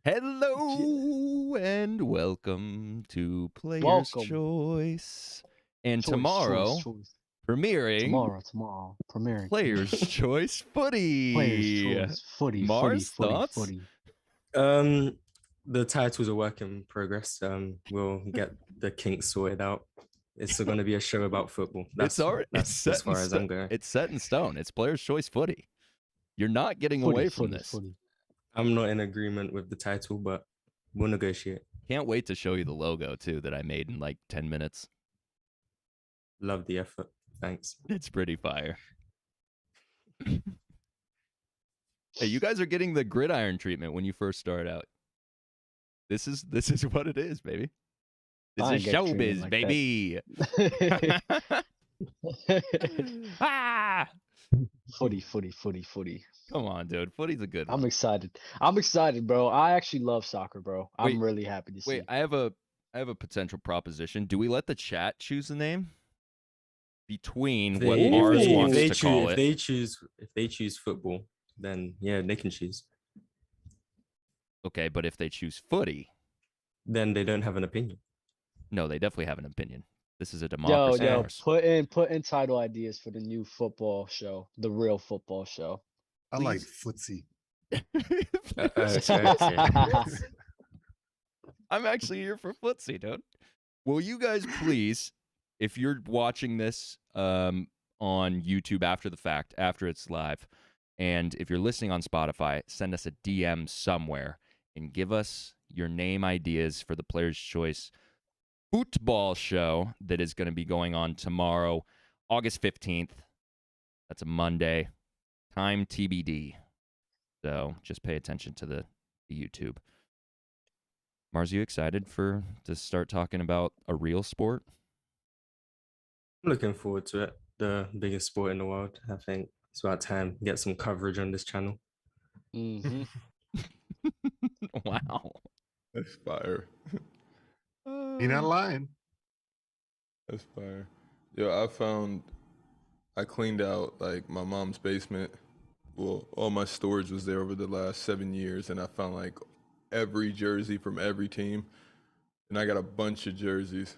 Hello and welcome to Players' Choice. And tomorrow, premiering Players' Choice Footy. Mars, thoughts? The title's a work in progress. We'll get the kinks sorted out. It's going to be a show about football. That's as far as I'm going. It's set in stone. It's Players' Choice Footy. You're not getting away from this. I'm not in agreement with the title, but we'll negotiate. Can't wait to show you the logo, too, that I made in like 10 minutes. Love the effort. Thanks. It's pretty fire. Hey, you guys are getting the gridiron treatment when you first start out. This is what it is, baby. This is showbiz, like baby. Ah! Footy. Come on, dude. Footy's a good one. I'm excited, bro. I actually love soccer, bro. I'm really happy to see. Wait, I have a potential proposition. Do we let the chat choose the name? Between what Mars wants to call it. If they choose football, then yeah, they can choose. Okay, but if they choose footy, then they don't have an opinion. No, they definitely have an opinion. This is a democracy. Yo, put in title ideas for the new football show, the real football show. I like footsie. I'm actually here for footsie, dude. Will you guys please, if you're watching this on YouTube after the fact, after it's live, and if you're listening on Spotify, send us a DM somewhere and give us your name ideas for the Players' Choice football show that is going to be going on tomorrow, August 15th. That's a Monday. Time TBD. So just pay attention to the YouTube. Mars, you excited to start talking about a real sport? I'm looking forward to it. The biggest sport in the world. I think it's about time to get some coverage on this channel. Mm-hmm. Wow. That's fire. You're not lying. That's fire. Yo, I cleaned out like my mom's basement. Well, all my storage was there over the last 7 years, and I found like every jersey from every team, and I got a bunch of jerseys.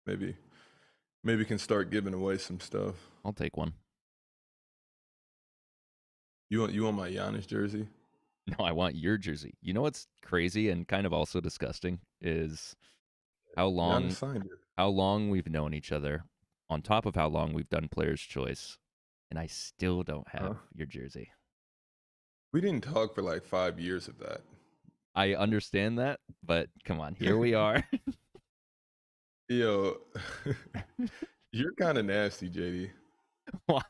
Maybe can start giving away some stuff. I'll take one. You want my Giannis jersey? No, I want your jersey. You know what's crazy and kind of also disgusting is how long we've known each other, on top of how long we've done Players' Choice, and I still don't have your jersey. We didn't talk for like 5 years of that. I understand that, but come on, here we are. Yo, you're kind of nasty, JD. Why?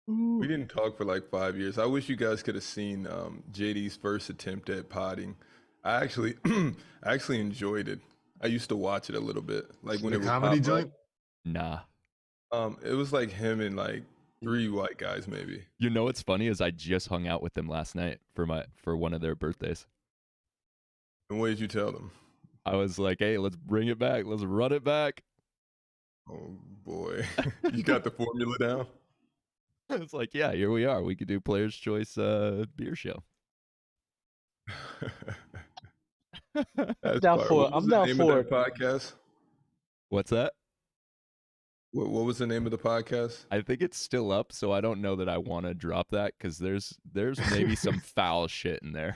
We didn't talk for like 5 years. I wish you guys could have seen JD's first attempt at potting. I actually enjoyed it. I used to watch it a little bit, like when it was comedy joint. Nah. It was like him and like 3 white guys, maybe. You know what's funny is I just hung out with them last night for one of their birthdays. And what did you tell them? I was like, "Hey, let's bring it back. Let's run it back." Oh boy, you got the formula down. It's like, yeah, here we are. We could do Players' Choice beer show. I'm down for it. Podcast. What's that? What was the name of the podcast? I think it's still up, so I don't know that I want to drop that because there's maybe some foul shit in there.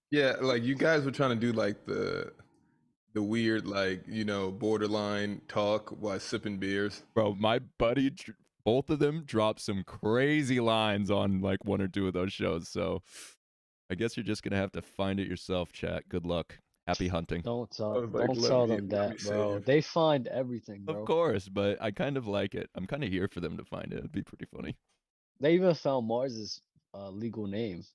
Yeah, like you guys were trying to do like the weird, like, you know, borderline talk while sipping beers. Bro, my buddy, both of them dropped some crazy lines on like 1 or 2 of those shows. So I guess you're just going to have to find it yourself, chat. Good luck. Happy hunting. Don't tell them that, bro. They find everything, bro. Of course, but I kind of like it. I'm kind of here for them to find it. It'd be pretty funny. They even found Mars's legal name.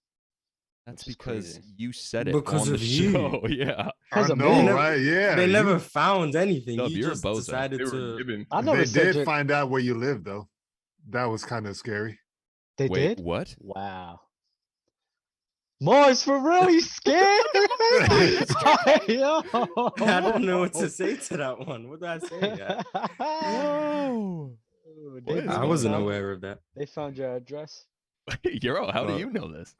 That's because you said it because on of the you. show. Yeah. I know, right? Yeah. They never found anything. No, you just decided to. I never they did find out where you live, though. That was kind of scary. They did? What? Wow. Mars, for really scared? I don't know what to say to that one. What do I say? Whoa. I wasn't aware of that. They found your address. Euro, how do you know this?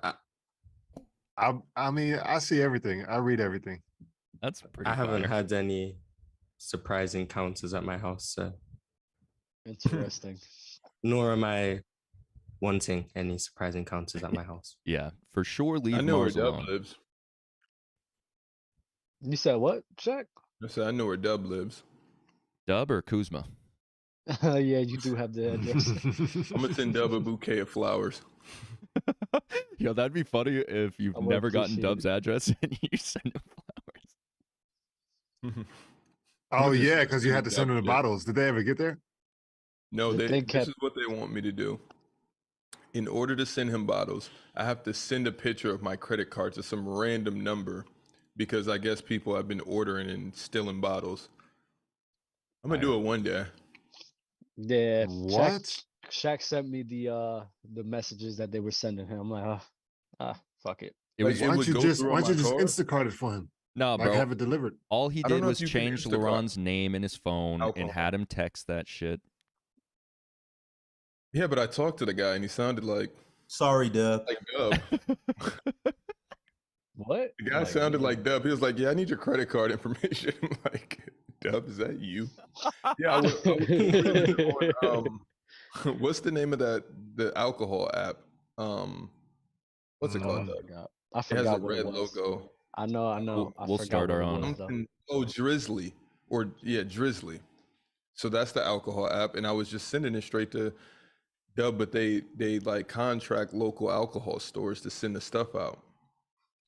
I mean, I see everything. I read everything. That's pretty. I haven't fire. had any surprise encounters at my house, so Interesting. nor am I wanting any surprise encounters at my house. Yeah, for sure. Leave I know where Mars Dub alone. lives. You said what, Shaq? I said I know where Dub lives. Dub or Kuzma? Yeah, you do have the address. I'm gonna send Dub a bouquet of flowers. Yo, that'd be funny if you've I would never gotten appreciate Dub's address and you send him flowers. Oh just yeah, because you had to Dub send them the shit. bottles. Did they ever get there? No, The this thing kept- is what they want me to do. In order to send him bottles, I have to send a picture of my credit card to some random number because I guess people have been ordering and stealing bottles. I'm gonna do it one day. Yeah. What? Shaq sent me the messages that they were sending him. I'm like, fuck it. It Like, was it Why would don't you go just through why on don't you my just card? Instacart it for him? no, Like bro. have it delivered. All he I don't did know was if you can change Instacart Laurent's name in his phone and alcohol. had him text that shit. Yeah, but I talked to the guy and he sounded like Sorry, Dub. Dub. What? The guy sounded like Dub. He was like, "Yeah, I need your credit card information." I'm like, Dub, is that you? Yeah, I was on, what's the name of the alcohol app? What's it called? Dub? I It has forgot a what red it was. logo. I know. We'll start our own. Drizzly, Drizzly. So that's the alcohol app, and I was just sending it straight to Dub, but they like contract local alcohol stores to send the stuff out.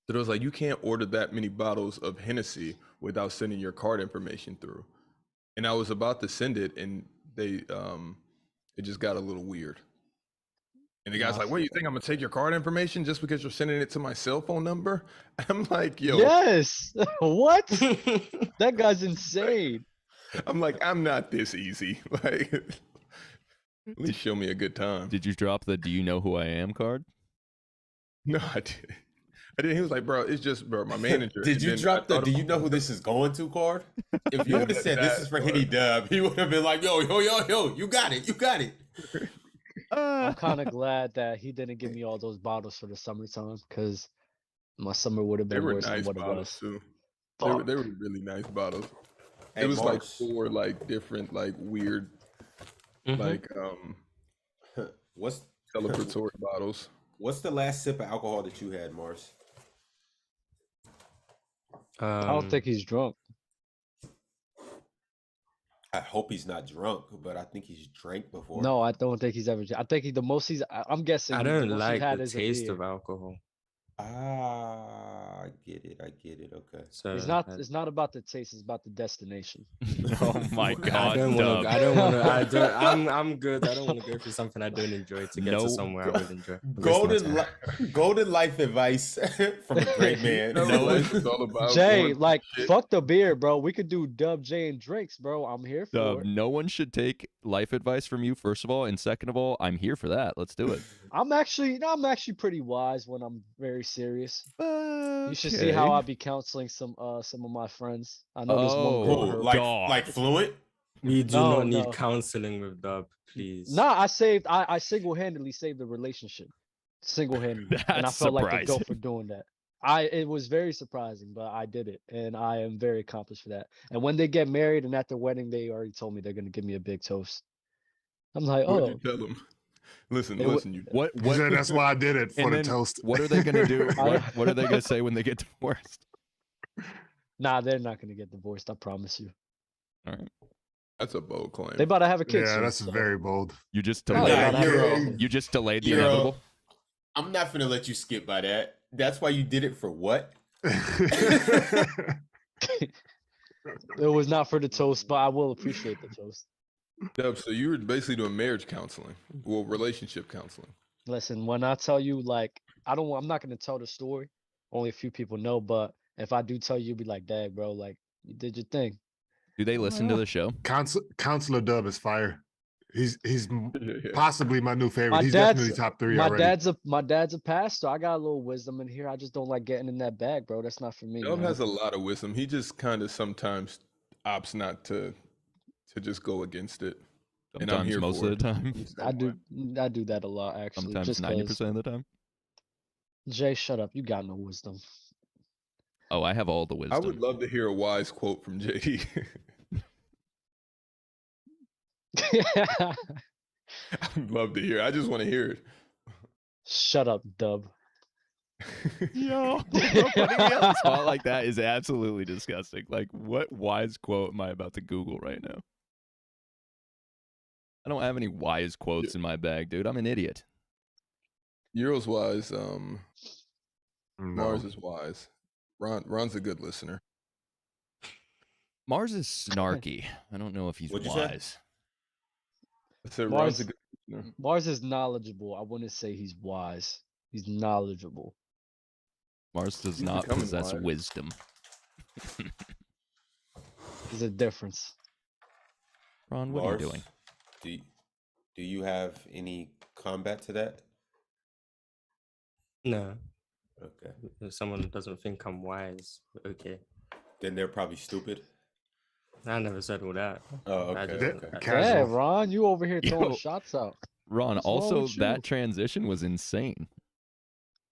So it was like, you can't order that many bottles of Hennessy without sending your card information through. And I was about to send it, and they it just got a little weird. And the guy's like, "What, you think I'm gonna take your card information just because you're sending it to my cell phone number?" I'm like, "Yo, Yes. What? That guy's insane. I'm like, I'm not this easy. Like, at least show me a good time." Did you drop the "Do you know who I am" card? No, I didn't. He was like, "Bro, it's just, bro, my manager." Did you And then drop I the thought "Do you know about- who this is going to" card? If you Yeah, would have said this that is for part. Henny Dub, he would have been like, "Yo, you got it, you got it." I'm kind of glad that he didn't give me all those bottles for the summertime because my summer would have They been were worse than nice what it bottles was. too. Fuck. They were really nice bottles. Hey, It was like Mars, 4 like different like weird like what's celebratory bottles. what's the last sip of alcohol that you had, Mars? I don't think he's drunk. I hope he's not drunk, but I think he's drank before. No, I don't think he's ever. I think the most he's. I'm guessing. I the don't most he's like had the is a taste beer. of alcohol. I get it. Okay. So It's not. It's not about the taste. It's about the destination. Oh my I god, don't Dub. want to. I'm good. I don't want to go through something I don't enjoy to get No. to somewhere I will enjoy. Golden life advice from a great man. No, it's all about Jay, going like, shit. fuck the beer, bro. We could do Dub, Jay, and drinks, bro. I'm here for Dub, it. no one should take life advice from you, first of all, and second of all, I'm here for that. Let's do it. I'm actually pretty wise when I'm very serious. You should see how I be counseling some of my friends. I know there's one Oh, girl. Oh, her- dog. like fluent? We do No, not need no. counseling with Dub, please. Nah, I single-handedly saved the relationship. Single-handedly. And I That's felt like the surprising. goat for doing that. It was very surprising, but I did it. And I am very accomplished for that. And when they get married and at the wedding, they already told me they're gonna give me a big toast. I'm like, What oh, did you tell them? Listen, They would- listen, you What? He What? said that's why I did it for and the then toast. What are they gonna do? I- What are they gonna say when they get divorced? nah, they're not gonna get divorced. I promise you. All right, that's a bold claim. They about to have a kid. Yeah, soon, that's so- very bold. you just Oh, delayed. yeah, Nah, I'd have you're a a- kid. You just delayed the You're a- inevitable. I'm not gonna let you skip by that. That's why you did it for what? It was not for the toast, but I will appreciate the toast. Dub, so you were basically doing marriage counseling, well, relationship counseling. Listen, when I tell you, like, I'm not gonna tell the story. Only a few people know, but if I do tell you, you'll be like, "Dang, bro, like, you did your thing." Do they listen to the show? Counselor Dub is fire. He's Yeah. possibly my new favorite. My He's dad's- definitely top 3 My already. dad's a pastor. I got a little wisdom in here. I just don't like getting in that bag, bro. That's not for me. Dub man. has a lot of wisdom. He just kind of sometimes opts not to just go against it. And I'm Sometimes, here most for of it. the time. I do that a lot actually. Sometimes just 90% of the time. Jay, shut up. You got no wisdom. Oh, I have all the wisdom. I would love to hear a wise quote from JD. I would love to hear. I just want to hear it. Shut up, Dub. Yo, putting me on the spot like that is absolutely disgusting. Like, what wise quote am I about to Google right now? I don't have any wise quotes in my bag, dude. I'm an idiot. Euro's wise. No. Mars is wise. Ron's a good listener. Mars is snarky. I don't know if he's What'd you say? wise. I said Mars- Ron's a good listener. Mars is knowledgeable. I wouldn't say he's wise. He's knowledgeable. Mars does He's not becoming possess wise. wisdom. There's a difference. Ron, what Mars, are you doing? Do you have any combat to that? No, Okay. if someone doesn't think I'm wise, okay. Then they're probably stupid. I never said all that. Oh, I okay. just- Okay. I- Casual. Yeah, Ron, you over here throwing Yo. shots out. Ron, What's wrong also with you? that transition was insane.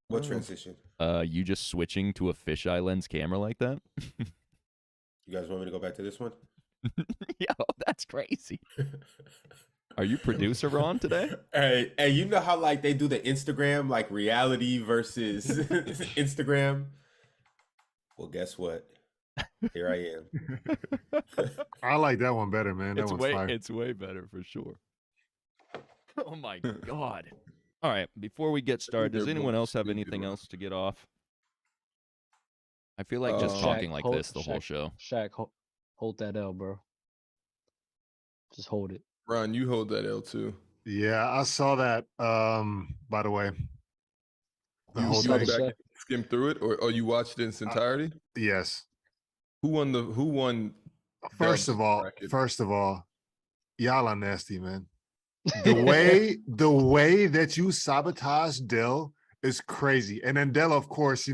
What Oh. transition? You just switching to a fisheye lens camera like that? You guys want me to go back to this one? Yo, that's crazy. Are you producer Ron today? Hey, you know how like they do the Instagram like reality versus Instagram? Well, guess what? Here I am. I like that one better, man. That It's one's way fire. it's way better for sure. Oh my god. All right, before we get started, does they're anyone both else have stupid, anything Ron. else to get off? I feel like just Shaq, talking like hold- this the whole Shaq. show. Shaq, hold that L, bro. Just hold it. Ron, you hold that L too. Yeah, I saw that. By the way, the You whole saw went the thing. back show? and skimmed through it, or you watched it in its entirety? Yes. Who won? First Dub's of all, bracket. y'all are nasty, man. The way that you sabotage Dell is crazy. And then Dell, of course,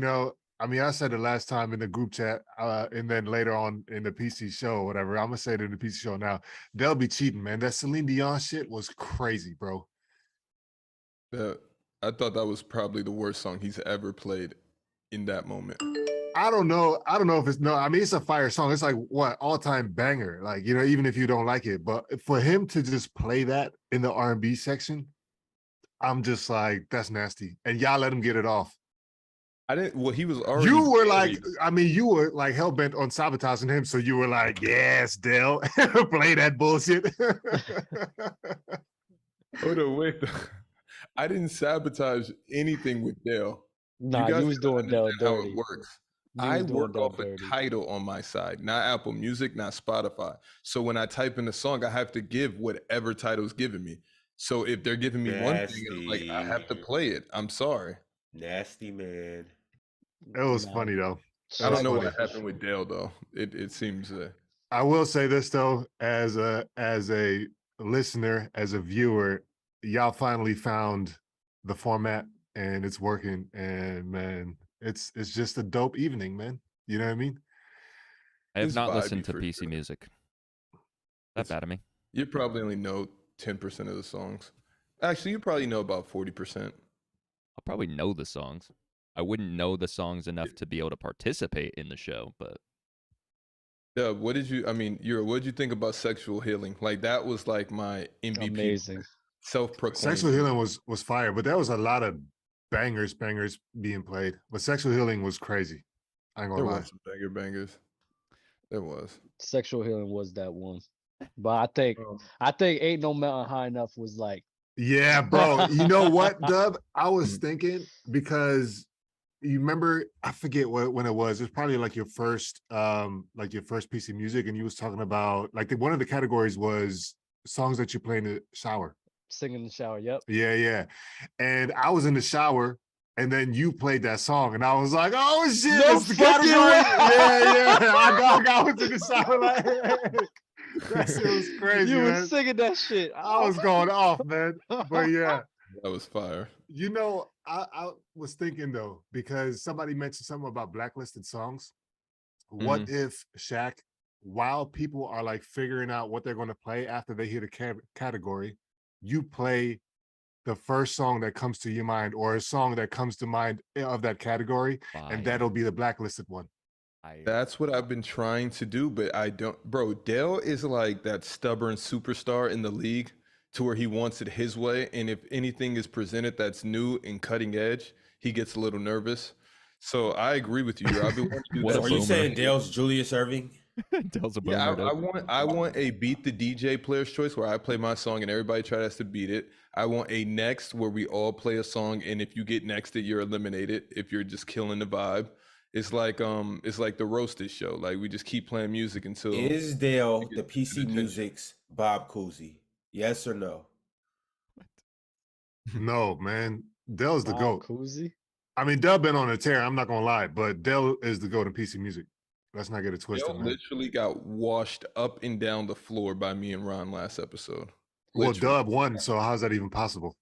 I mean, I said it last time in the group chat, and then later on in the PC show or whatever. I'm gonna say it in the PC show now. Dell be cheating, man. That Celine Dion shit was crazy, bro. I thought that was probably the worst song he's ever played in that moment. I don't know if it's no. I mean, it's a fire song. It's like what all-time banger. Like even if you don't like it, but for him to just play that in the R&B section, I'm just like, that's nasty. And y'all let him get it off. I didn't. Well, he was already. You were like, buried. I mean, you were like hell bent on sabotaging him. So you were like, yes, Dell, play that bullshit. Hold on, wait. I didn't sabotage anything with Dale. Nah, guys you was gotta doing Dell understand how dirty. it works. You I was doing work Dell off dirty. a title on my side, not Apple Music, not Spotify. So when I type in the song, I have to give whatever title's giving me. So if they're giving me one thing, I'm like, I have to play it. I'm sorry. Nasty man. It was Nah. funny though. I don't know funny. what happened with Dale though. It seems I will say this though, as a listener, as a viewer, y'all finally found the format and it's working. And man, it's just a dope evening, man. You know what I mean? I have It's not vibey listened to for PC sure. music. That's bad of me. you probably only know 10% of the songs. Actually, you probably know about 40%. I'll probably know the songs. I wouldn't know the songs enough to be able to participate in the show, but Yeah, what did you think about Sexual Healing? Like that was like my MVP. Amazing. Self-proclaimed. Sexual Healing was fire, but there was a lot of bangers being played. But Sexual Healing was crazy. I ain't There gonna lie. was some bangers. There was. Sexual Healing was that one. But I think Ain't No Mountain High Enough was like, Yeah, bro. You know what, Dub? I was thinking because you remember, I forget when it was. It was probably like your first PC music, and you was talking about like one of the categories was songs that you play in the shower. singing in the shower. Yep. Yeah. And I was in the shower, and then you played that song, and I was like, "Oh shit, No it's the fucking category!" way. Yeah. I was in the shower like that shit was crazy, You man. was singing that shit. I was going off, man. But yeah. That was fire. You know, I was thinking though, because somebody mentioned something about blacklisted songs. What if, Shaq, while people are like figuring out what they're going to play after they hit a category, you play the first song that comes to your mind or a song that comes to mind of that category, and that'll be the blacklisted one. That's what I've been trying to do, but I don't. Bro, Dale is like that stubborn superstar in the league to where he wants it his way. And if anything is presented that's new and cutting edge, he gets a little nervous. So I agree with you. I've been wanting to do that. Are you saying Dale's Julius Irving? Dale's a boomer. Yeah, I want a beat the DJ player's choice where I play my song and everybody tries to beat it. I want a next where we all play a song, and if you get nexted, you're eliminated. If you're just killing the vibe. It's like the roasted show. Like we just keep playing music until. Is Dale the PC Music's Bob Cousy? Yes or no? No, man. Dale's the GOAT. Cousy? I mean, Dale been on a tear. I'm not gonna lie, but Dale is the GOAT in PC music. Let's not get it twisted. Dale man. literally got washed up and down the floor by me and Ron last episode. Well, Literally. Dub won, so how's that even possible?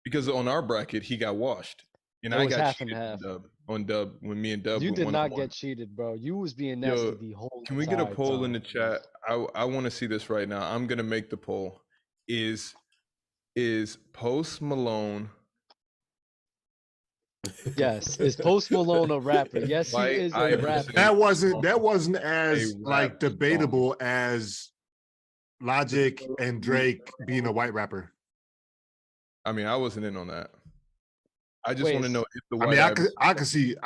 Because on our bracket, he got washed. And It I was got half and cheated half. on Dub when me and Dub You went did not 1-on-1. get cheated, bro. You was being nasty Yo, the whole Can we get a entire poll in time. the chat? I want to see this right now. I'm gonna make the poll. Is Post Malone Yes. Is Post Malone a rapper? Yes, he White is a Iverson. rapper. That wasn't as A like rap debatable as Logic and Drake being a white rapper. I mean, I wasn't in on that. I just Wait, want to know if the I White mean, Iverson- I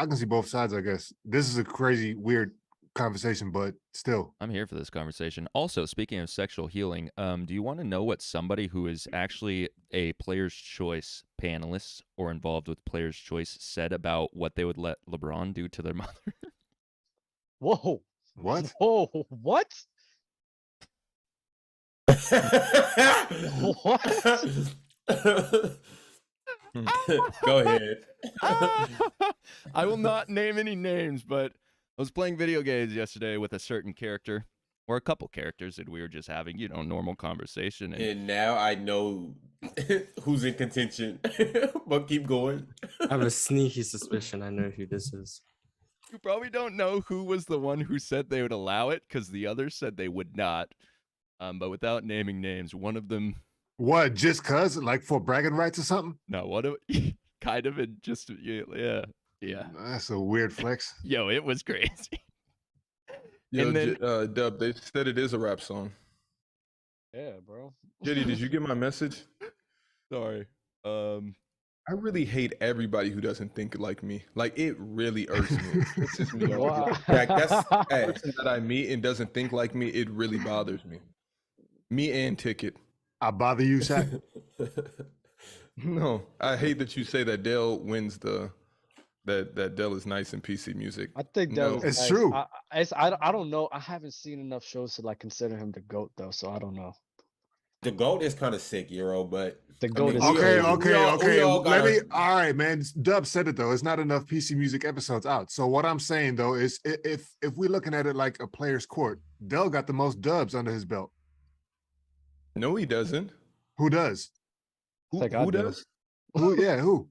can see both sides. I guess this is a crazy, weird conversation, but still, I'm here for this conversation. Also, speaking of sexual healing, do you want to know what somebody who is actually a Player's Choice panelist or involved with Player's Choice said about what they would let LeBron do to their mother? Whoa. what? Whoa. What? What? Go ahead. I will not name any names, but I was playing video games yesterday with a certain character, or a couple characters, and we were just having, normal conversation. And now I know who's in contention. But keep going. I have a sneaky suspicion I know who this is. You probably don't know who was the one who said they would allow it, because the others said they would not. But without naming names, one of them... What? Just cause, like for bragging rights or something? No, one of kind of it just yeah. That's a weird flex. Yo, it was crazy. Yo, and then- Dub, they said it is a rap song. Yeah, bro. JD, did you get my message? Sorry. I really hate everybody who doesn't think like me. Like, it really irks me. It pisses me off. Wow. Jack, hey, The person that I meet and doesn't think like me, it really bothers me. Me and Ticket. I bother you, Shaq. No, I hate that you say that Dale wins that Dale is nice in PC music. I think that No. was It's nice. true. I don't know. I haven't seen enough shows to like consider him the GOAT though, so I don't know. the GOAT is kind of sick, Euro, but The GOAT mean, is we Okay, all- okay, we all okay. gotta- All right, man. Dub said it though. It's not enough PC music episodes out. So what I'm saying though is, if we're looking at it like a player's court, Dell got the most dubs under his belt. No, he doesn't. Who does? Who, Like I who do. does? Who? Yeah, who?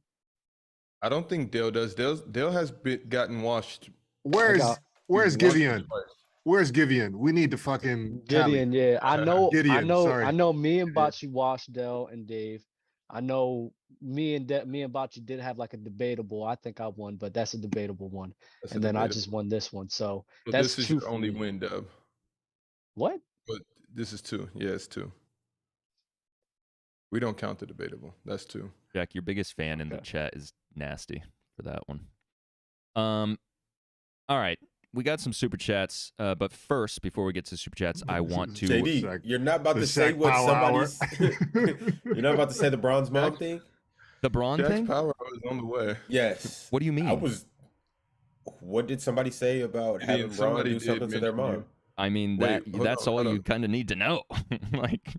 I don't think Dale does. Dale has gotten washed. Where's got- Where's once or Gideon? twice. Where's Gideon? We need to fucking tally. Gideon, yeah. I know Gideon, sorry. I know me and Bocce watched Dell and Dave. I know me and Bocce did have like a debatable. I think I won, but that's a debatable one. That's And then I debatable. just won this one. So But that's this is two your for only me. win, Dub. What? But this is two. Yeah, it's two. We don't count the debatable. That's two. Jack, your biggest fan in the Okay. chat is nasty for that one. All right. We got some super chats, but first, before we get to super chats, I want to. JD, Shaq- you're not about the to say Shaq what Power Hour. somebody's. You're not about to say the bronze mom thing. The Braun Jack's thing? power is on the way. Yes. What do you mean? I was. What did somebody say about Gideon, having Braun somebody do did something to their mention you. mom? I mean, Wait, hold that's on, all hold you on. kind of need to know. Like,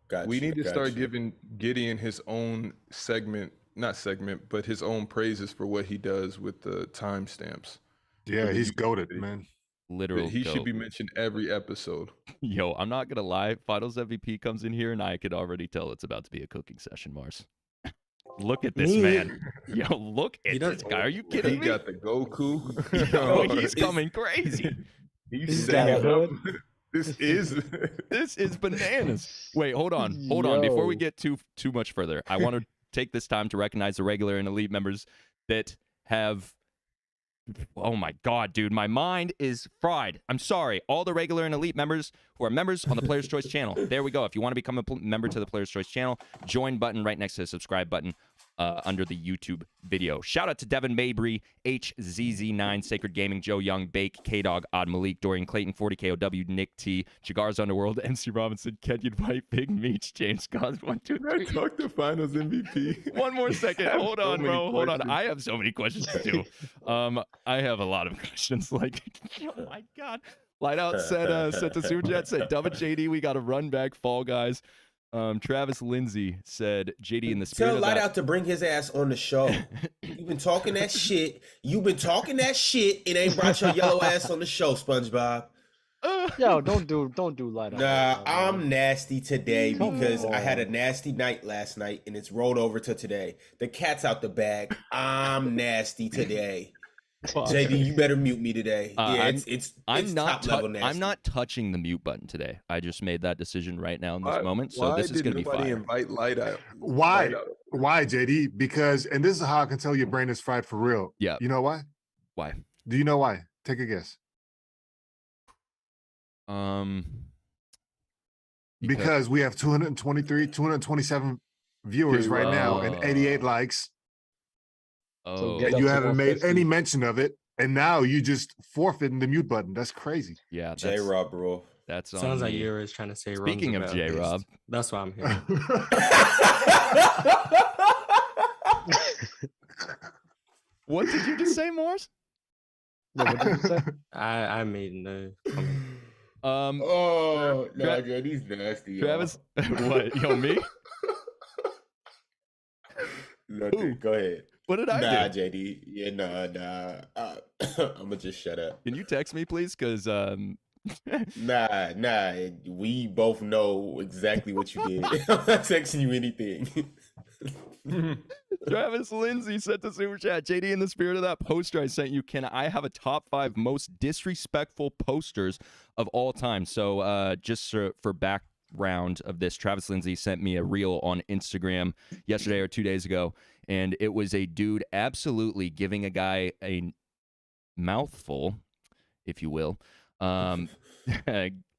Gotcha, We need to start gotcha. giving Gideon his own segment, not segment, but his own praises for what he does with the timestamps. Yeah, he's You- goated, man. literal. He should goat. be mentioned every episode. Yo, I'm not gonna lie. Finals MVP comes in here, and I could already tell it's about to be a cooking session, Mars. Look at this Me? man. Yo, look He at this doesn't- guy. Are you He kidding me? got the Goku. Yo, he's It's- coming crazy. He's He's got a setting hood. up. This is This is bananas. Wait, hold on. Before we Yo. get too much further, I want to take this time to recognize the regular and elite members that have. Oh my God, dude, my mind is fried. I'm sorry. All the regular and elite members who are members on the Player's Choice channel. There we go. If you want to become a member to the Player's Choice channel, join button right next to the subscribe button under the YouTube video. Shout out to Devin Mabry, HZZ9, Sacred Gaming, Joe Young, Bake, K-Dog, Odd Malik, Dorian Clayton, 40KOW, Nick T, Jagar's Underworld, MC Robinson, Kenyon White, Big Meech, James Cos, 1, 2, 3. Talk to Finals MVP. One more second. Hold on, bro. Hold on. questions. I have so many questions to do. I have a lot of questions. Like, oh my God. Lightout said to Super Chat, said, Dub and JD, we got to run back Fall Guys. Travis Lindsay said, JD, in the spirit Tell of Light that. Out to bring his ass on the show. You've been talking that shit. You've been talking that shit and ain't brought your yellow ass on the show, SpongeBob. Yo, don't do Light Out. Nah, I'm nasty today Come because I had a on. nasty night last night and it's rolled over to today. The cat's out the bag. I'm nasty today. JD, you better mute me today. Yeah, it's top level nasty. I'm not touching the mute button today. I just made that decision right now in this moment. So Why this is did going to be nobody fire. invite Light Out? Why? Light Out. Why, JD? Because, and this is how I can tell your brain is fried for real. Yeah. You know why? Why? Do you know why? Take a guess. Because we have 223, 227 viewers right now and 88 likes. Oh, get And up you to haven't made 150. any mention of it. And now you just forfeiting the mute button. That's crazy. yeah. J Rob, bro. That's on Sounds like me. you're trying to say. Speaking Ron's of a bad J-Rob. beast. That's why I'm here. What did you just say, Morris? Yeah, what did you say? I made no comment. Oh, no, Tra- JD's nasty. Travis, what? Yo, me? No, Who? dude, go ahead. What did I Nah, do? JD. Yeah, nah. I'm gonna just shut up. Can you text me, please? Because Nah. We both know exactly what you did. I'm not texting you anything. Travis Lindsay said to Super Chat, JD, in the spirit of that poster I sent you, can I have a top 5 most disrespectful posters of all time? So just for background of this, Travis Lindsay sent me a reel on Instagram yesterday or 2 days ago, and it was a dude absolutely giving a guy a mouthful, if you will,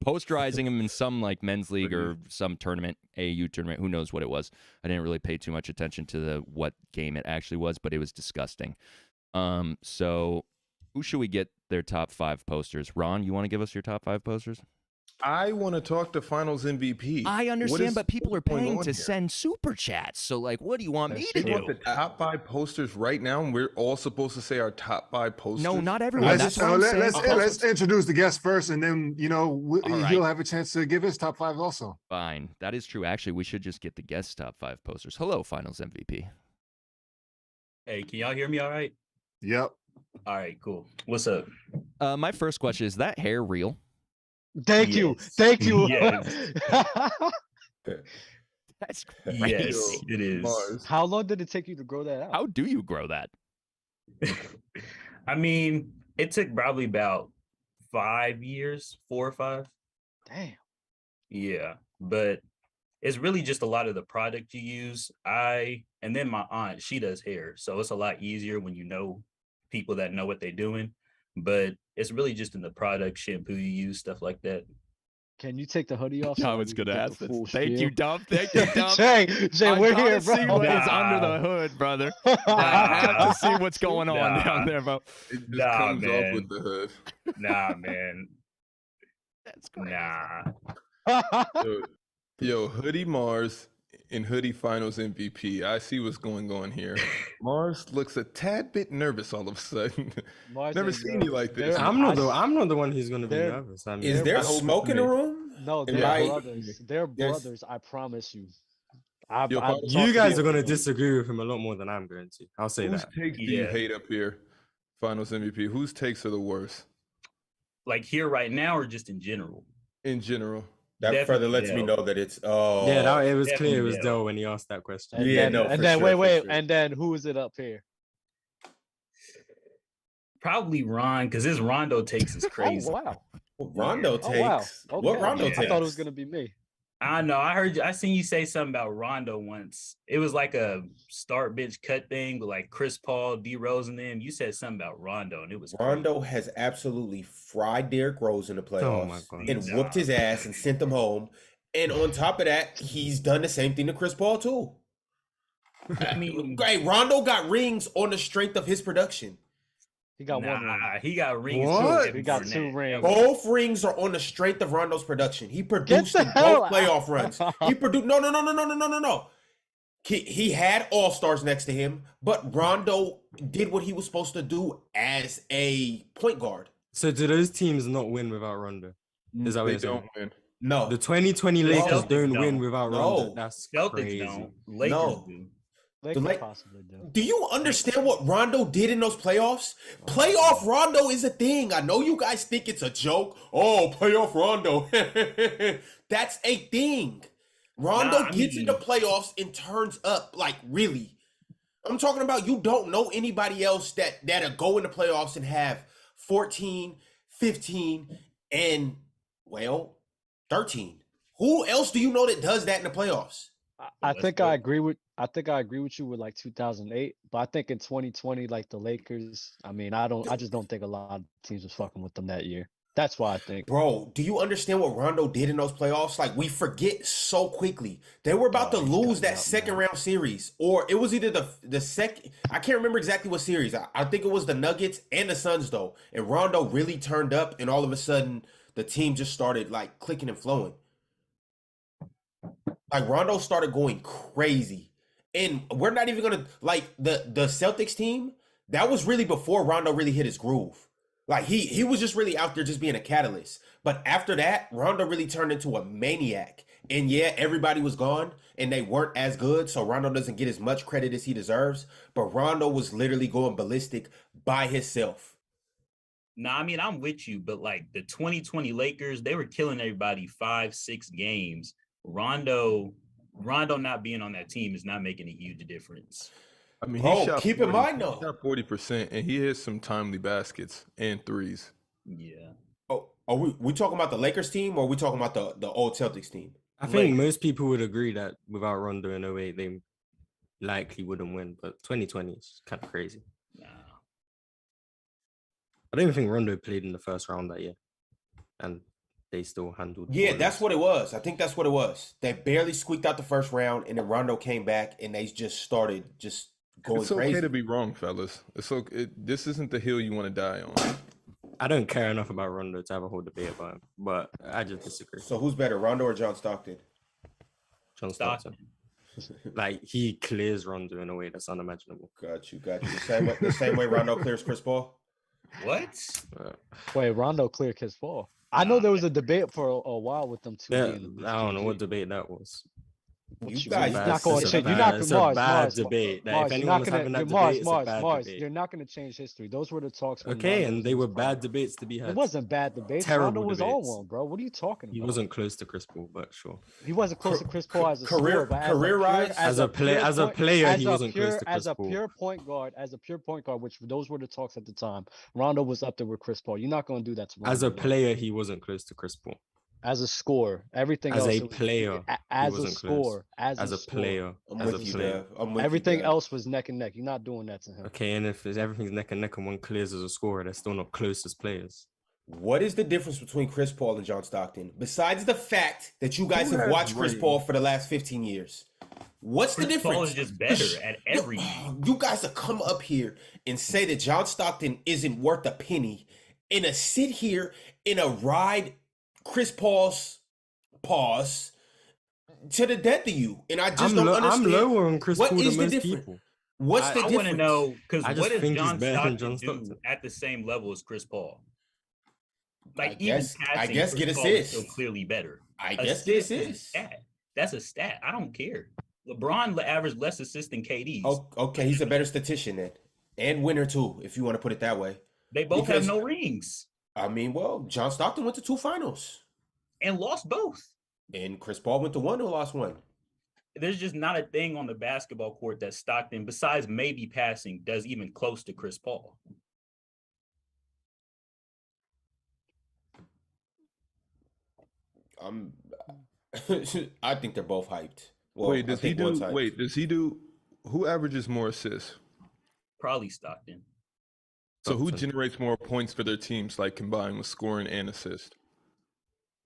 posterizing him in some like men's league or some tournament, AAU tournament, who knows what it was. I didn't really pay too much attention to what game it actually was, but it was disgusting. So who should we get their top 5 posters? Ron, you want to give us your top 5 posters? I want to talk to Finals MVP. I understand, but people are going paying on to here? send super chats. So like, what do you want me to You want do? the top 5 posters right now, and we're all supposed to say our top 5 posters? No, not everyone. Let's, That's what I'm saying. let's introduce the guest first, and then All right. he'll have a chance to give his top 5 also. Fine. That is true. Actually, we should just get the guest top 5 posters. Hello, Finals MVP. Hey, can y'all hear me all right? Yep. All right, cool. What's up? My first question is that hair real? Thank you. Yes. Thank you. Yes. That's Yes, crazy. it is. Mars. How long did it take you to grow that out? How do you grow that? I mean, it took probably about 5 years, 4 or 5. Damn. Yeah, but it's really just a lot of the product you use. And then my aunt, she does hair, so it's a lot easier when you know people that know what they're doing. But it's really just in the product, shampoo you use, stuff like that. Can you take the hoodie off? I so was we can gonna get ask the this. full Thank you, spiel? Dump. Thank you, Dump. Jay, I we're gotta here, see bro. what is under Nah. the hood, brother. I have to see what's going on Nah. down there, bro. It just Nah, comes off man. with the hood. Nah, man. That's crazy. Nah. Yo, Hoodie Mars and Hoodie Finals MVP. I see what's going on here. Mars looks a tad bit nervous all of a sudden. Mars Never ain't seen you like this. They're- I'm not the one who's gonna be They're- nervous. I mean, Is there I hope smoke in the it's me. room? No, Am they're I- brothers. They're There's- brothers. I promise you. Yo, Finals you guys MVP. are gonna disagree with him a lot more than I'm going to. I'll say Whose that. takes do you Yeah. hate up here? Finals MVP. Whose takes are the worst Like here right now or just in general? in general? That Definitely further lets me Dell. know that it's Yeah, it was definitely clear it was Dell. Dell when he asked that question. And Yeah, then, no, and for then sure, for wait, sure. and then who is it up here? Probably Ron, because his Rondo takes is crazy. Oh wow. What Rondo takes? Oh, wow. Okay. What Rondo takes? I thought it was gonna be me. I know. I seen you say something about Rondo once. It was like a start bitch cut thing with like Chris Paul, D Rose, and them. You said something about Rondo, and it was Rondo has absolutely fried Derrick Rose in the playoffs and whooped his ass and sent him home. And on top of that, he's done the same thing to Chris Paul too. I mean, hey, Rondo got rings on the strength of his production. He got one ring. He got rings. What? He got 2 rings. Both rings are on the strength of Rondo's production. He produced in both playoff runs. He produced. No. He had all-stars next to him, but Rondo did what he was supposed to do as a point guard. So do those teams not win without Rondo? Is that what you're saying? Win. No. The 2020 Lakers don't don't. win without No. Rondo. That's Celtics crazy. don't. Lakers do. They could possibly do. Do you understand what Rondo did in those playoffs? Playoff Rondo is a thing. I know you guys think it's a joke. Oh, playoff Rondo. That's a thing. Rondo gets in the playoffs and turns up, like, really. I'm talking about you don't know anybody else that'll go in the playoffs and have 14, 15, and, well, 13. Who else do you know that does that in the playoffs? I think I agree with you with like 2008, but I think in 2020, like the Lakers, I mean, I just don't think a lot of teams was fucking with them that year. That's why I think. Bro, do you understand what Rondo did in those playoffs? Like, we forget so quickly. They were about to lose that second round series, or it was either the second. I can't remember exactly what series. I think it was the Nuggets and the Suns though, and Rondo really turned up, and all of a sudden the team just started like clicking and flowing. Like Rondo started going crazy. And we're not even gonna like the Celtics team, that was really before Rondo really hit his groove. Like he was just really out there just being a catalyst. But after that, Rondo really turned into a maniac. And yeah, everybody was gone and they weren't as good. So Rondo doesn't get as much credit as he deserves. But Rondo was literally going ballistic by himself. No, I mean, I'm with you, but like the 2020 Lakers, they were killing everybody 5-6 games. Rondo not being on that team is not making a huge difference. I mean, keep in mind though, he shot 40%, and he hit some timely baskets and threes. Yeah. Oh, are we talking about the Lakers team, or are we talking about the old Celtics team? I think most people would agree that without Rondo in 08, they likely wouldn't win. But 2020 is kind of crazy. Nah. I don't even think Rondo played in the first round that year, and they still handled. Yeah, that's what it was. I think that's what it was. They barely squeaked out the first round, and then Rondo came back, and they just started just going it's crazy. Okay to be wrong, fellas. It's okay. This isn't the hill you want to die on. I don't care enough about Rondo to have a whole debate about him, but I just disagree. So who's better, Rondo or John Stockton? John Stockton. Like he clears Rondo in a way that's unimaginable. Got you. The same way Rondo clears Chris Paul. What? Wait, Rondo cleared Chris Paul. I know there was a debate for a while with them two. Yeah, I don't know what debate that was. You guys, you're not going to change. You're not going to Mars debate. Mars, if anyone was having that debate, it's a bad debate. You're not going to change history. Those were the talks. Okay, and they were bad debates to be had. It wasn't bad debates. Terrible Rondo was debates. on one, bro. What are you talking about? He wasn't close to Chris Paul, but sure. He wasn't close to Chris Paul as a career rise. As a player, he wasn't close to Chris Paul. As a pure point guard, which those were the talks at the time. Rondo was up there with Chris Paul. You're not going to do that to Rondo. As a player, he wasn't close to Chris Paul. As a scorer, everything as else. A player, as a scorer, as a player, as a player. Everything else was neck and neck. You're not doing that to him. Okay, and if everything's neck and neck and one clears as a scorer, they're still not close as players. What is the difference between Chris Paul and John Stockton? Besides the fact that you guys have watched Chris Paul for the last 15 years. What's the difference? Paul is just better at every. You guys will come up here and say that John Stockton isn't worth a penny, and to sit here in a ride Chris Paul's pause to the death of you, and I just don't understand. I'm lower on Chris Paul than most people. What's the difference? I want to know because what does John Stockton do at the same level as Chris Paul? Like I guess get assists. So clearly better. I guess get assists. That's a stat. I don't care. LeBron averaged less assists than KD. Oh, okay, he's a better statistician then, and winner too, if you want to put it that way. They both have no rings. I mean, well, John Stockton went to 2 finals and lost both. And Chris Paul went to 1 and lost 1. There's just not a thing on the basketball court that Stockton, besides maybe passing, does even close to Chris Paul. I think they're both hyped. Well, Wait, does he do? Who averages more assists? Probably Stockton. So who generates more points for their teams, like combined with scoring and assist?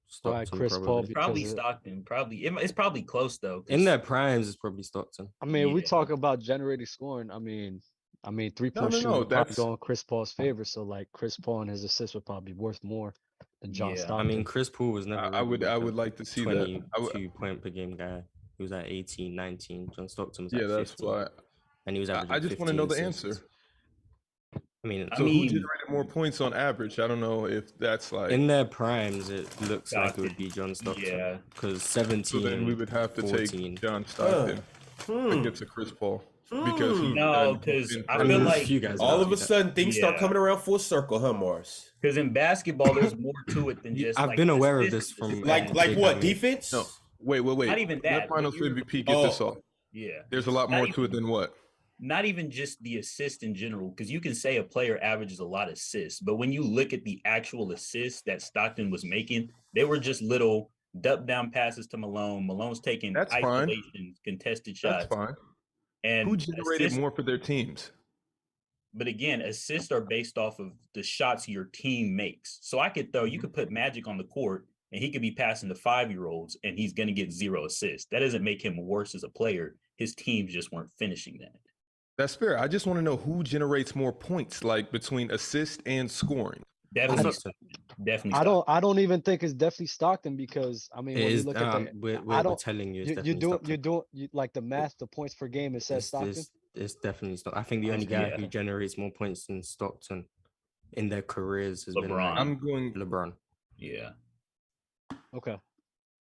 Stockton, Chris Paul. Probably Stockton. It's probably close though. In their primes, it's probably Stockton. I mean, we talk about generated scoring. I mean, 3-point shooting would probably go in Chris Paul's favor. So like Chris Paul and his assists would probably be worth more than John Stockton. I mean, Chris Paul was never. I would like to see 22 point per game guy. He was at 18, 19. John Stockton was at 15. That's why. And he was averaging I just want to know the answer. I mean, who generated more points on average? I don't know if that's like in their primes. It looks like it would be John Stockton. Yeah, because 17. So then we would have to 14. Take John Stockton against a Chris Paul because I feel like you guys all of a sudden things start coming around full circle, huh, Mars? Because in basketball, there's more to it than just. I've been aware of this from like what defense? No, wait. Not even that. Let Finals MVP get this off. Yeah, there's a lot more to it than what. Not even just the assist in general, because you can say a player averages a lot of assists, but when you look at the actual assists that Stockton was making, they were just little dump down passes to Malone. Malone's taking isolation, contested shots. That's fine. And who generated more for their teams? But again, assists are based off of the shots your team makes. So you could put Magic on the court and he could be passing to 5-year-olds and he's going to get 0 assists. That doesn't make him worse as a player. His teams just weren't finishing that. That's fair. I just want to know who generates more points, like between assist and scoring. Definitely. I don't even think it's definitely Stockton because I mean, when you look at we're telling you, you do like the math, the points per game. It says Stockton. It's definitely Stockton. I think the only guy who generates more points than Stockton in their careers has been I'm going LeBron. Yeah. Okay.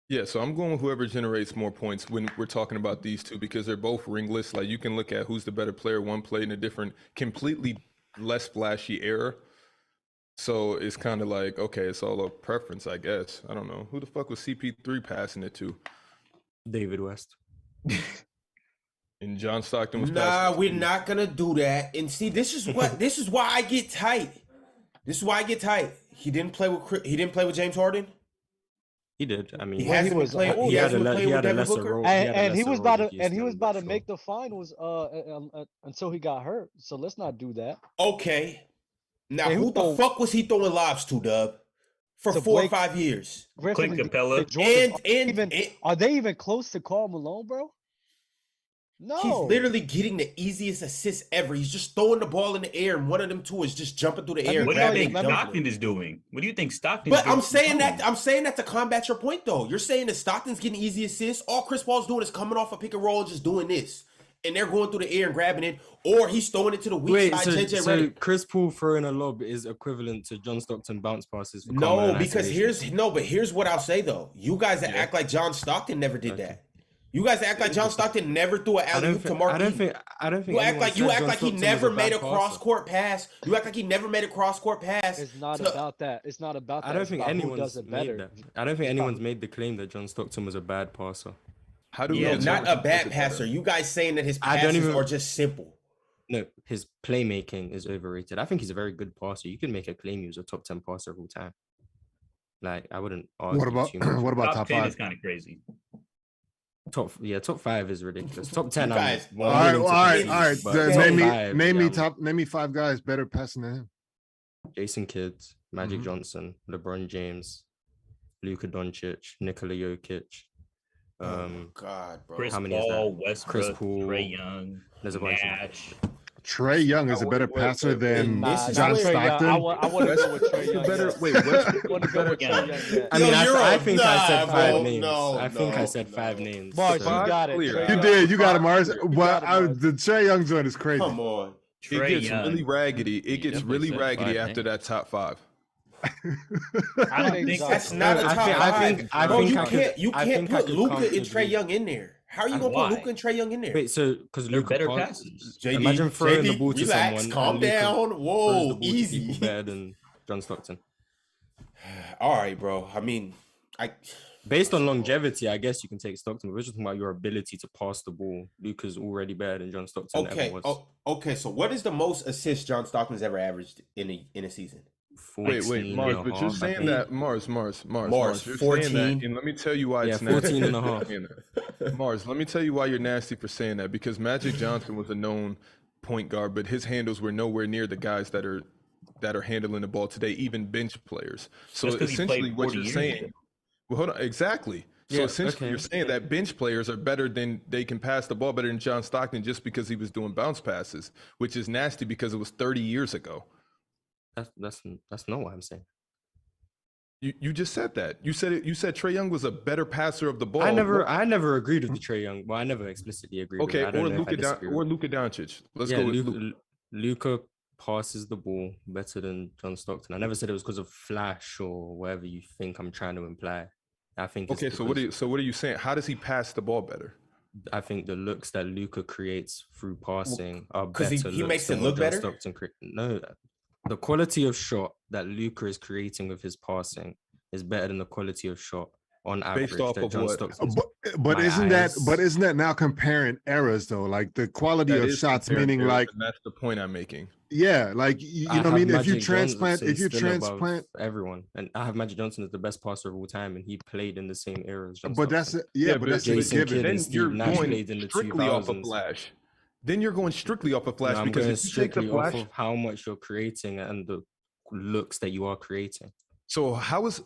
Yeah, so I'm going with whoever generates more points when we're talking about these two because they're both ringless. Like you can look at who's the better player. One played in a different, completely less flashy era. So it's kind of like, okay, it's all a preference, I guess. I don't know. Who the fuck was CP3 passing it to? David West. And John Stockton was we're not going to do that. And see, this is why I get tight. He didn't play with James Harden. He did. I mean, he had a lesser role, and he was about to make the finals until he got hurt. So let's not do that. Okay. Now, who the fuck was he throwing lobs to, Dub? For 4 or 5 years. Clint Capella. Are they even close to Karl Malone, bro? No. He's literally getting the easiest assist ever. He's just throwing the ball in the air, and one of them two is just jumping through the air. What do you think Stockton is doing? What do you think Stockton is doing? But I'm saying that to combat your point, though. You're saying that Stockton's getting easy assists. All Chris Paul's doing is coming off a pick and roll and just doing this. And they're going through the air and grabbing it, or he's throwing it to the weak side. So Chris Paul throwing a lob is equivalent to John Stockton bounce passes. Here's what I'll say though. You guys that act like John Stockton never did that. You guys act like John Stockton never threw an alley-oop to Mark Eaton. I don't think you act like he never made a cross-court pass. You act like he never made a cross-court pass. It's not about that. It's not about that. I don't think anyone's made that. I don't think anyone's made the claim that John Stockton was a bad passer. Not a bad passer. You guys saying that his passes are just simple. No, his playmaking is overrated. I think he's a very good passer. You can make a claim he was a top 10 passer of all time. Like I wouldn't argue. What about top 5? Is kind of crazy. Top 5 is ridiculous. Top 10. Guys, all right. Name me 5 guys better passing than him. Jason Kidd, Magic Johnson, LeBron James, Luka Doncic, Nikola Jokic. God, bro. Chris How many Paul, is that? Westbrook, Chris Paul, Trae Young, there's a bunch. Trae Young is a better passer than John Stockton. I want to go with Trae Young. I think I said 5 names. I think I said 5 names. Mars, you got it. You did. You got it, Mars. The Trae Young joint is crazy. Come on. It gets really raggedy. It gets really raggedy after that top 5. I think that's not a top 5. You can't put Luka and Trae Young in there. How are you gonna put Luka and Trae Young in there? Wait, so because Luka better passes. Imagine throwing the ball to relax, someone. Calm down. Whoa, easy. Better than John Stockton. All right, bro. I mean, based on longevity, I guess you can take Stockton. We're just talking about your ability to pass the ball. Luka's already better than John Stockton ever was. Okay. So what is the most assists John Stockton's ever averaged in a season? 14 Mars, and a but you're half, I saying think. that Mars, you're 14. saying that, and let me tell you why Yeah, it's nasty. 14 and a half. Mars, let me tell you why you're nasty for saying that, because Magic Johnson was a known point guard, but his handles were nowhere near the guys that are handling the ball today, even bench players. So Just 'cause he played essentially what 40 you're years saying, ago. well, hold on, exactly. So Yeah, essentially okay. you're saying that bench players are better than, they can pass the ball better than John Stockton just because he was doing bounce passes, which is nasty because it was 30 years ago. That's not what I'm saying. You just said that. You said Trae Young was a better passer of the ball. I never agreed with the Trae Young. Well, I never explicitly agreed Okay, with it. I or don't know if I disagree with it. Luka Doncic. Let's Yeah, go with Luka. Luka passes the ball better than John Stockton. I never said it was because of flash or whatever you think I'm trying to imply. I think it's Okay, so what are you saying? How does he pass the ball better? I think the looks that Luka creates through passing are 'cause better. he makes than it what look John better? Stockton no, the quality of shot that Luka is creating with his passing is better than the quality of shot on average Based off that of John what? Stockton. But My isn't eyes. that now comparing eras though? Like the quality That of is shots, comparing meaning errors, like and that's the point I'm making. yeah, like you know what I have mean. If you Magic transplant, Johnson still above everyone, and I have Magic Johnson as the best passer of all time, and he played in the same era as John but Stockton. that's a Jason given. Kidd then and you're Steve Nash going played in the strictly off of 2000s. flash. Then you're going strictly off of flash No, I'm because going if you take the strictly off flash. of how much you're creating and the looks that you are creating. So how is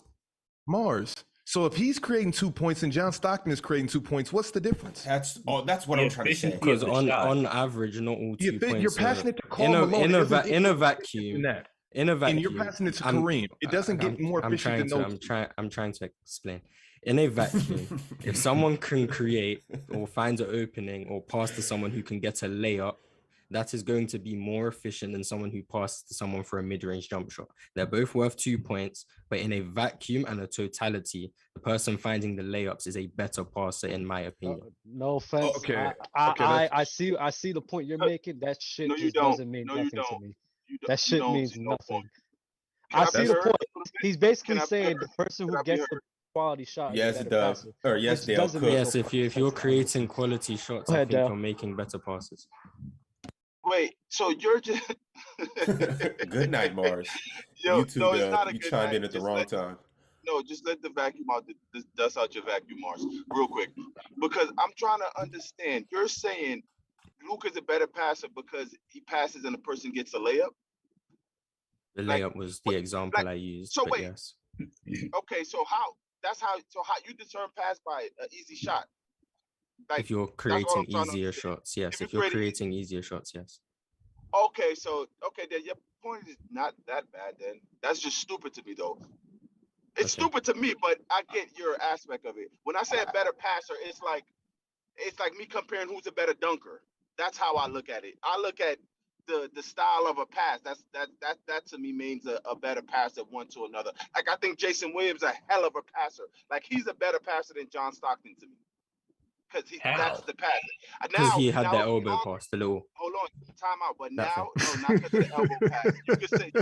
Mars? So if he's creating 2 points and John Stockton is creating 2 points, what's the difference? That's what I'm trying to say. Because of the shot. on average, not all 2 points. You're passing it to Karl in Malone. a In a vacuum. And you're passing it to Kareem. It doesn't get more efficient than those. I'm trying to explain. In a vacuum, if someone can create or finds an opening or pass to someone who can get a layup, that is going to be more efficient than someone who passes to someone for a mid-range jump shot. They're both worth 2 points, but in a vacuum and a totality, the person finding the layups is a better passer, in my opinion. No offense. Okay. I see the point you're making. That shit just doesn't mean nothing to me. That shit means nothing. I see the point. He's basically saying the person who gets the quality shot Yes, is it better does. passer. Or yes, Which Dale. doesn't make Yes, no if fucking you're sense. creating quality shots, Go I ahead, think Dale. you're making better passes. Wait, so you're just Good night, Mars. Yo, You two, no, it's not a you good chimed night. in at the Just wrong time. No, just let the vacuum out, the dust out your vacuum, Mars, real quick. Because I'm trying to understand. You're saying Luka's a better passer because he passes and the person gets a layup? The Like, layup was the example I used, so but wait. yes. Okay, so how you determine pass by an easy shot? Like, If you're that's all creating I'm trying to easier understand. shots, yes. If If you're you're creating easier shots, yes. Okay, so then your point is not that bad then. That's just stupid to me though. It's Okay. stupid to me, but I get your aspect of it. When I say a better passer, it's like me comparing who's a better dunker. That's how I look at it. I look at the style of a pass. That to me means a better passer one to another. Like I think Jason Williams a hell of a passer. Like he's a better passer than John Stockton to me. Because that's the pass. Because he had that if you elbow pass, the little. Hold on, time out. But That now, no, not because of the elbow pass. You can say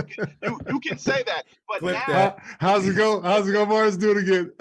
you can say that. But Clip now, that. How's it go? How's it go, Mars? Do it again.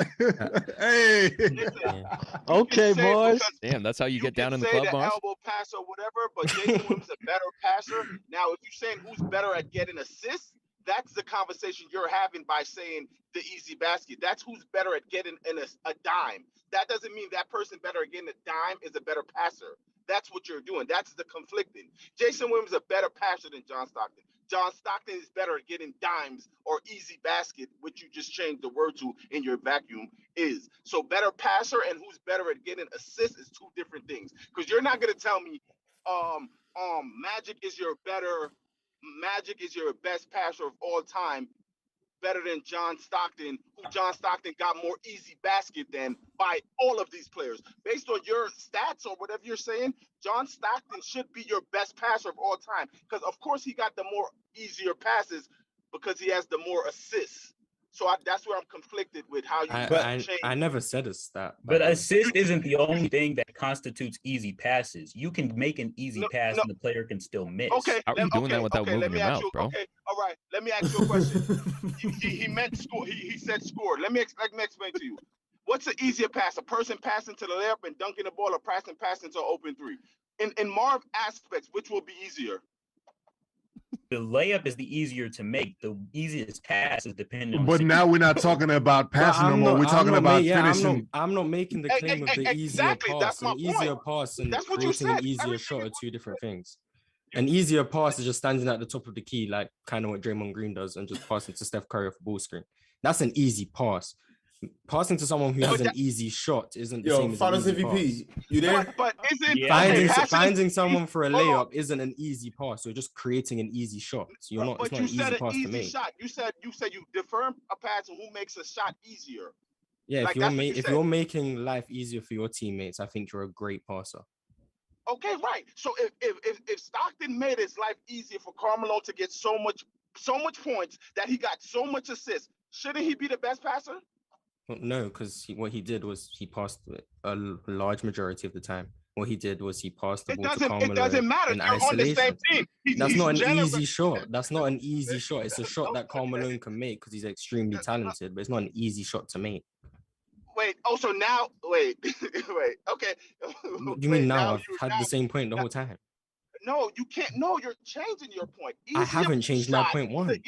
Hey. listen, Okay, you can say boys. because Damn, that's how you get down in the say club, the Mars? elbow pass or whatever, but Jason Williams is a better passer. Now, if you're saying who's better at getting assists, that's the conversation you're having by saying the easy basket. That's who's better at getting a dime. That doesn't mean that person better at getting a dime is a better passer. That's what you're doing. That's the conflicting. Jason Williams is a better passer than John Stockton. John Stockton is better at getting dimes or easy basket, which you just changed the word to in your vacuum is. So better passer and who's better at getting assists is two different things. Because you're not going to tell me Magic is your best passer of all time, better than John Stockton, who John Stockton got more easy basket than by all of these players. Based on your stats or whatever you're saying, John Stockton should be your best passer of all time because, of course, he got the more easier passes because he has the more assists. So that's where I'm conflicted with how you change. I never said a stat. But assist isn't the only thing that constitutes easy passes. You can make an easy pass and the player can still miss. Okay. How are you doing that without moving your mouth, bro? Okay, all right. Let me ask you a question. he meant score. He said score. Let me explain to you. What's an easier pass? A person passing to the layup and dunking the ball, or passing to an open three? In Marv aspects, which will be easier? the layup is the easier to make. The easiest pass is depending on. But now we're not talking about passing no more. We're talking about finishing. I'm not making the claim of the easier pass. An easier pass and creating an easier shot are two different things. An easier pass is just standing at the top of the key, like kind of what Draymond Green does, and just passing to Steph Curry off a ball screen. That's an easy pass. Passing to someone who has an easy shot isn't the same as Finals an easy MVP. pass. You there? But isn't Finding someone for a layup isn't an easy pass. You're just creating an easy shot. So you're not. But it's not you an said easy pass an to easy make. shot. You said you defer a pass and who makes a shot easier. Yeah, Like, if you're making life easier for your teammates, I think you're a great passer. Okay, right. So if Stockton made his life easier for Carmelo to get so much points that he got so much assists, shouldn't he be the best passer? Well, no, because what he did was he passed a large majority of the time. What he did was he passed the ball to Carmelo. It doesn't matter. In You're on the same team. That's not an easy shot. That's not an easy shot. It's a shot that Carmelo can make because he's extremely talented, but it's not an easy shot to make. Wait. Oh, so now wait. Okay. You mean now? I've had the same point the whole time. No, you can't. No, you're changing your point. I haven't changed my point once.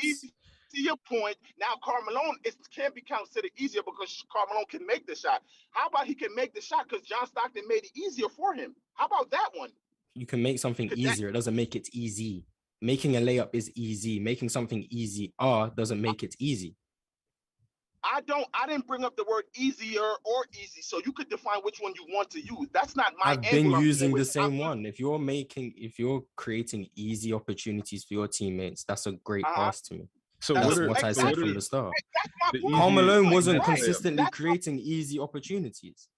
Easier point. Now Carmelo can't be considered easier because Carmelo can make the shot. How about he can make the shot because John Stockton made it easier for him? How about that one? You can make something easier. It doesn't make it easy. Making a layup is easy. Making something easy doesn't make it easy. I didn't bring up the word easier or easy, so you could define which one you want to use. That's not my. I've been using the same one. If you're creating easy opportunities for your teammates, that's a great pass to me. So that's what I said from the start. Carmelo wasn't consistently creating easy opportunities.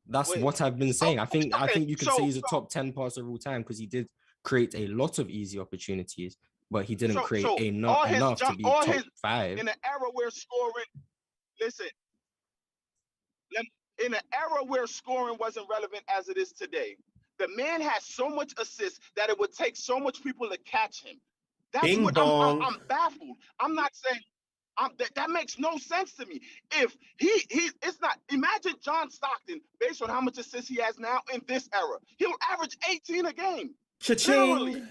That's what I've been saying. I think you could say he's a top 10 passer of all time because he did create a lot of easy opportunities, but he didn't create enough to be top 5. In an era where scoring, in an era where scoring wasn't relevant as it is today, the man has so much assists that it would take so much people to catch him. That's Bing what bong. I'm baffled. I'm not saying that makes no sense to me. If it's not, imagine John Stockton based on how much assists he has now in this era. He'll average 18 a game. Cha-ching.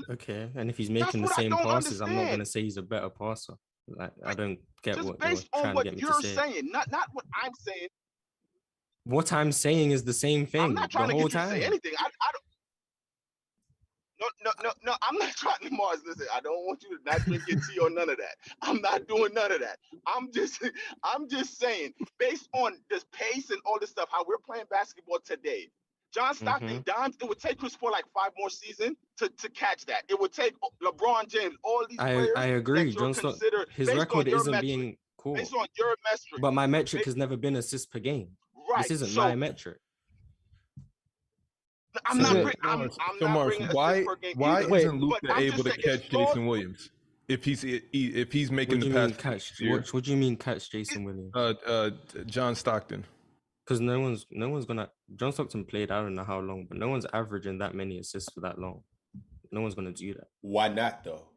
Okay, and if he's making the same passes, I'm not gonna say he's a better passer. Like, I don't get just what based you're on trying to get what me you're to say. saying, not what I'm saying. What I'm saying is the same thing. I'm not trying the to whole get you to time. say anything. I don't. No, I'm not trying to, Mars. Listen, I don't want you to not drink your tea or none of that. I'm not doing none of that. I'm just saying, based on this pace and all this stuff, how we're playing basketball today, John Stockton, it would take Chris Paul like 5 more seasons to catch that. It would take LeBron James, all these players. I agree. John Stockton, his record isn't being cool. Based on your metric. But my metric has never been assists per game. Right. This isn't my metric. I'm not bringing why isn't Luka able to catch Jason Williams if he's making the pass? What do you mean catch Jason Williams? John Stockton. Because no one's gonna. John Stockton played I don't know how long, but no one's averaging that many assists for that long. No one's gonna do that. Why not though?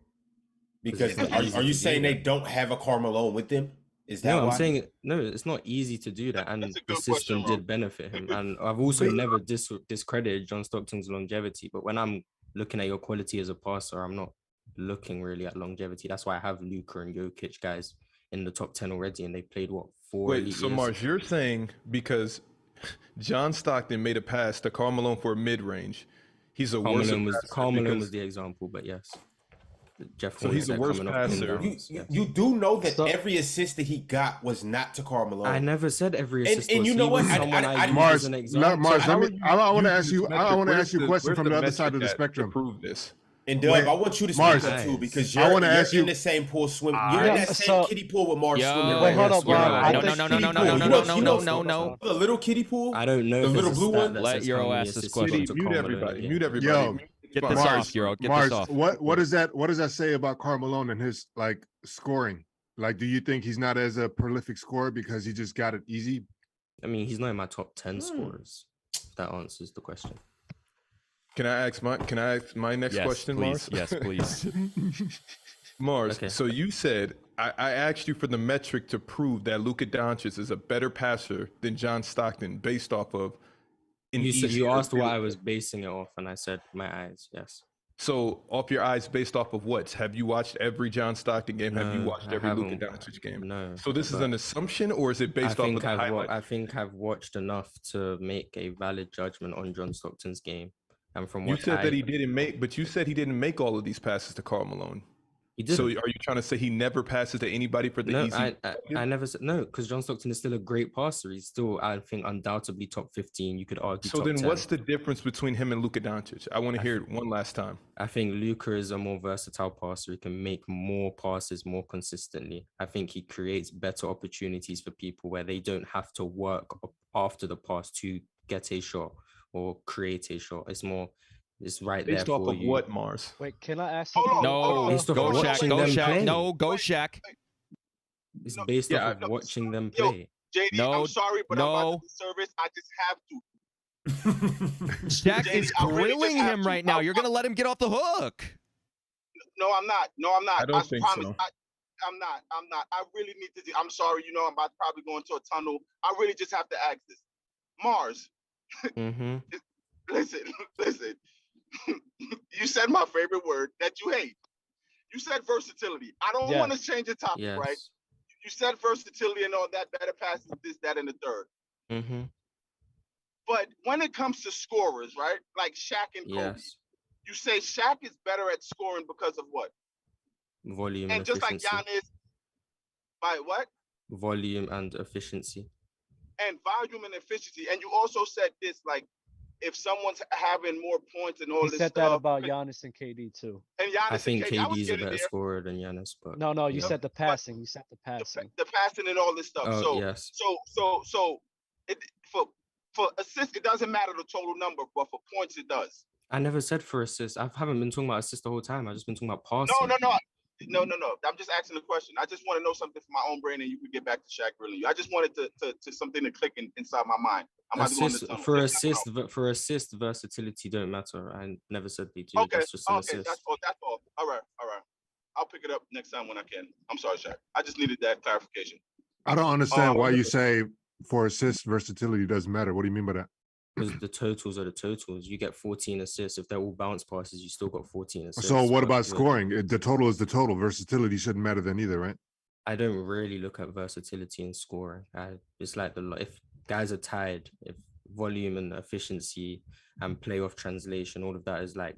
Because are you saying they don't have a Carmelo with them? Is that I'm saying no, it's not easy to do that, and the system did benefit him. And I've also never discredited John Stockton's longevity, but when I'm looking at your quality as a passer, I'm not looking really at longevity. That's why I have Luka and Jokic guys in the top 10 already, and they played 4 years. So Mars, you're saying because John Stockton made a pass to Carmelo for a mid-range, he's a worse passer. Carmelo was the example, but yes. So he's the worst passer. You do know that every assist that he got was not to Carmelo. I never said every assist. And you know what? Mars, I want to ask you a question from the other side of the spectrum. Prove this. And Doug, I want you to speak up too, because you're in the same pool swimming. You're in that same kiddie pool with Mars swimming. Wait, hold up, No. The little kiddie pool. I don't know. The little blue one. Let Euro ask this question. Mute everybody. Yo, get this off, Euro. Get this off. What does that say about Carmelo and his scoring? Like, do you think he's not as a prolific scorer because he just got it easy? I mean, he's not in my top 10 scorers. That answers the question. Can I ask my next question, please. Mars? Yes, please. Mars, so you said, I asked you for the metric to prove that Luka Doncic is a better passer than John Stockton based off of... You asked why I was basing it off, and I said my eyes, yes. So off your eyes, based off of what? Have you watched every John Stockton game? Have you No, watched I every Luka haven't. Doncic game? No. So this is but an assumption, or is it I based off of think the highlights? I think I've watched enough to make a valid judgment on John Stockton's game. And from You what said that he didn't make, but you said he didn't make all of these passes to Karl Malone. he did. So are you trying to say he never passes to anybody for the No, easy? I never said no, because John Stockton is still a great passer. He's still, I think, undoubtedly top 15. You could argue. So top then 10. what's the difference between him and Luka Doncic? I want to hear it one last time. I think Luka is a more versatile passer. He can make more passes more consistently. I think he creates better opportunities for people where they don't have to work after the pass to get a shot or create a shot. It's right there Based off for of you. what, Mars? Wait, can I ask Hold something? on, hold No, on. Based off go Shaq, watching go them Shaq. play. No, go Shaq. It's No, based yeah, off of watching them yo, play. JD, No, I'm sorry, but I'm about no. to do service. I just have to. Shaq JD, is I really just grilling have him to. right now. You're gonna let him get off the hook. No, I'm not. No, I'm not. I don't think promise. so. I'm not. I really need to. I'm sorry. You know, I'm about to probably go into a tunnel. I really just have to ask this. Mars, Mm-hmm. listen. You said my favorite word that you hate. You said versatility. I don't want to change the topic, Yes. right? You said versatility and all that, better passes, this, that, and the third. Mm-hmm. But when it comes to scorers, right? Like Shaq and Kobe, Yes. you say Shaq is better at scoring because of what? Volume And and just like efficiency. Giannis, by what? Volume and efficiency. And volume and efficiency. And you also said this, like, if someone's having more points and all He this said stuff. that about Giannis and KD too. And Giannis I think and KD, I was KD is a getting better there. scorer than Giannis, but No, you yeah. said the passing. You said the passing. The passing and all this stuff. Oh, So yes. so it for assists, it doesn't matter the total number, but for points it does. I never said for assists. I haven't been talking about assists the whole time. I've just been talking about passing. No. I'm just asking the question. I just want to know something from my own brain, and you could get back to Shaq. Really, I just wanted to something to click inside my mind. I'm about to go in the tunnel. For assist, versatility don't matter. I never said they do. Okay, That's just an assist. that's all. All right. I'll pick it up next time when I can. I'm sorry, Shaq. I just needed that clarification. I don't understand why you say for assist versatility doesn't matter. What do you mean by that? Because the totals are the totals. You get 14 assists. If they're all bounce passes, you still got 14 assists. So what But about scoring? The total is the total. Versatility shouldn't matter then either, right? I don't really look at versatility in scoring. It's like if guys are tied, if volume and efficiency and playoff translation, all of that is like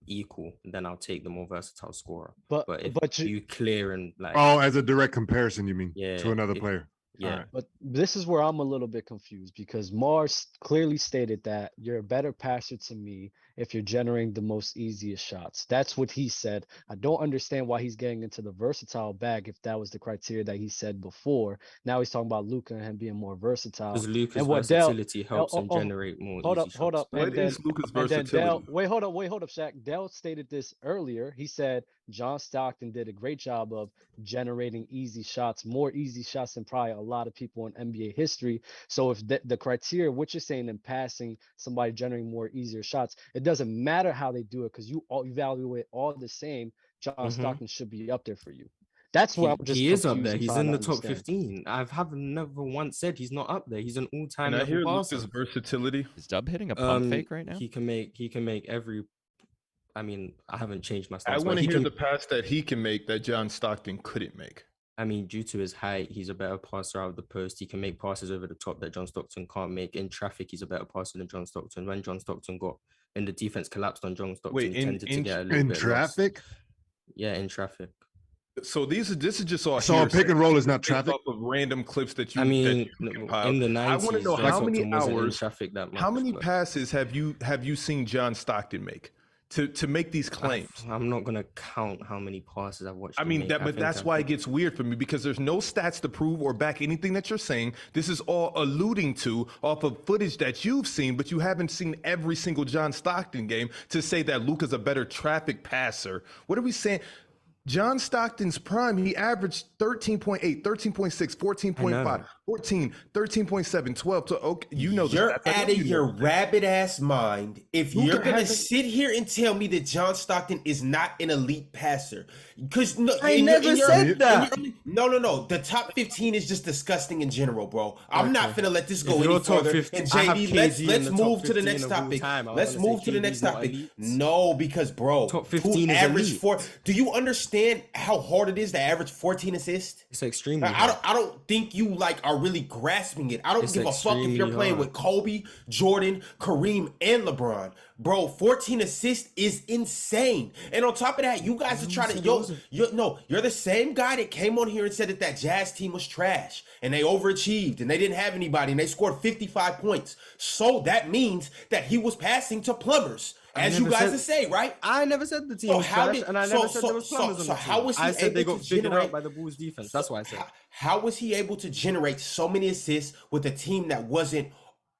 equal, then I'll take the more versatile scorer. But if you clear and like as a direct comparison, you mean? Yeah, to another player. Yeah. Right. But this is where I'm a little bit confused because Mars clearly stated that you're a better passer to me if you're generating the most easiest shots. That's what he said. I don't understand why he's getting into the versatile bag if that was the criteria that he said before. Now he's talking about Luka and him being more versatile. Because Luka's and what versatility helps him generate more hold easy up, hold shots. up. What And then, is Luka's and then versatility? wait, hold up, Shaq. Dell stated this earlier. He said John Stockton did a great job of generating easy shots, more easy shots than probably a lot of people in NBA history. So if the criteria, what you're saying in passing, somebody generating more easier shots, it doesn't matter how they do it because you all evaluate all the same. John Stockton should be up there for you. That's where I'm just he is up confused there. and He's trying in to the top understand. 15. I've never once said he's not up there. He's an all-time And I hear level passer. Luka's versatility. Is Dub hitting a pump fake right now? He can make every. I mean, I haven't changed my stance. I but want to he hear can- the pass that he can make that John Stockton couldn't make. I mean, due to his height, he's a better passer out of the post. He can make passes over the top that John Stockton can't make. In traffic, he's a better passer than John Stockton. When John Stockton the defense collapsed on John Stockton, Wait, he tended to get a little In bit lost. traffic? Yeah, in traffic. So this is just all. So a pick and roll is not based traffic? off of random clips that you. I mean, that you compiled. in the 90s, I want to know John how many Stockton wasn't in hours, traffic that much, how many but- passes have you seen John Stockton make to make these claims? I'm not gonna count how many passes I've watched. I mean, that's why it gets weird for me because there's no stats to prove or back anything that you're saying. This is all alluding to off of footage that you've seen, but you haven't seen every single John Stockton game to say that Luka's a better traffic passer. What are we saying? John Stockton's prime, he averaged 13.8, 13.6, 14.5. 14, 13.7, 12. Okay, you know You're the stats. out of your rabbit ass mind if you're gonna hasn't- sit here and tell me that John Stockton is not an elite passer. Because no, I never said that. No. The top 15 is just disgusting in general, bro. I'm not finna let this go If any you're top further. 15, And I have JD, KD let's in the top move to the 15 next of all topic. time. I was Let's gonna say move to the KD's next not topic. elite. No, because bro, Top 15 who is averaged elite. 4? Do you understand how hard it is to average 14 assists? It's extremely I don't think you like are really grasping it. I don't It's give a fuck if you're extremely playing hard. with Kobe, Jordan, Kareem, and LeBron. Bro, 14 assists is insane. And on top of that, you guys are trying to you're the same guy that came on here and said that Jazz team was trash and they overachieved and they didn't have anybody and they scored 55 points. So that means that he was passing to plumbers. As you guys say, right? I never said the team was trash, and I never said there was plumbers on the team. How was he I said they able got to figured generate out by the Bulls defense. That's why I said. How was he able to generate so many assists with a team that wasn't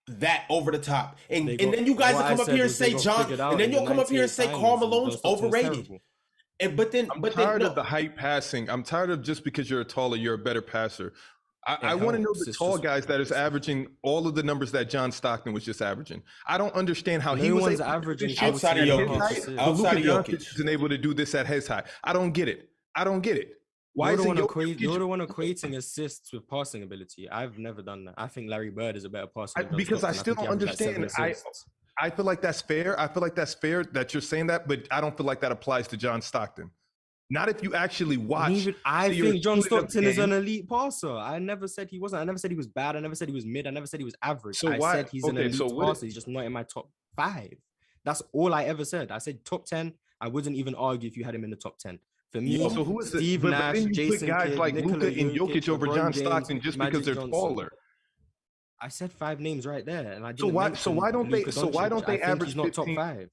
that over the top? And then you guys will come up here and say John, and then you'll come up here and say Karl Malone's overrated. But then I'm tired of the hype passing. I'm tired of just because you're taller, you're a better passer. I want to know the tall guys that is averaging all of the numbers that John Stockton was just averaging. I don't understand how he was averaging outside of Jokic. Outside of Jokic isn't able to do this at his height. I don't get it. Why you're is the one Jokic? you're the one equating assists with passing ability. I've never done that. I think Larry Bird is a better passer. Because I still don't understand. I feel like that's fair. I feel like that's fair that you're saying that, but I don't feel like that applies to John Stockton. Not if you actually watch. I think John Stockton is an elite passer. I never said he wasn't. I never said he was bad. I never said he was mid. I never said he was average. I said he's an elite passer. He's just not in my top 5. That's all I ever said. I said top 10. I wouldn't even argue if you had him in the top 10. For me, so who is Steve Nash, then you Jason put guys Kidd, like Nikola Luka and Jokic over John Stockton just because they're taller. I said 5 names right there, and I didn't. So why don't they average not top 15? 5?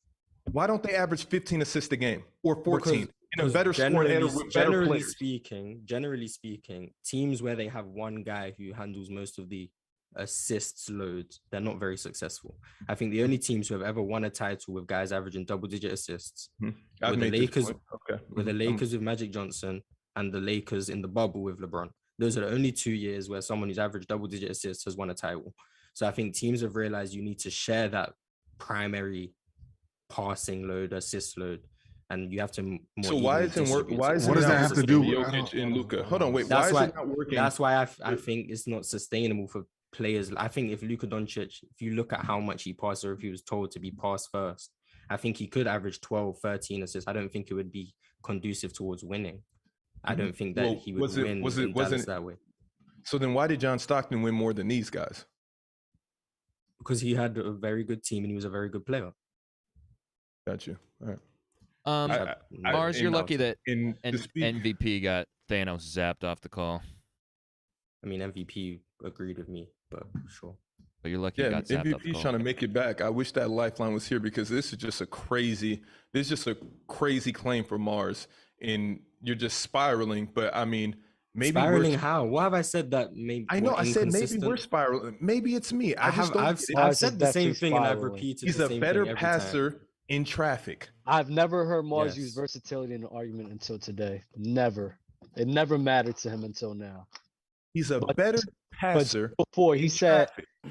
Why don't they average 15 assists a game or 14 in a better score and with better players? Generally speaking, teams where they have one guy who handles most of the assists loads, they're not very successful. I think the only teams who have ever won a title with guys averaging double-digit assists were the Lakers, with the Lakers with Magic Johnson and the Lakers in the bubble with LeBron. Those are the only 2 years where someone who's averaged double-digit assists has won a title. So I think teams have realized you need to share that primary passing load, assist load, and you have to. So why isn't work? Why is what does that have to do with Jokic and Luka? Hold on, wait. Why is it not working? That's why I think it's not sustainable for players. I think if Luka Doncic, if you look at how much he passed, or if he was told to be passed first, I think he could average 12, 13 assists. I don't think it would be conducive towards winning. I don't think that he would win in Dallas that way. So then why did John Stockton win more than these guys? Because he had a very good team and he was a very good player. Got you. All right. Mars, you're lucky that MVP got Thanos zapped off the call. I mean, MVP agreed with me, but sure. But you're lucky. Yeah, MVP's trying to make it back. I wish that lifeline was here because this is just a crazy claim for Mars, and you're just spiraling. But I mean, maybe spiraling how? What have I said that maybe? I know I said maybe we're spiraling. Maybe it's me. I've said the same thing and I've repeated. He's the a same better thing passer in traffic. I've never heard Mars use versatility in an argument until today. Never. It never mattered to him until now. He's a better passer.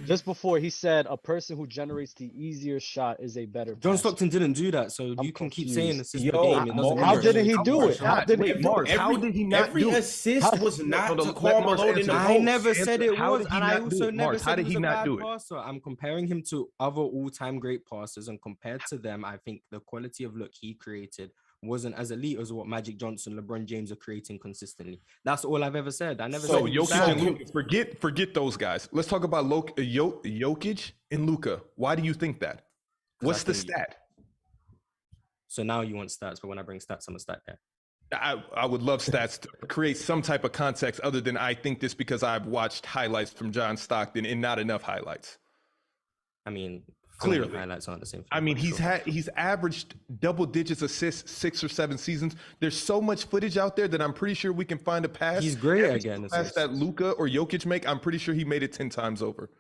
Just before he said a person who generates the easier shot is a better passer. John Stockton didn't do that, so you can keep saying assist per game. How didn't he do it? How did he not every do it? assist was not to Karl Malone in the post. I never said it was, and I also never said he was a bad passer. I'm comparing him to other all-time great passers, and compared to them, I think the quality of look he created wasn't as elite as what Magic Johnson, LeBron James are creating consistently. That's all I've ever said. I never said Jokic and Luka, forget those guys. Let's talk about Jokic and Luka. Why do you think that? What's the stat? So now you want stats, but when I bring stats, I'm a stat guy. I would love stats to create some type of context other than I think this because I've watched highlights from John Stockton and not enough highlights. I mean, clearly highlights aren't the same thing. I mean, he's averaged double digits assists 6 or 7 seasons. There's so much footage out there that I'm pretty sure we can find a pass. He's great again. Pass that Luka or Jokic make, I'm pretty sure he made it 10 times over.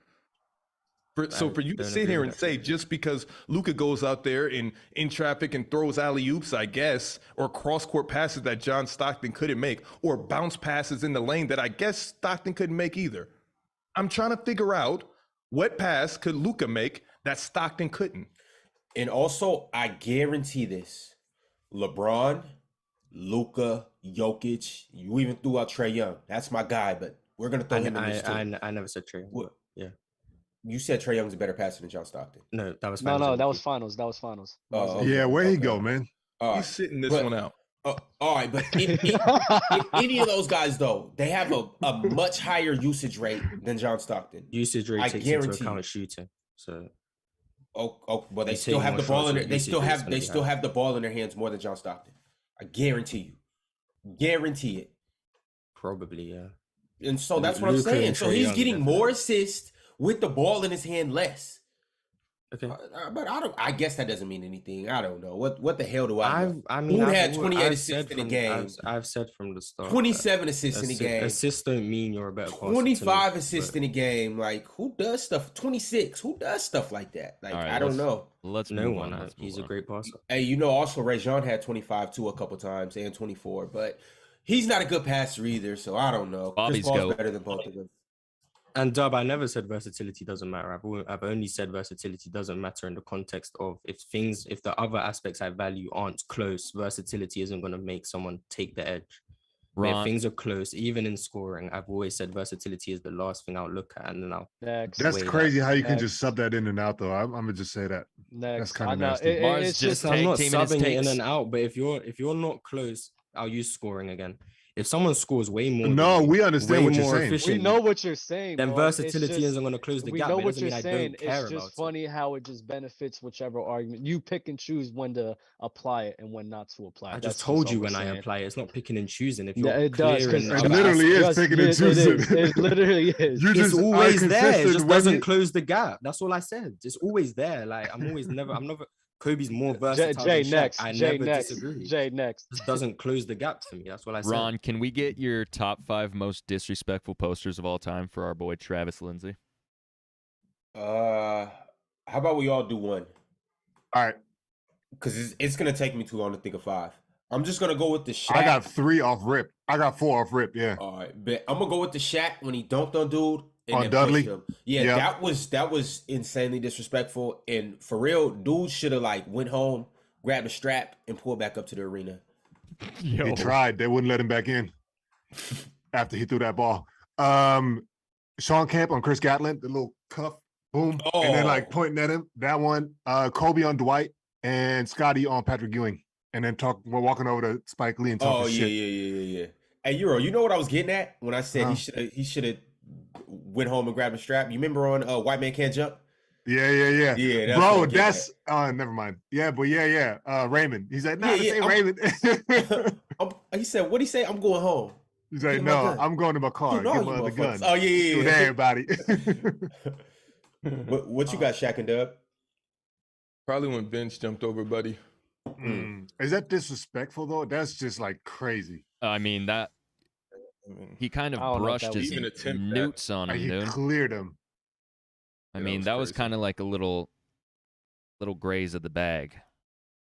So for you to sit here and say just because Luka goes out there in traffic and throws alley-oops, I guess, or cross-court passes that John Stockton couldn't make, or bounce passes in the lane that I guess Stockton couldn't make either. I'm trying to figure out what pass could Luka make that Stockton couldn't. And also, I guarantee this: LeBron, Luka, Jokic. You even threw out Trae Young. That's my guy, but we're gonna throw him in this too. I never said Trae Young. What? Yeah. You said Trae Young's a better passer than John Stockton. No, that was No, finals that MVP. was finals. That was finals. Oh, okay. Yeah, where he go, Okay. man? All He's right. sitting this But- one out. All right, but in any of those guys, though, they have a much higher usage rate than John Stockton. Usage rate I takes into guarantee account you. shooting. So But they He's still taking have the more ball shots, in so their, they usage still rate's have gonna they be still high. have the ball in their hands more than John Stockton. I guarantee you. Guarantee it. probably, yeah. And so that's what I'm Luka saying. and So Trae he's Young, getting definitely. more assists with the ball in his hand less. Okay. But I guess that doesn't mean anything. I don't know. What the hell do I know? I've had 28 I've assists said in the from- game. I've said from the start. 27 assists in the game. Assists don't mean you're a better passer. to me, 25 assists but in a game. Like, who does stuff? 26. Who does stuff like that? Like, All right, I don't know. Let's no move one. on. Let's He's move a on. great passer. Hey, also Rajon had 25 too a couple times and 24, but he's not a good passer either. So I don't know. Bobby's Chris Paul's goat. better than both of them. And Dub, I never said versatility doesn't matter. I've only said versatility doesn't matter in the context of if the other aspects I value aren't close, versatility isn't going to make someone take the edge. But if Ron, things are close, even in scoring, I've always said versatility is the last thing I'll look at, and then I'll Next. That's That's way crazy how you can next. just sub that in and out, though. I'm gonna just say that. Next. kinda I know, nasty. Mars it's just just I'm not teaming his subbing it in takes. and out, but if you're not close, I'll use scoring again. If someone scores way more, No, than me, we understand way what you're more saying. we efficiently, know what you're saying. then bro. It's versatility just- isn't going to close the we gap. know But it what doesn't you're mean I saying. don't care It's just about funny how it just benefits whichever argument you pick and choose when to apply it and when not to apply it. I That's just told all you we're when I saying. apply it. It's not picking and choosing. If Yeah, you're it does, clear 'cause in It other literally aspects- is picking and It choosing. is. It literally is. You It's just are always there. It consistent just when doesn't you- close the gap. That's all I said. It's always there. Like I'm never. Kobe's more versatile Jay than Shaq. next. I Jay never next. disagree. Jay next. Just doesn't close the gap for me. That's what I said. Ron, can we get your top 5 most disrespectful posters of all time for our boy Travis Lindsay? How about we all do one? All right, Because it's gonna take me too long to think of 5. I'm just gonna go with the Shaq. I got 3 off rip. I got 4 off rip. Yeah. All right, but I'm gonna go with the Shaq when he dunked on dude and On then Dudley? pushed him. Yeah, Yeah. that was insanely disrespectful. And for real, dude should have like went home, grabbed a strap, and pulled back up to the arena. Yo. He tried. They wouldn't let him back in after he threw that ball. Sean Kemp on Chris Gatlin, the little cuff, boom, and then like Oh. pointing at him. That one. Kobe on Dwight and Scotty on Patrick Ewing, and then we're walking over to Spike Lee and talking Oh yeah, shit. yeah. Hey Euro, you know what I was getting at when I said Huh. he should have went home and grabbed a strap. You remember on White Man Can't Jump? Yeah. Yeah, that's what Bro, I'm getting that's never mind. Yeah, but yeah. Raymond. He's like, nah, Yeah, this ain't I'm- Raymond. He said, "What'd he say? I'm going home." He's like, Get my no, gun. I'm going to my car. Who know Get you my other gun. motherfuckers? Oh yeah. Shoot everybody. What you got, Shaq and Dub? Probably when Vince jumped over Buddy. Is that disrespectful though? That's just like crazy. I mean, that I mean, he kind of I don't know if brushed that his was- Even attempt that. newts on him, He dude. cleared him. I Yeah, mean, was that was crazy. kind of like a little graze of the bag.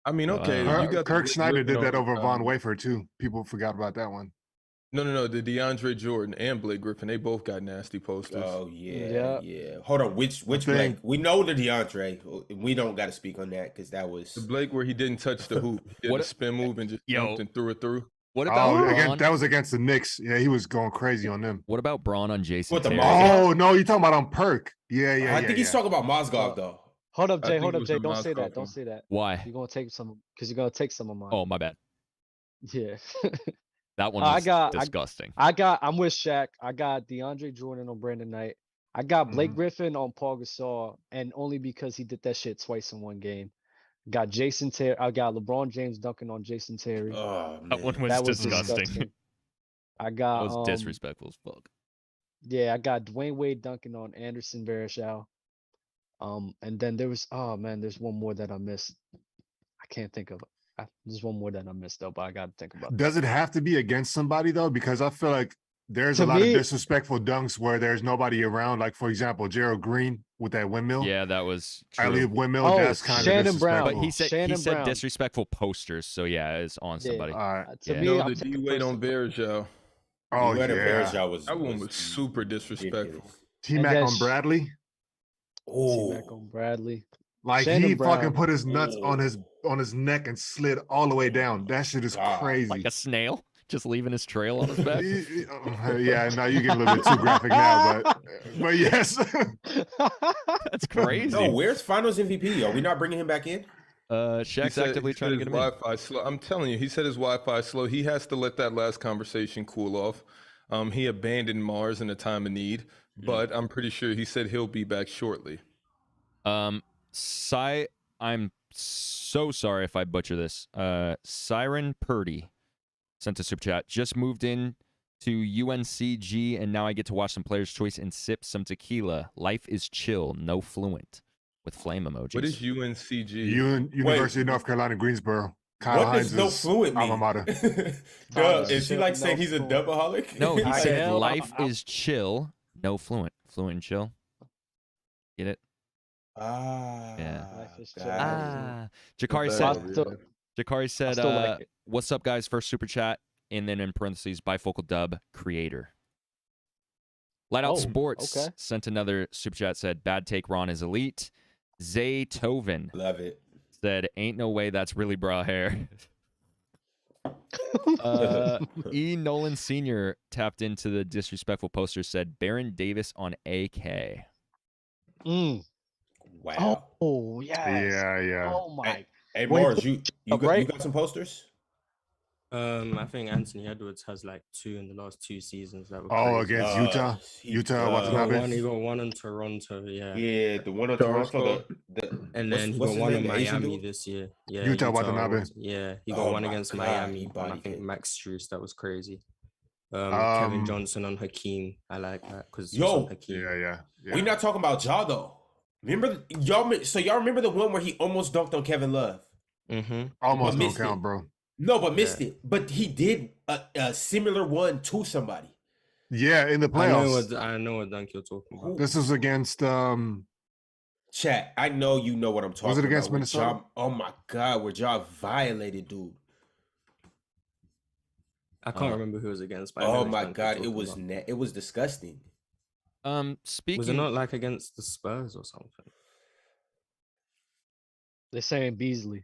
I mean, okay, Wow. you got the Kirk Blake Snyder Griffin did that over Von um, Wafer too. People forgot about that one. No, the DeAndre Jordan and Blake Griffin, they both got nasty posters. Oh yeah. Hold on, which thing- Blake? We know the DeAndre. We don't got to speak on that because that was The Blake where he didn't touch the hoop, he did What- a spin move and just Yo. jumped and threw it through. What about Oh, again, Braun? that was against the Knicks. Yeah, he was going crazy on them. What about Braun on Jason What, the Terry? Mozgov? Oh no, you're talking about on Perk. Yeah. I think he's talking about Mozgov though. Hold up, I Jay. think Hold it up, was Jay. the Don't say Moscow that. Don't one. say that. Why? You're gonna take some because you're gonna take some of mine. Oh, my bad. Yeah. That one I was got- disgusting. I'm with Shaq. I got DeAndre Jordan on Brandon Knight. I got Blake Mhm. Griffin on Paul Gasol, and only because he did that shit twice in one game. Got Jason Terry. I got LeBron James dunking on Jason Terry. Oh That man. one was, that was disgusting. disgusting. I That got was disrespectful as fuck. Yeah, I got Dwayne Wade dunking on Anderson Varejao. And then there's one more that I missed. I can't think of it. There's one more that I missed though, but I gotta think about it. Does it have to be against somebody though? Because I feel like there's To a lot me- of disrespectful dunks where there's nobody around. Like for example, Gerald Green with that windmill. Yeah, that was Alley true. oop windmill. Oh, That's kind Shannon of Brown. disrespectful. But he Shannon said Brown. disrespectful posters, so yeah, it's on Yeah. somebody. All right. To Yeah. me, No, I'm the taking D-Wade on personal- Varejao. Oh Whoever yeah. Varejao was That one was super disrespectful. ridiculous. T-Mac on Bradley. T-Mac on Bradley. Like Shannon he Brown. fucking put his nuts on his neck and slid all the way down. That shit is crazy. Like a snail, just leaving his trail on his back. Yeah, now you get a little bit too graphic now, but yes. That's crazy. No, where's Finals MVP? Are we not bringing him back in? Shaq's actively trying to get him in. Wi-Fi slow. I'm telling you, he said his Wi-Fi slow. He has to let that last conversation cool off. He abandoned Mars in a time of need, but I'm pretty sure he said he'll be back shortly. I'm so sorry if I butcher this. Siren Purdy sent a super chat. Just moved in to UNCG, and now I get to watch some Players' Choice and sip some tequila. Life is chill, no fluent, with flame emojis. What is UNCG? University of North Carolina, Greensboro. Kyle What Hines does no fluent mean? alma mater. Is he like saying he's a dubaholic? No, he said life is chill, no fluent. Fluent and chill. Get it? Yeah. Jakari said, like it. what's up, guys? First super chat, and then in parentheses, bifocal dub creator. Light Out Sports sent another super chat, said, bad take, Ron is elite. Zaytoven Love it. said, ain't no way that's really bra hair. E. Nolan Sr. tapped into the disrespectful poster, said, Baron Davis on AK. Wow. Oh, yes. Yeah. Oh, my. Hey, Mars, you got some posters? I think Anthony Edwards has like 2 in the last 2 seasons. That were against Utah. Utah Watanabe. He got one in Toronto. Yeah, the one in Toronto. And then he got one in Miami this year. Yeah, Utah Watanabe. Yeah, he got one against Miami. And I think Max Strus. That was crazy. Kevin Johnson on Hakeem. I like that because Hakeem. Yeah. We're not talking about Ja though. Remember y'all remember the one where he almost dunked on Kevin Love? Almost don't count, bro. No, but missed it. But he did a similar one to somebody. Yeah, in the playoffs. I know what dunk you're talking about. This was against Chat, I know you know what I'm talking about. Was it against Minnesota? Oh my God, where Ja violated dude. I can't remember who it was against. But oh my God, it was disgusting. Speaking, was it not like against the Spurs or something? They're saying Beasley.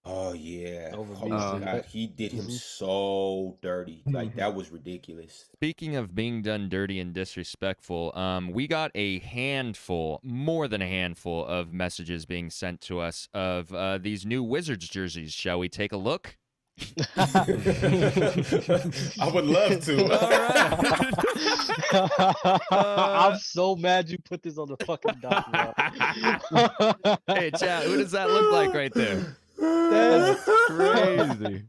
Oh yeah. Over oh my God, he did him so dirty. Like that was ridiculous. Speaking of being done dirty and disrespectful, we got a handful, more than a handful of messages being sent to us of these new Wizards jerseys. Shall we take a look? I would love to. I'm so mad you put this on the fucking document. Hey, chat, who does that look like right there? That's crazy.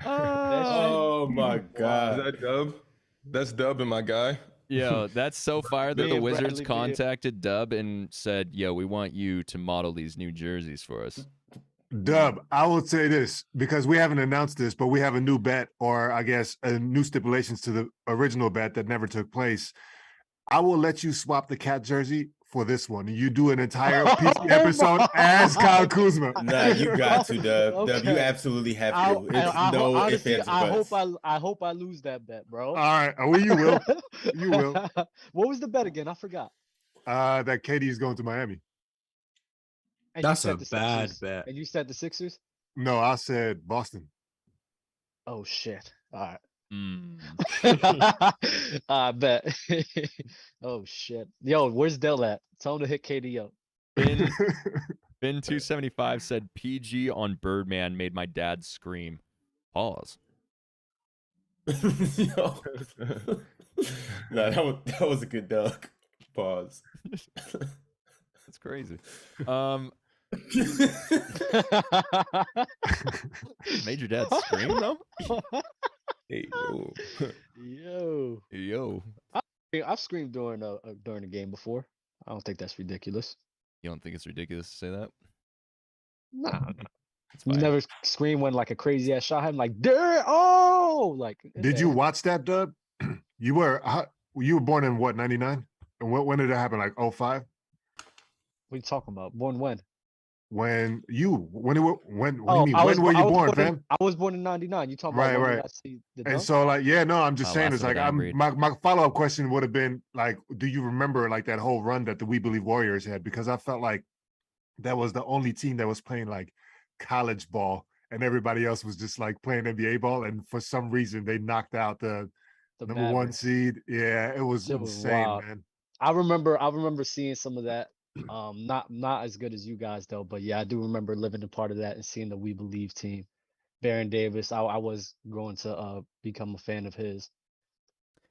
Oh my God. Is that Dub? That's Dub and my guy. Yo, that's so fire that Me the and Wizards Bradley contacted Dub and said, yo, we want you to model these new jerseys for us. Dub, I will say this because we haven't announced this, but we have a new bet, or I guess a new stipulations to the original bet that never took place. I will let you swap the Cat jersey for this one. You do an entire PC episode as Kyle Kuzma. Nah, you got to, Dub. Okay. Dub, you absolutely have to. I hope I lose that bet, bro. All right. Well, you will. You will. What was the bet again? I forgot. That KD is going to Miami. And that's a bad bet. And you said the Sixers? No, I said Boston. Oh, shit. All right. I bet. Oh, shit. Yo, where's Dell at? Tell him to hit KD up. Ben275 said PG on Birdman made my dad scream. Pause. Yo. No, that was a good dunk. Pause. That's crazy. Made your dad scream though? Hey, yo. I've screamed during a game before. I don't think that's ridiculous. You don't think it's ridiculous to say that? Nah. You never scream when like a crazy ass shot happened, like Durant. Oh, like. Did you watch that, Dub? You were born in what, 99? And when did it happen? Like 05? What are you talking about? Born when? when what do you mean? I When were you born, fam? I was born in '99. You talking Right, about when right. did I see the And dunk? so, like, yeah, no, I'm just Oh, saying, last it's of the like, dying breed. my follow-up question would have been like, do you remember like that whole run that the We Believe Warriors had? Because I felt like that was the only team that was playing like college ball, and everybody else was just like playing NBA ball. And for some reason, they knocked out the number one Mavericks. seed. Yeah, it was Shit was insane, wild. man. I remember seeing some of that. Not as good as you guys though, but yeah, I do remember living a part of that and seeing the We Believe team. Baron Davis, I was going to become a fan of his.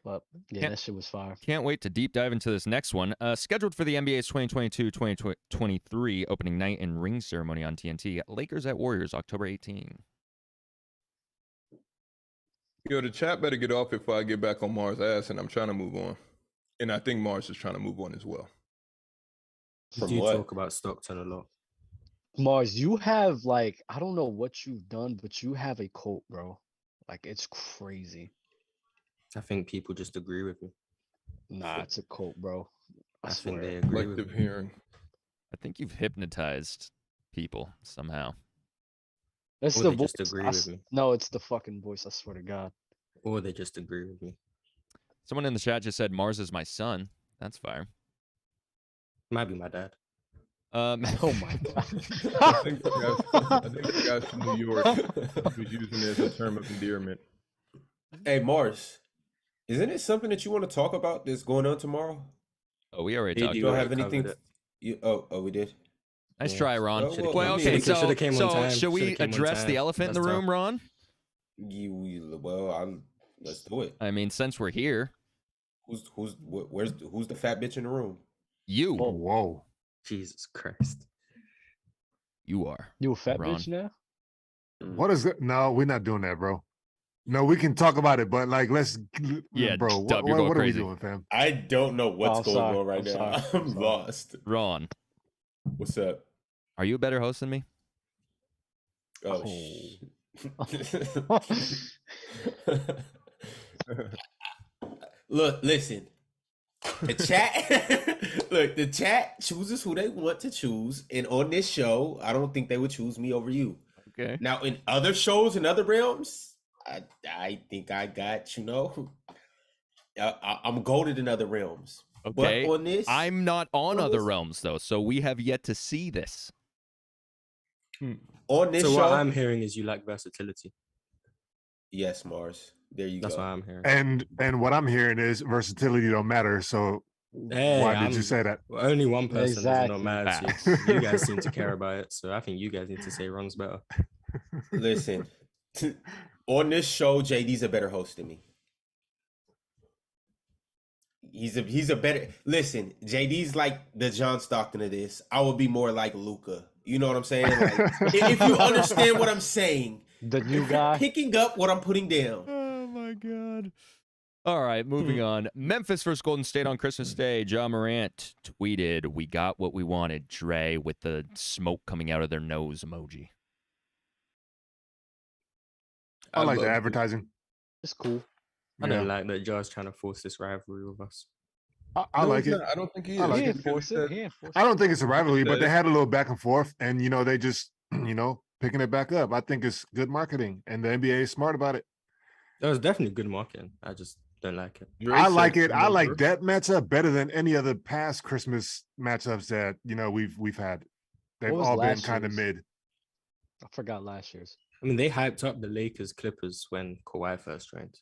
But yeah, Can't- that shit was fire. Can't wait to deep dive into this next one. Scheduled for the NBA's 2022-2023 opening night and ring ceremony on TNT. Lakers at Warriors, October 18. Yo, the chat better get off before I get back on Mars' ass, and I'm trying to move on. And I think Mars is trying to move on as well. You do talk about Stockton a lot. Mars, you have like, I don't know what you've done, but you have a cult, bro. Like, it's crazy. I think people just agree with me. Nah, it's a cult, bro. I think swear. they agree with Collective me. hearing. I think you've hypnotized people somehow. It's Or the they just voice. agree with me. No, it's the fucking voice. I swear to God. Or they just agree with me. Someone in the chat just said Mars is my son. That's fire. Might be my dad. Oh my I God. think the guy from New York was using it as a term of endearment. Hey, Mars, isn't it something that you want to talk about that's going on tomorrow? Oh, we already They talked You do don't about have it. already anything? covered We did. Nice Yeah. try, Ron. Well, Well, I mean, okay, shoulda came on time. should we Shoulda came on address the time. elephant in the That's room, tough. Ron? Let's do it. I mean, since we're here, Who's the fat bitch in the room? you. Whoa. Jesus Christ. You are. You a fat Ron. bitch now? What is it? No, we're not doing that, bro. No, we can talk about it, but like, let's, Yeah, bro. Dub, you're going What are we crazy. doing, fam? I don't know what's I'm going sorry. on right I'm now. sorry. I'm I'm sorry. lost. Ron, What's up? are you a better host than me? Oh, Oh. Look, listen. The chat, look, the chat chooses who they want to choose, and on this show, I don't think they would choose me over you. Okay. Now, in other shows in other realms, I think I got I'm goated in other realms. Okay. But on this, I'm not on other this- realms, though, so we have yet to see this. on this So show, what I'm hearing is you lack versatility. yes, Mars. There you That's go. what I'm hearing. And what I'm hearing is versatility don't matter. So Hey, why did you say that? Well, only one person does Exactly. not matter to. You guys seem to care about it, so I think you guys need to say Ron's better. Listen, on this show, JD's a better host than me. He's a better. Listen, JD's like the John Stockton of this. I would be more like Luca. You know what I'm saying? Like, if you understand what I'm saying, The new guy. picking up what I'm putting down. Oh, my God. All right, moving on. Memphis versus Golden State on Christmas Day. John Morant tweeted, "We got what we wanted, Dre," with the smoke coming out of their nose emoji. I like the love it. advertising. It's cool. I Yeah. don't like that Jar's trying to force this rivalry with us. I No, like he's it. not. I don't think he I is. like He it. enforced it. He enforced I don't think it's a rivalry, but said they it. had a little back and forth, and they just picking it back up. I think it's good marketing, and the NBA is smart about it. That was definitely good marketing. I just don't like it. Dre I said like it. I like remember. that matchup better than any other past Christmas matchups that we've had. They've was all been last kind of year's? mid. I forgot last year's. I mean, they hyped up the Lakers Clippers when Kawhi first joined.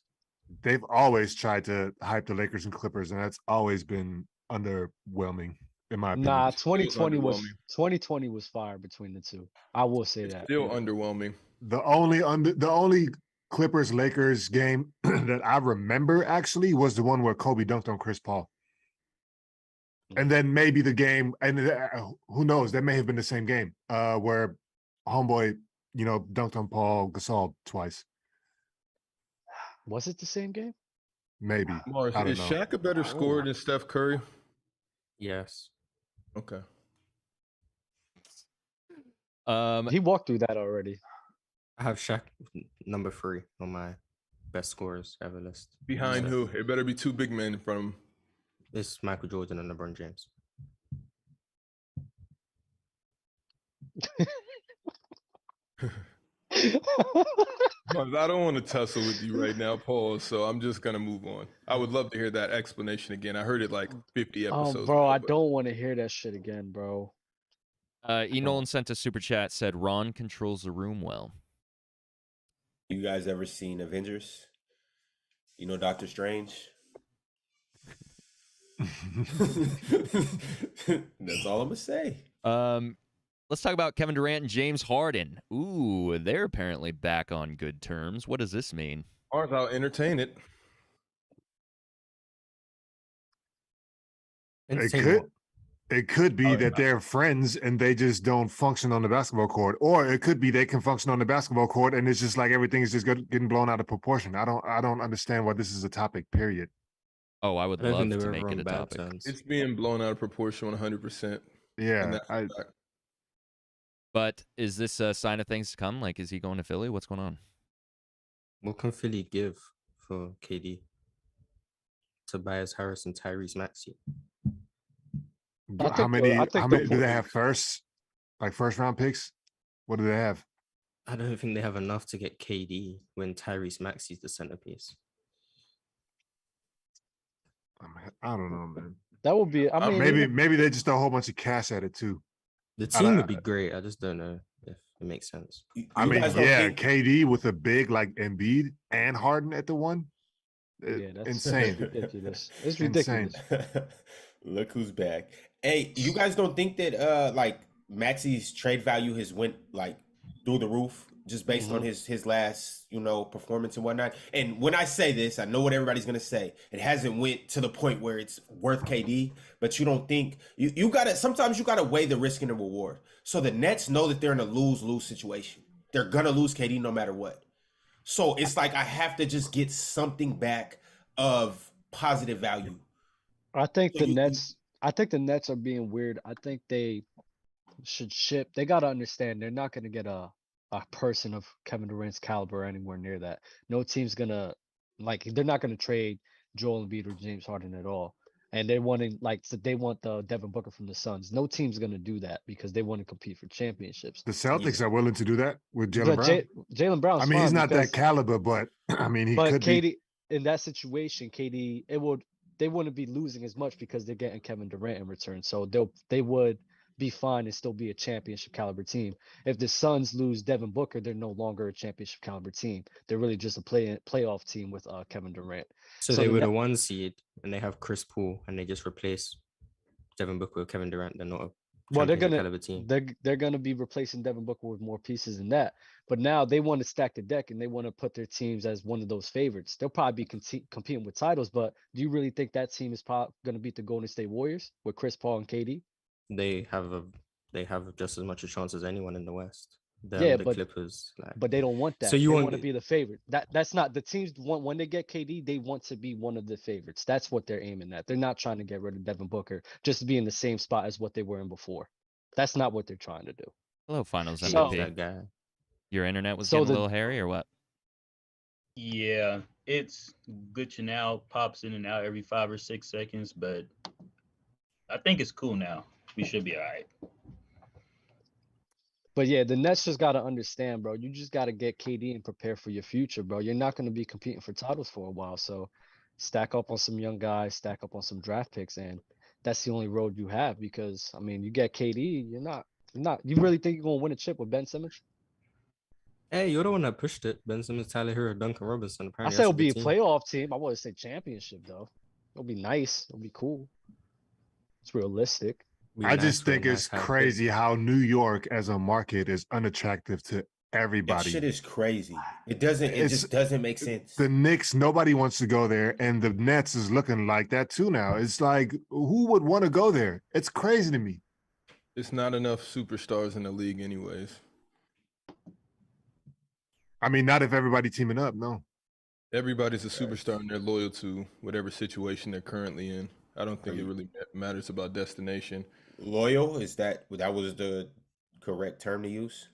They've always tried to hype the Lakers and Clippers, and that's always been underwhelming, in my opinion. Nah, 2020 was underwhelming. 2020 was fire between the two. I will say It's that. still underwhelming. The only Clippers Lakers game that I remember actually was the one where Kobe dunked on Chris Paul. And then maybe the game, and who knows, that may have been the same game where homeboy, dunked on Paul Gasol twice. Was it the same game? Maybe. Mars, I don't is know. Shaq a better scorer than Steph Curry? Yes. Okay. He walked through that already. I have Shaq number 3 on my best scorers ever list. Behind So, who? It better be two big men in front of him. It's Michael Jordan and LeBron James. I don't want to tussle with you right now, Paul, so I'm just going to move on. I would love to hear that explanation again. I heard it like 50 episodes bro, ago, I don't want to hear that shit again, bro. Nolan sent a super chat, said Ron controls the room well. You guys ever seen Avengers? You know Doctor Strange? That's all I'm gonna say. Let's talk about Kevin Durant and James Harden. Ooh, they're apparently back on good terms. What does this mean? I'll entertain it. It could be that they're friends and they just don't function on the basketball court, or it could be they can function on the basketball court and it's just like everything is just getting blown out of proportion. I don't understand why this is a topic. Period. Oh, I would love to make it a topic. It's being blown out of proportion 100%. Yeah. But is this a sign of things to come? Like, is he going to Philly? What's going on? What can Philly give for KD? Tobias Harris and Tyrese Maxey. How many do they have first? Like first round picks? What do they have? I don't think they have enough to get KD when Tyrese Maxey's the centerpiece. I don't know, man. That would be. I mean, maybe they just throw a whole bunch of cash at it too. The team would be great. I just don't know if it makes sense. KD with a big like Embiid and Harden at the one. Yeah, that's insane. Ridiculous. It's ridiculous. Look who's back. Hey, you guys don't think that like Maxey's trade value has went like through the roof just based on his last, performance and whatnot? And when I say this, I know what everybody's gonna say. It hasn't went to the point where it's worth KD, but you don't think you gotta sometimes you gotta weigh the risk and the reward. So the Nets know that they're in a lose-lose situation. They're gonna lose KD no matter what. So it's like I have to just get something back of positive value. I think the Nets are being weird. I think they should ship. They got to understand they're not going to get a person of Kevin Durant's caliber anywhere near that. No team's going to they're not going to trade Joel Embiid or James Harden at all. And they want the Devin Booker from the Suns. No team's going to do that because they want to compete for championships. The Celtics are willing to do that with Jaylen Brown. Jaylen Brown. I mean, he's not that caliber, but I mean, he could be. In that situation, KD, they wouldn't be losing as much because they're getting Kevin Durant in return. So they would be fine and still be a championship caliber team. If the Suns lose Devin Booker, they're no longer a championship caliber team. They're really just a playoff team with Kevin Durant. So they were the 1 seed and they have Chris Paul and they just replace Devin Booker with Kevin Durant. They're not a caliber team. They're gonna be replacing Devin Booker with more pieces than that. But now they want to stack the deck and they want to put their teams as one of those favorites. They'll probably be competing with titles, but do you really think that team is going to beat the Golden State Warriors with Chris Paul and KD? They have just as much a chance as anyone in the West. The Clippers, but they don't want that. So they want to be the favorite. That's not the teams want. When they get KD, they want to be one of the favorites. That's what they're aiming at. They're not trying to get rid of Devin Booker just to be in the same spot as what they were in before. That's not what they're trying to do. Hello, Finals MVP. Your internet was getting a little hairy or what? Yeah, it's glitching out, pops in and out every 5 or 6 seconds, but I think it's cool now. We should be all right. But yeah, the Nets just got to understand, bro. You just got to get KD and prepare for your future, bro. You're not going to be competing for titles for a while. So stack up on some young guys, stack up on some draft picks. And that's the only road you have because, I mean, you get KD, you're not. You really think you're going to win a chip with Ben Simmons? Hey, you're the one that pushed it. Ben Simmons, Tyler Hero, Duncan Robinson. I said it'll be a playoff team. I wouldn't say championship, though. It'll be nice. It'll be cool. It's realistic. I just think it's crazy how New York as a market is unattractive to everybody. That shit is crazy. It just doesn't make sense. The Knicks, nobody wants to go there, and the Nets is looking like that too now. It's like, who would want to go there? It's crazy to me. It's not enough superstars in the league anyways. I mean, not if everybody teaming up, no. Everybody's a superstar and they're loyal to whatever situation they're currently in. I don't think it really matters about destination. Loyal, that was the correct term to use?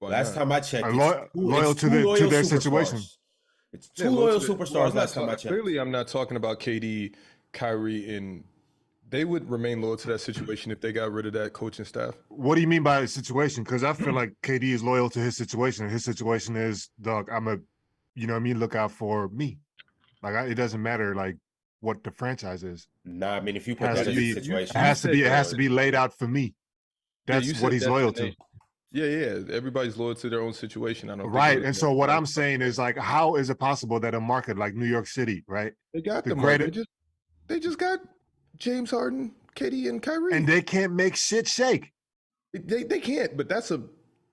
Last time I checked, loyal to their situation. It's two loyal superstars last time I checked. Clearly, I'm not talking about KD, Kyrie, and They would remain loyal to that situation if they got rid of that coaching staff. What do you mean by situation? Because I feel like KD is loyal to his situation. His situation is, dog, I'm a, you know what I mean, look out for me. Like, it doesn't matter, like, what the franchise is. Nah, I mean, if you put Has that to in a be, situation, it has to be laid out for me. Yeah, That's what he's loyal to. Yeah. Everybody's loyal to their own situation. I don't Right. And so what I'm saying is, like, how is it possible that a market like New York City, right? They got the market. They just got James Harden, KD, and Kyrie, and they can't make shit shake. They can't. But that's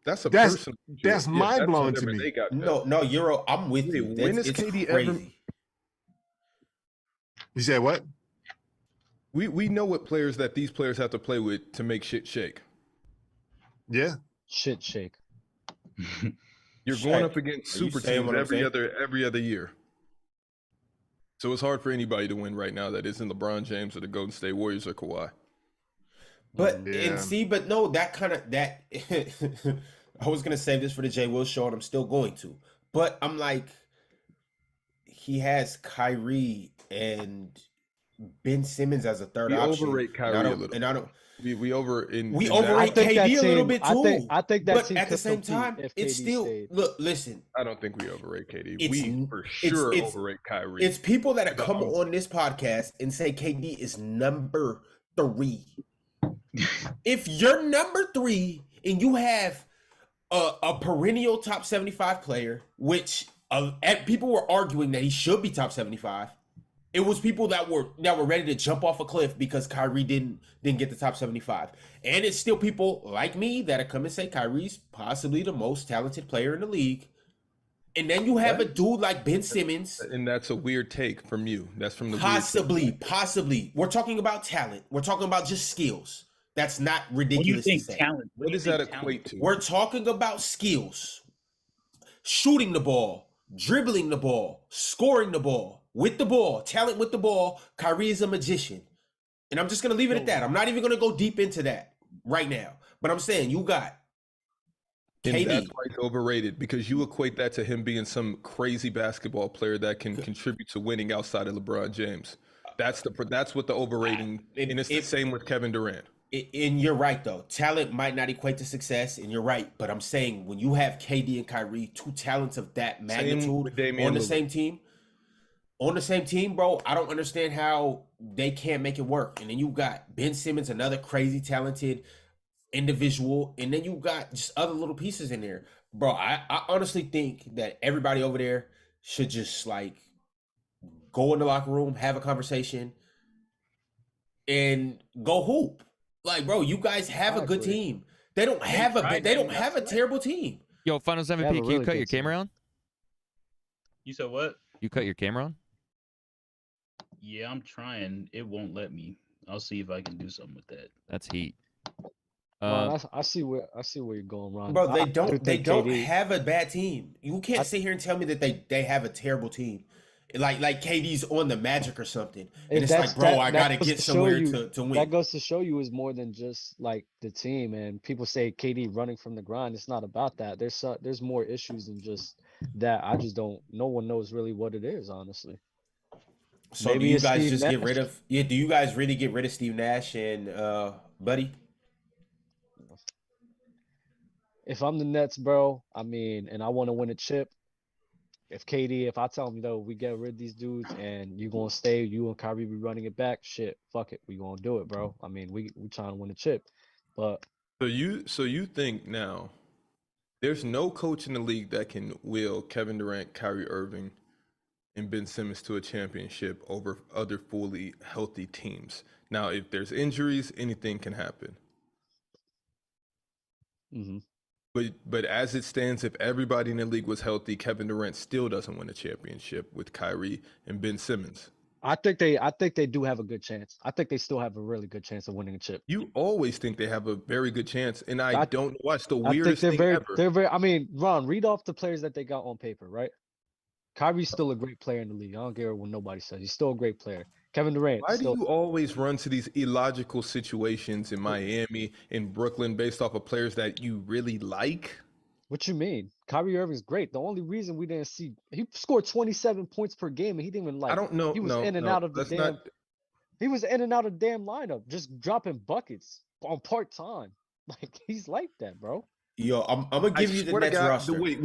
personal. That's mind blowing to me. No, Euro. I'm with you. When is KD crazy. ever? You said what? We know what players that these players have to play with to make shit shake. Yeah, shit shake. You're going up against super teams every other year. So it's hard for anybody to win right now that isn't LeBron James or the Golden State Warriors or Kawhi. But but no, that I was gonna save this for the Jay Will show, and I'm still going to. But I'm like, he has Kyrie and Ben Simmons as a third option. Overrate Kyrie a little. And I don't. We overrate KD a little bit too. I think that. But at the same time, it's still look. Listen, I don't think we overrate KD. We for sure overrate Kyrie. It's people that have come on this podcast and say KD is number 3. If you're number 3 and you have a perennial top 75 player, which people were arguing that he should be top 75. It was people that were ready to jump off a cliff because Kyrie didn't get the top 75. And it's still people like me that have come and say Kyrie's possibly the most talented player in the league. And then you have a dude like Ben Simmons. And that's a weird take from you. That's from the possibly. We're talking about talent. We're talking about just skills. That's not ridiculous to say. Talent? What does that equate to? We're talking about skills. Shooting the ball, dribbling the ball, scoring the ball. With the ball, talent with the ball, Kyrie is a magician. And I'm just going to leave it at that. I'm not even going to go deep into that right now. But I'm saying you got KD. And that's why it's overrated, because you equate that to him being some crazy basketball player that can contribute to winning outside of LeBron James. That's what the overrating, and it's the same with Kevin Durant. And you're right, though. Talent might not equate to success, and you're right. But I'm saying when you have KD and Kyrie, two talents of that magnitude on the same team, bro, I don't understand how they can't make it work. And then you got Ben Simmons, another crazy talented individual, and then you got just other little pieces in there. Bro, I honestly think that everybody over there should just like go in the locker room, have a conversation, and go hoop. Like, bro, you guys have a good team. They don't have a terrible team. Yo, Finals MVP, can you cut your camera on? You said what? You cut your camera on? Yeah, I'm trying. It won't let me. I'll see if I can do something with that. That's heat. I see where you're going, Ron. Bro, they don't have a bad team. You can't sit here and tell me that they have a terrible team. Like KD's on the Magic or something. And it's like, bro, I gotta get somewhere to win. That goes to show you is more than just like the team. And people say KD running from the grind. It's not about that. There's more issues than just that. I just don't. No one knows really what it is, honestly. So maybe do you guys just get rid of? Yeah, do you guys really get rid of Steve Nash and Buddy? If I'm the Nets, bro, I mean, and I want to win a chip. If I tell them, though, we get rid of these dudes and you gonna stay, you and Kyrie be running it back, shit, fuck it, we gonna do it, bro. I mean, we trying to win a chip, but so you think now there's no coach in the league that can will Kevin Durant, Kyrie Irving, and Ben Simmons to a championship over other fully healthy teams. Now, if there's injuries, anything can happen. Mm-hmm. But as it stands, if everybody in the league was healthy, Kevin Durant still doesn't win a championship with Kyrie and Ben Simmons. I think they do have a good chance. I think they still have a really good chance of winning a chip. You always think they have a very good chance, and I don't watch the weirdest thing ever. They're very. I mean, Ron, read off the players that they got on paper, right? Kyrie's still a great player in the league. I don't care what nobody says. He's still a great player. Kevin Durant. Why do you always run to these illogical situations in Miami, in Brooklyn, based off of players that you really like? What you mean? Kyrie Irving's great. The only reason we didn't see he scored 27 points per game and he didn't even like. I don't know. He was in and out of the damn. He was in and out of damn lineup, just dropping buckets on part time. Like he's like that, bro. Yo, I'm gonna give you the next roster. Wait.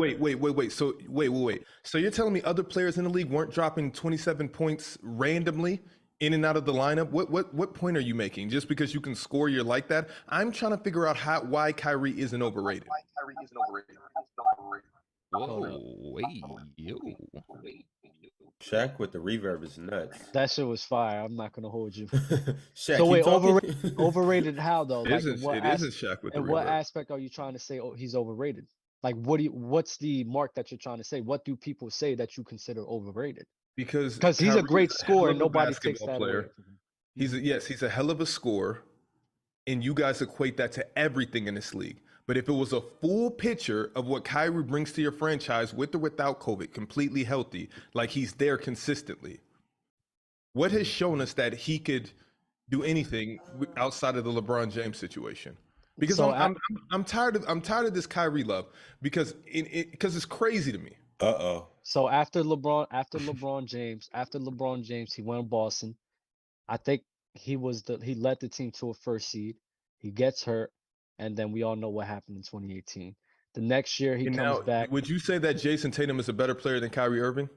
So wait. So you're telling me other players in the league weren't dropping 27 points randomly in and out of the lineup? What point are you making? Just because you can score, you're like that? I'm trying to figure out why Kyrie isn't overrated. Whoa, wait, yo. Shaq with the reverb is nuts. That shit was fire. I'm not gonna hold you. Shaq, So wait, overrated? overrated how though? It isn't Shaq with the in what reverb. aspect are you trying to say he's overrated? Like what's the mark that you're trying to say? What do people say that you consider overrated? Because he's a great scorer and hell of a nobody takes basketball that away player. from him. He's a hell of a scorer, and you guys equate that to everything in this league. But if it was a full picture of what Kyrie brings to your franchise with or without COVID, completely healthy, like he's there consistently, what has shown us that he could do anything outside of the LeBron James situation? Because So I'm tired of this Kyrie love because it's crazy to me. So after LeBron James, he went to Boston. I think he led the team to a first seed. He gets hurt, and then we all know what happened in 2018. The next year he comes back. Would you say that Jason Tatum is a better player than Kyrie Irving?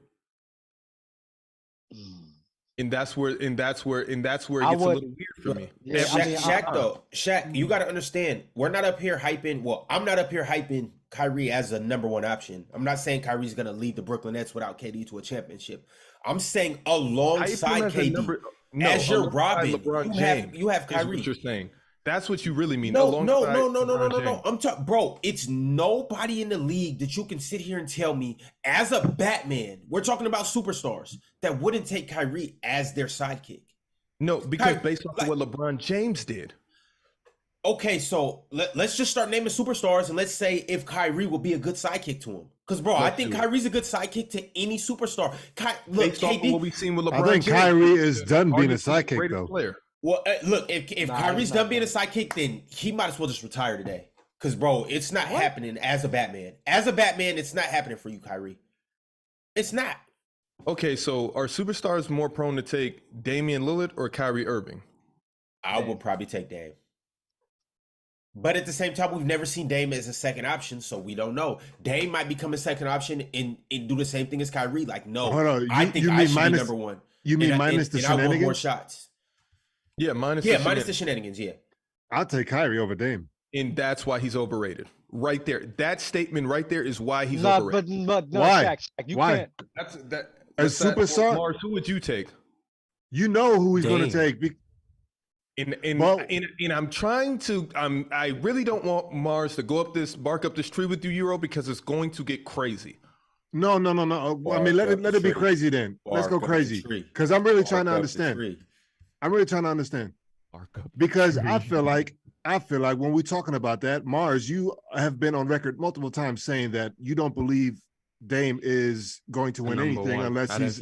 And that's where it gets a little weird for me. Yeah, Shaq, you got to understand, we're not up here hyping. Well, I'm not up here hyping Kyrie as a number one option. I'm not saying Kyrie's going to lead the Brooklyn Nets without KD to a championship. I'm saying alongside KD, as your Robin, you have Kyrie. What you're saying. That's what you really mean. No. I'm talking, bro. It's nobody in the league that you can sit here and tell me as a Batman. We're talking about superstars that wouldn't take Kyrie as their sidekick. No, because based on what LeBron James did. Okay, so let's just start naming superstars, and let's say if Kyrie will be a good sidekick to him. Because, bro, I think Kyrie's a good sidekick to any superstar. Based off of what we've seen with LeBron I think James, Kyrie is done being a sidekick, though. Player. Well, look, if Kyrie's done being a sidekick, then he might as well just retire today. Because, bro, it's not happening as a Batman. As a Batman, it's not happening for you, Kyrie. It's not. Okay, so are superstars more prone to take Damian Lillard or Kyrie Irving? I would probably take Dame. But at the same time, we've never seen Dame as a second option, so we don't know. Dame might become a second option and do the same thing as Kyrie. Like, no, I think I should be number one. You mean minus the shenanigans? I want more shots? Yeah, minus the shenanigans, yeah. I'll take Kyrie over Dame. And that's why he's overrated. Right there. That statement right there is why he's overrated. But no, why? Shaq, you why? can't. As superstar? Mars, who would you take? You know who he's going to take. And I'm trying to. I really don't want Mars to bark up this tree with you, Euro, because it's going to get crazy. No. I mean, let it be crazy then. Let's go crazy. Because I'm really trying to understand. Because I feel like when we're talking about that, Mars, you have been on record multiple times saying that you don't believe Dame is going to win anything unless he's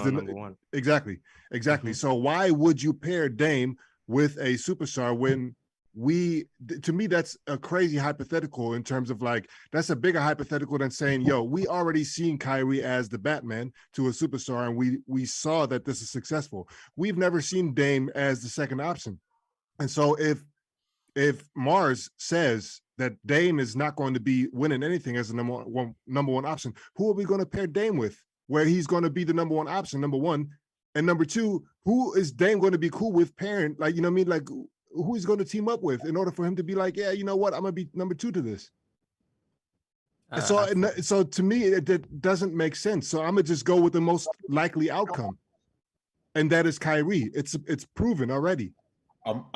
the number one. Exactly. Mm-hmm. So why would you pair Dame with a superstar when to me, that's a crazy hypothetical in terms of like, that's a bigger hypothetical than saying, yo, we already seen Kyrie as the Batman to a superstar. And we saw that this is successful. We've never seen Dame as the second option. And so if Mars says that Dame is not going to be winning anything as a number one option, who are we going to pair Dame with where he's going to be the number one option, number one? And number two, who is Dame going to be cool with pairing? Like, you know what I mean? Like, who he's going to team up with in order for him to be like, yeah, you know what? I'm going to be number two to this. So to me, it doesn't make sense. So I'm going to just go with the most likely outcome. And that is Kyrie. It's proven already.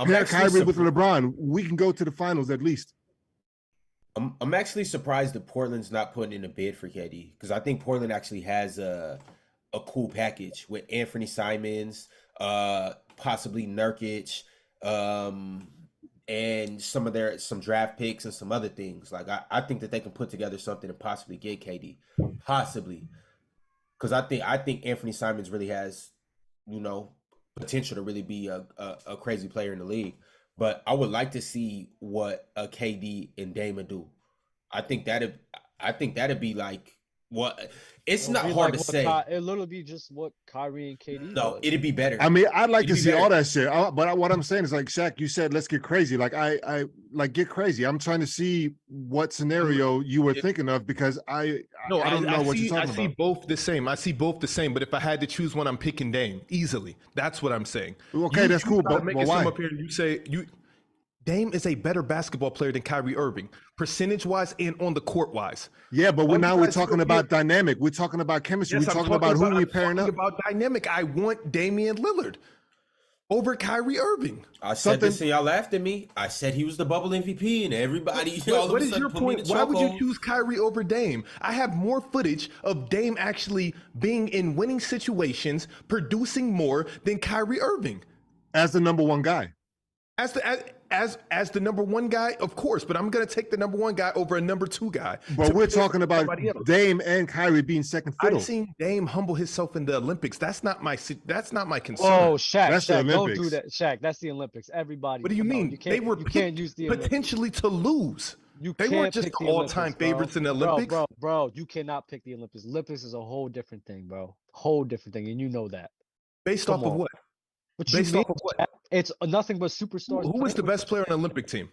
Pair Kyrie with LeBron. We can go to the finals at least. I'm actually surprised that Portland's not putting in a bid for KD because I think Portland actually has a cool package with Anthony Simons, possibly Nurkic, and some draft picks and some other things. Like I think that they can put together something to possibly get KD, possibly, because I think Anthony Simons really has, potential to really be a crazy player in the league. But I would like to see what a KD and Dame do. I think that'd be like, What? It's It'll not be hard like to say. It'll literally be just what Kyrie and KD. No, was. it'd be better. I mean, I'd like to It'd be see all better. that shit. But what I'm saying is, like Shaq, you said, let's get crazy. Like I like get crazy. I'm trying to see what scenario you were thinking of because I don't know what you're talking about. I see both the same. I see both the same. But if I had to choose one, I'm picking Dame easily. That's what I'm saying. Okay, that's cool. But But why? Up here and you say Dame is a better basketball player than Kyrie Irving, percentage-wise and on the court-wise. Yeah, but we're talking about dynamic. We're talking about chemistry. Yes, we're talking about who we're pairing up. About dynamic. I want Damian Lillard over Kyrie Irving. I said this and y'all laughed at me. I said he was the bubble MVP and everybody. What is your point? Why would you choose Kyrie over Dame? I have more footage of Dame actually being in winning situations, producing more than Kyrie Irving. As the number one guy. As the number one guy, of course, but I'm going to take the number one guy over a number two guy. But we're talking about Dame and Kyrie being second fiddle. I've seen Dame humble himself in the Olympics. That's not my concern. Oh, Shaq, that's Shaq, don't do that. Shaq, that's the Olympics. Everybody. What do you mean? You can't use the potentially Olympics. to lose. They weren't just the all-time favorites in the Olympics. Bro, you cannot pick the Olympics. Olympics is a whole different thing, bro. Whole different thing, and you know that. Based off of what? Based off of what? It's nothing but superstars. Who was the best player on the Olympic team?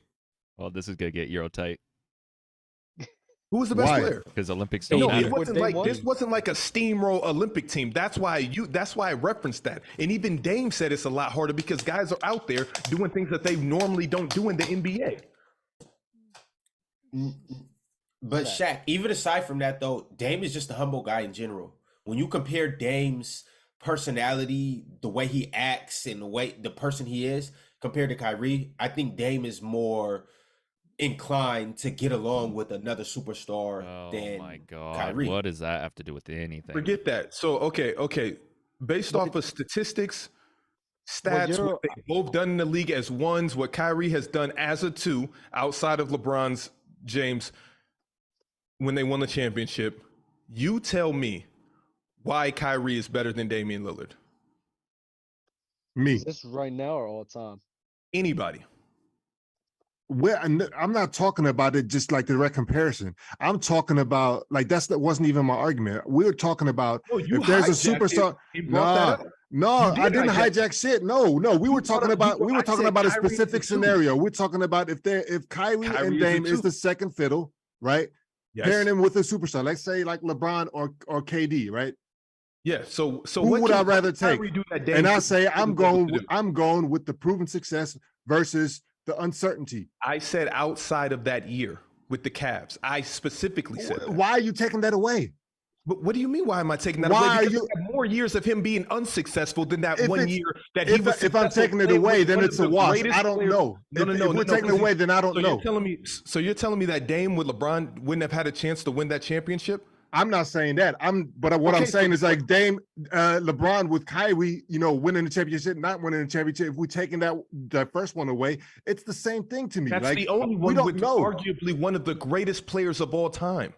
Well, this is gonna get Euro tight. Who was the best player? Because Olympics don't matter. This wasn't like a steamroll Olympic team. That's why I referenced that. And even Dame said it's a lot harder because guys are out there doing things that they normally don't do in the NBA. But Shaq, even aside from that though, Dame is just a humble guy in general. When you compare Dame's personality, the way he acts, and the person he is compared to Kyrie, I think Dame is more inclined to get along with another superstar than my God. Kyrie. What does that have to do with anything? Forget that. So okay. Based off of statistics, stats, what they've both done in the league as ones, what Kyrie has done as a two, outside of LeBron's James, when they won the championship, you tell me why Kyrie is better than Damian Lillard. Me. Is this right now or all time? Anybody. I'm not talking about it just like the direct comparison. I'm talking about like that wasn't even my argument. We're talking about if there's a superstar. No, I didn't hijack shit. No, we were talking about a specific scenario. We're talking about if Kyrie and Dame is the second fiddle, right? Yes. Pairing him with a superstar, let's say like LeBron or KD, right? Yeah. So who would I rather take? And I say I'm going with the proven success versus the uncertainty. I said outside of that year with the Cavs. I specifically said that. Why are you taking that away? But what do you mean? Why am I taking that away? Because you have more years of him being unsuccessful than that 1 year that he was. If I'm taking it away, then it's a wash. I don't know. No. If we're taking it away, then I don't know. You're telling me that Dame with LeBron wouldn't have had a chance to win that championship? I'm not saying that. I'm saying is like Dame, LeBron with Kyrie, winning the championship, not winning the championship. If we're taking that first one away, it's the same thing to me. That's the only one with arguably one of the greatest players of all time.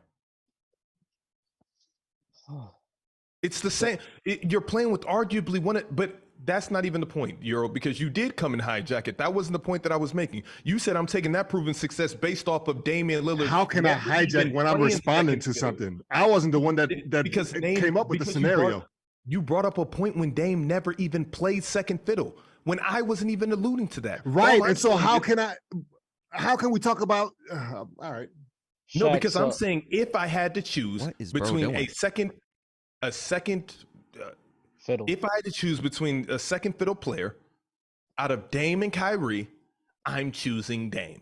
It's the same. You're playing with arguably one, but that's not even the point, Euro, because you did come and hijack it. That wasn't the point that I was making. You said I'm taking that proven success based off of Damian Lillard. How can I hijack when I'm responding to something? I wasn't the one that came up with the scenario. You brought up a point when Dame never even played second fiddle, when I wasn't even alluding to that. Right, and so how can we talk about, all right. No, because I'm saying if I had to choose between a second fiddle. If I had to choose between a second fiddle player out of Dame and Kyrie, I'm choosing Dame.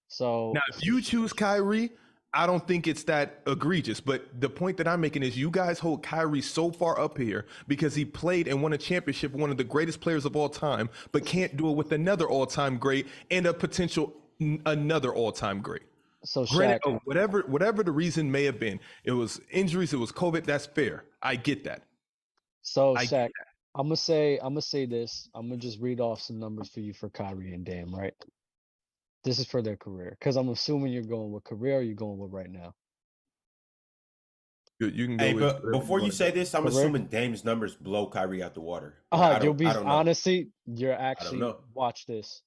So now, if you choose Kyrie, I don't think it's that egregious. But the point that I'm making is you guys hold Kyrie so far up here because he played and won a championship, one of the greatest players of all time, but can't do it with another all-time great and a potential another all-time great. So granted, whatever the reason may have been, it was injuries, it was COVID. That's fair. I get that. So Shaq, I'm gonna say this. I'm gonna just read off some numbers for you for Kyrie and Dame, right? This is for their career, because I'm assuming you're going with career or you're going with right now. You can go but before you say this, I'm assuming Dame's numbers blow Kyrie out the water. Honestly, you're actually watch this.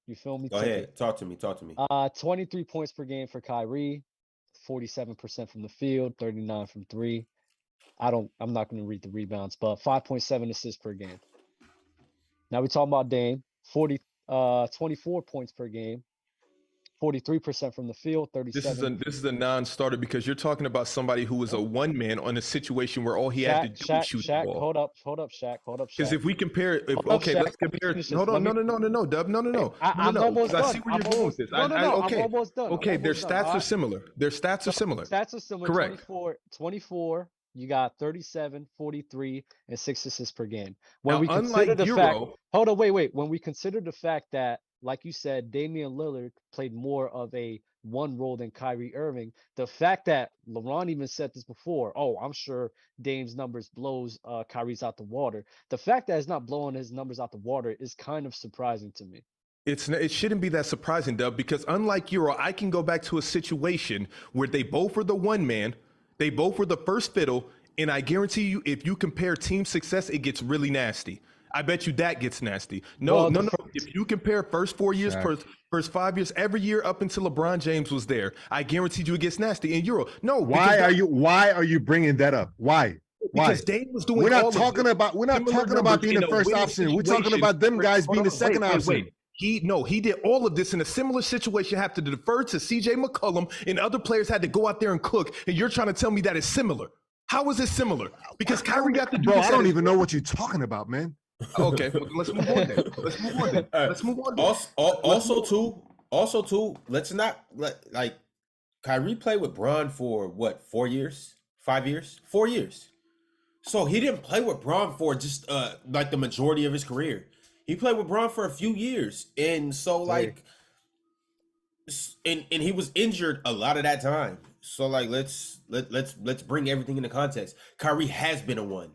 You feel me? Go ahead. Talk to me. 23 points per game for Kyrie, 47% from the field, 39 from three. I'm not going to read the rebounds, but 5.7 assists per game. Now we're talking about Dame, 24 points per game, 43% from the field, 37. This is a non-starter because you're talking about somebody who was a one man on a situation where all he had to do was shoot the ball. Hold up, Shaq. Because if we compare, let's compare. Hold on, no, Dub, no. I'm almost done. I see where you're going with this. I'm almost done. Okay, their stats are similar. Stats are similar. Correct. 24. You got 37, 43, and 6 assists per game. When we consider the fact, hold on, wait. When we consider the fact that, like you said, Damian Lillard played more of a one role than Kyrie Irving, the fact that LeBron even said this before, I'm sure Dame's numbers blows Kyrie's out the water. The fact that it's not blowing his numbers out the water is kind of surprising to me. It shouldn't be that surprising, Dub, because unlike Euro, I can go back to a situation where they both were the one man. They both were the first fiddle, and I guarantee you, if you compare team success, it gets really nasty. I bet you that gets nasty. No. If you compare first 4 years, first 5 years, every year up until LeBron James was there, I guarantee you it gets nasty. In Euro, no. Why are you bringing that up? Why? Because Dame was doing. We're not talking about being the first option. We're talking about them guys being the second option. He did all of this in a similar situation, have to defer to CJ McCollum, and other players had to go out there and cook. And you're trying to tell me that it's similar. How is it similar? Because Kyrie got to do this. I don't even know what you're talking about, man. Okay, well, let's move on then. Let's move on. Also, too, let's not like Kyrie played with Bron for what, 4 years? 5 years? 4 years. So he didn't play with Bron for just like the majority of his career. He played with Bron for a few years, and so like, and he was injured a lot of that time. So like, let's bring everything into context. Kyrie has been a one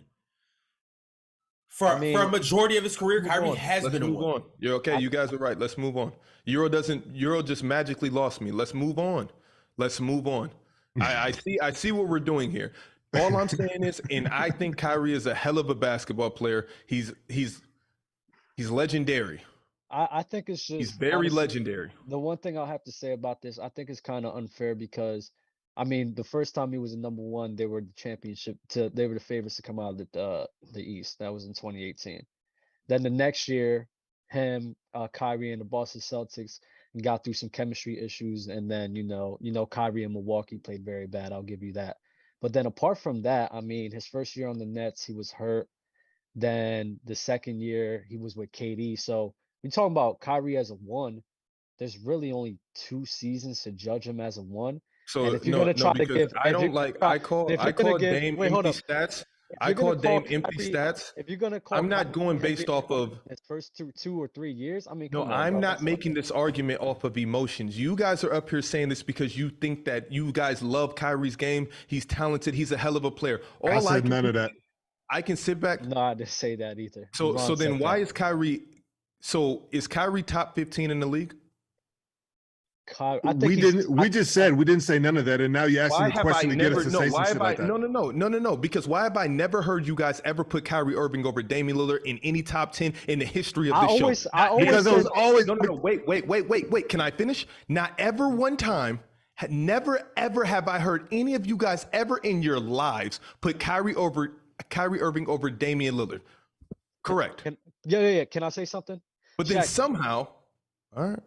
for a majority of his career. Kyrie has been a one. You're okay. You guys are right. Let's move on. Euro just magically lost me. Let's move on. I see what we're doing here. All I'm saying is, and I think Kyrie is a hell of a basketball player. He's legendary. I think it's just, he's very legendary. The one thing I'll have to say about this, I think it's kind of unfair because, I mean, the first time he was in number one, they were the favorites to come out of the East. That was in 2018. Then the next year, him, Kyrie, and the Boston Celtics got through some chemistry issues, and then Kyrie in Milwaukee played very bad. I'll give you that. But then apart from that, I mean, his first year on the Nets, he was hurt. Then the second year, he was with KD. So we're talking about Kyrie as a one. There's really only 2 seasons to judge him as a one. So if you're gonna try to give, I call Dame empty stats. I call Dame empty stats. If you're gonna call, I'm not going based off of his first 2 or 3 years. I mean, I'm not making this argument off of emotions. You guys are up here saying this because you think that you guys love Kyrie's game. He's talented. He's a hell of a player. I said none of that. I can sit back. No, I didn't say that either. So then why is Kyrie? So is Kyrie top 15 in the league? We just said we didn't say none of that, and now you're asking the question to get us to say some shit like that. No. Because why have I never heard you guys ever put Kyrie Irving over Damian Lillard in any top 10 in the history of the show? Because there was always Wait. Can I finish? Not ever one time. Never ever have I heard any of you guys ever in your lives put Kyrie Irving over Damian Lillard. Correct. Yeah. Can I say something? But then somehow, all right.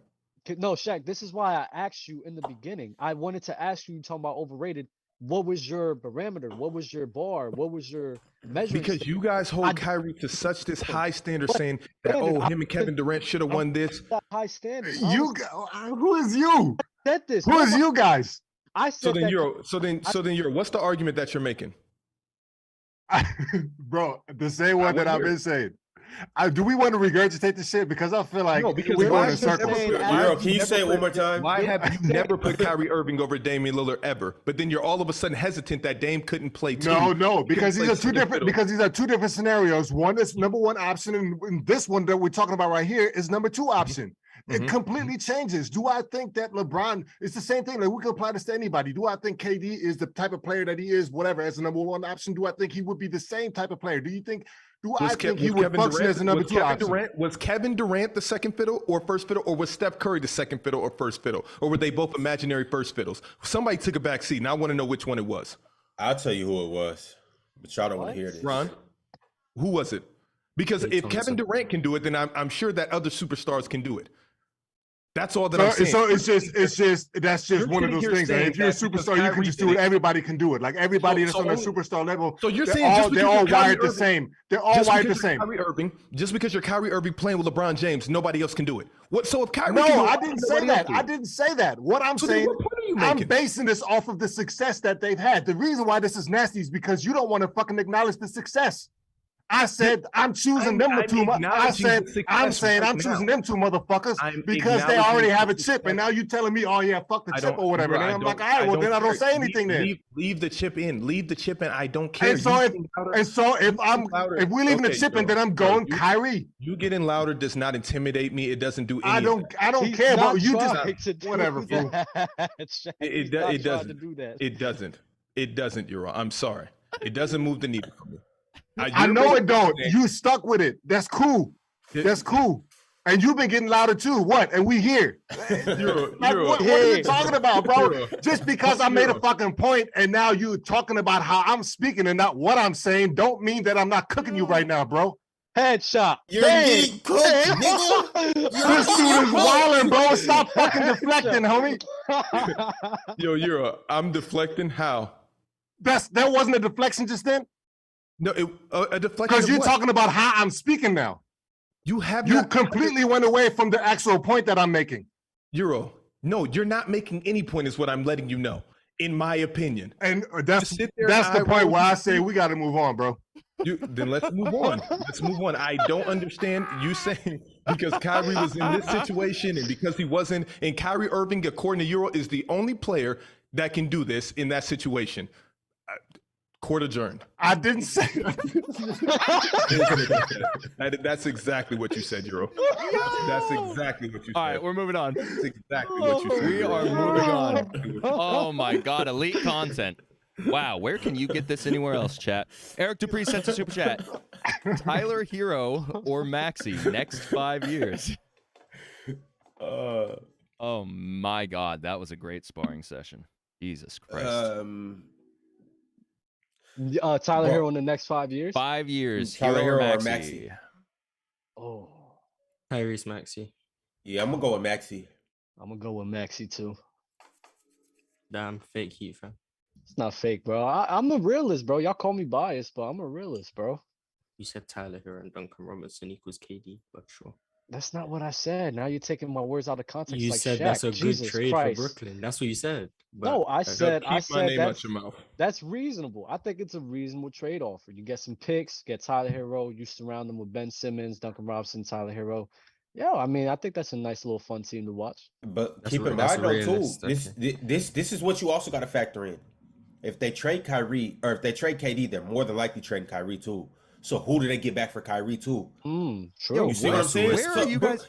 No, Shaq, this is why I asked you in the beginning. I wanted to ask you, talking about overrated, what was your barometer? What was your bar? What was your measuring? Because you guys hold Kyrie to such this high standard, saying that him and Kevin Durant should have won this. That high standard. Who is you? I said this. Who is you guys? I said so then you're what's the argument that you're making? Bro, the same one that I've been saying. Do we want to regurgitate the shit? Because I feel like because we're going in circles. Can you say it one more time? Why have you never put Kyrie Irving over Damian Lillard ever? But then you're all of a sudden hesitant that Dame couldn't play too. No, because these are two different. Because these are 2 different scenarios. One is number 1 option, and this one that we're talking about right here is number 2 option. It completely changes. Do I think that LeBron, it's the same thing. Like we can apply this to anybody. Do I think KD is the type of player that he is, whatever, as a number one option? Do I think he would be the same type of player? I think he would function as a number two option? Was Kevin Durant the second fiddle or first fiddle, or was Steph Curry the second fiddle or first fiddle? Or were they both imaginary first fiddles? Somebody took a back seat, and I want to know which one it was. I'll tell you who it was, but y'all don't want to hear this. Ron, who was it? Because if Kevin Durant can do it, then I'm sure that other superstars can do it. That's all that I'm saying. So that's just one of those things. That if you're a superstar, you can just do it. Everybody can do it. Like everybody that's on that superstar level. So you're saying they're all wired the same. They're all wired the same. Just because you're Kyrie Irving playing with LeBron James, nobody else can do it. What? So if Kyrie, I didn't say that. I didn't say that. What I'm saying, I'm basing this off of the success that they've had. The reason why this is nasty is because you don't want to fucking acknowledge the success. I said I'm choosing them two. I said I'm saying I'm choosing them two motherfuckers because they already have a chip, and now you telling me, oh yeah, fuck the chip or whatever. And I'm like, all right, well then I don't say anything then. Leave the chip in. Leave the chip in. I don't care. And so if we're leaving the chip in, then I'm going Kyrie. You getting louder does not intimidate me. It doesn't do anything. I don't care, but you just whatever. It doesn't. It doesn't. It doesn't. You're wrong. I'm sorry. It doesn't move the needle for me. I know it don't. You stuck with it. That's cool. That's cool. And you've been getting louder too. What? And we here. What are you talking about, bro? Just because I made a fucking point and now you talking about how I'm speaking and not what I'm saying don't mean that I'm not cooking you right now, bro. Headshot. You're getting cooked, nigga. This dude is wilding, bro. Stop fucking deflecting, homie. I'm deflecting. How? That wasn't a deflection just then? No, a deflection. Because you're talking about how I'm speaking now. You completely went away from the actual point that I'm making. No, you're not making any point, is what I'm letting you know, in my opinion. And that's the point where I say we got to move on, bro. Then let's move on. Let's move on. I don't understand you saying because Kyrie was in this situation and because he wasn't. And Kyrie Irving, according to Euro, is the only player that can do this in that situation. Court adjourned. I didn't say That's exactly what you said, Euro. That's exactly what you said. All right, we're moving on. That's exactly what you said. We are moving on. Oh my God, elite content. Wow, where can you get this anywhere else, chat? Eric Dupree sent a super chat. Tyler Hero or Maxey next 5 years? Oh my God, that was a great sparring session. Jesus Christ. Tyler Hero in the next 5 years? 5 years. Tyler Hero or Maxey. Maxey? Oh. Tyrese Maxey. Yeah, I'm gonna go with Maxey. I'm gonna go with Maxey too. Damn, fake Heat fan. It's not fake, bro. I'm a realist, bro. Y'all call me biased, but I'm a realist, bro. You said Tyler Hero and Duncan Robinson equals KD, but sure. That's not what I said. Now you're taking my words out of context. You like said Shaq. that's a Jesus good trade Christ. for Brooklyn. That's what you said. No, I said mouth. that's reasonable. I think it's a reasonable trade offer. You get some picks, get Tyler Hero. You surround them with Ben Simmons, Duncan Robinson, Tyler Hero. Yeah, I mean, I think that's a nice little fun team to watch. But keep in mind though too, this is what you also got to factor in. If they trade Kyrie or if they trade KD, they're more than likely trading Kyrie too. So who do they get back for Kyrie too? True. You see what I'm saying? Where are you guys?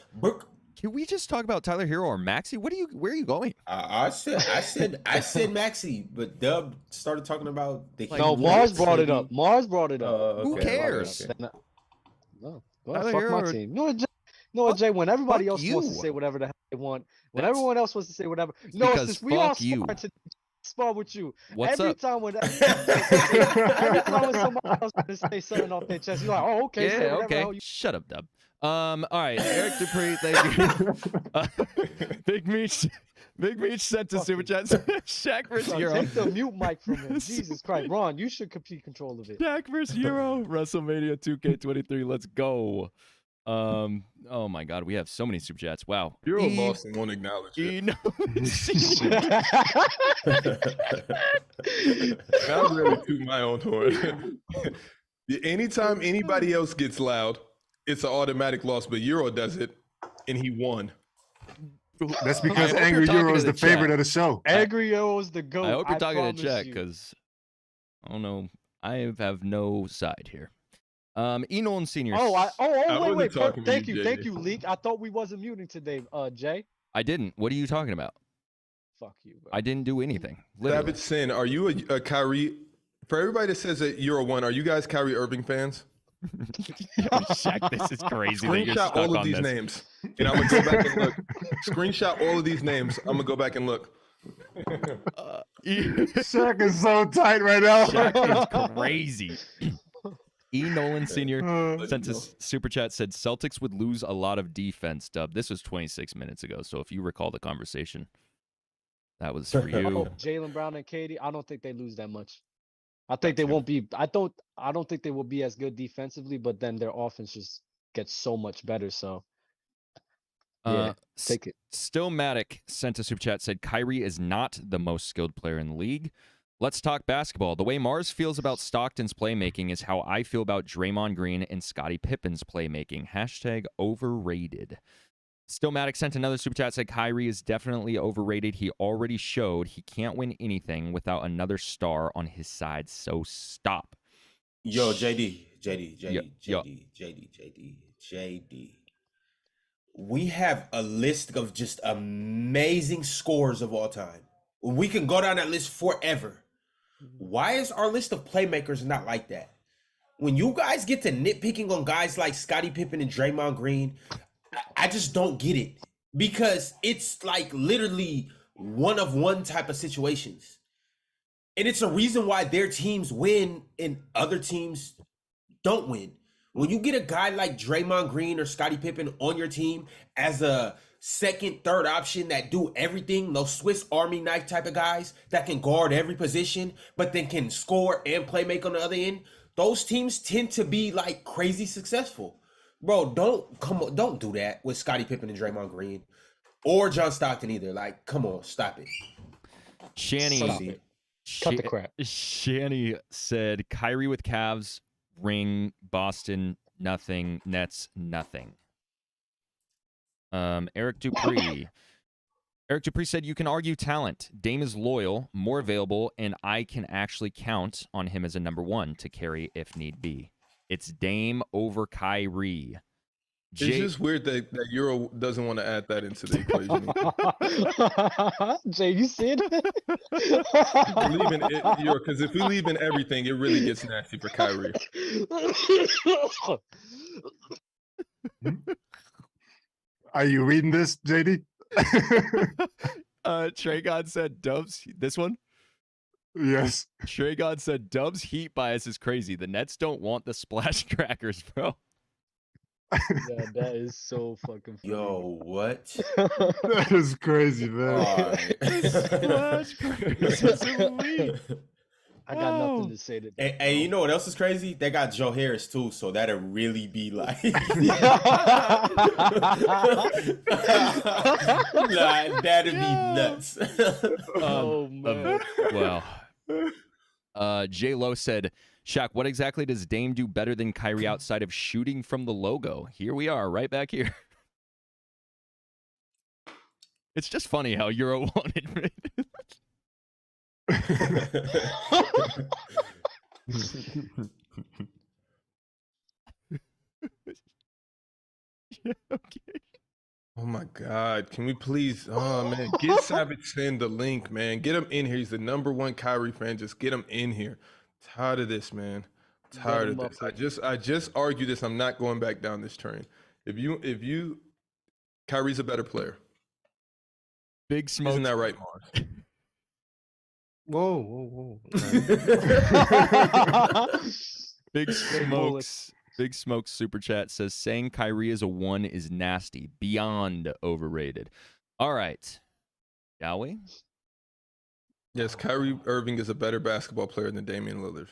Can we just talk about Tyler Hero or Maxey? Where are you going? I said Maxey, but Dub started talking about the. No, Mars brought it up. Who cares? Okay. No, fuck my team. You know what, Jay? When everybody else wants to say whatever the hell they want, when everyone else wants to say whatever, since we all spar with you. What's every up? Time when every time when somebody else wants to say something off their chest, you're like, oh, okay. Yeah, okay. Shut up, Dub. All right, Eric Dupree, thank you. Big Meech sent to super chat. Shaq versus Euro. Take the mute mic from him. Jesus Christ, Ron, you should complete control of it. Shaq versus Euro, WrestleMania 2K23. Let's go. Oh my God, we have so many super chats. Wow. Euro lost and won't acknowledge it. I'm really toot my own horn. Anytime anybody else gets loud, it's an automatic loss, but Euro does it, and he won. That's because Angry Euro is the favorite of the show. Angry Euro is the GOAT. I hope you're talking to chat because I don't know. I have no side here. Nolan Sr. Oh, wasn't wait. talking to Thank you, you, JD. thank you, Leak. I thought we wasn't muting today, Jay. I didn't. What are you talking about? Fuck you, bro. I didn't do anything. Literally. Savage Sin, are you a Kyrie? For everybody that says that you're a one, are you guys Kyrie Irving fans? Shaq, this is crazy. That you're Screenshot stuck all of on these this. names, and I'm gonna go back and look. Screenshot all of these names. I'm gonna go back and look. Shaq is so tight right now. Shaq is crazy. Nolan Sr. sent us super chat, said Celtics would lose a lot of defense, Dub. This was 26 minutes ago, so if you recall the conversation, that was for you. Jaylen Brown and Katie, I don't think they lose that much. I think they won't be. I don't think they will be as good defensively, but then their offense just gets so much better. So, yeah, take it. Still Matic sent a super chat, said Kyrie is not the most skilled player in the league. Let's talk basketball. The way Mars feels about Stockton's playmaking is how I feel about Draymond Green and Scottie Pippen's playmaking. Hashtag overrated. Stillmatic sent another super chat, said Kyrie is definitely overrated. He already showed he can't win anything without another star on his side, so stop. Yo, JD. We have a list of just amazing scores of all time. We can go down that list forever. Why is our list of playmakers not like that? When you guys get to nitpicking on guys like Scottie Pippen and Draymond Green, I just don't get it, because it's like literally one of one type of situations. And it's a reason why their teams win and other teams don't win. When you get a guy like Draymond Green or Scottie Pippen on your team as a second, third option that do everything, those Swiss Army knife type of guys that can guard every position, but then can score and play make on the other end, those teams tend to be like crazy successful. Bro, don't do that with Scottie Pippen and Draymond Green or John Stockton either. Like, come on, stop it. Shanny, Cut the crap. Shanny said Kyrie with Cavs, ring, Boston, nothing, Nets, nothing. Eric Dupree. Eric Dupree said you can argue talent. Dame is loyal, more available, and I can actually count on him as a number one to carry if need be. It's Dame over Kyrie. It's just weird that Euro doesn't want to add that into the equation. Jay, you see it? Leaving it, Euro, because if we leave in everything, it really gets nasty for Kyrie. Are you reading this, JD? Trey God said Dubs. This one? Yes. Trey God said Dubs heat bias is crazy. The Nets don't want the splash crackers, bro. Yeah, that is so fucking funny. Yo, what? That is crazy, man. Splash crackers is elite. I got nothing to say to that. And you know what else is crazy? They got Joe Harris too, so that'll really be like, like that'd be nuts. Oh man. Well, J Lo said, Shaq, what exactly does Dame do better than Kyrie outside of shooting from the logo? Here we are, right back here. It's just funny how Euro wanted. Yeah, okay. Oh my God! Can we please? Oh man, get Savage Sin the link, man. Get him in here. He's the #1 Kyrie fan. Just get him in here. Tired of this, man. Tired of this. I just argued this. I'm not going back down this train. If you, Kyrie's a better player. Big Smoke. Isn't that right, Mars? Whoa. Big Smokes super chat says saying Kyrie is a 1 is nasty, beyond overrated. All right, shall we? Yes, Kyrie Irving is a better basketball player than Damian Lillard.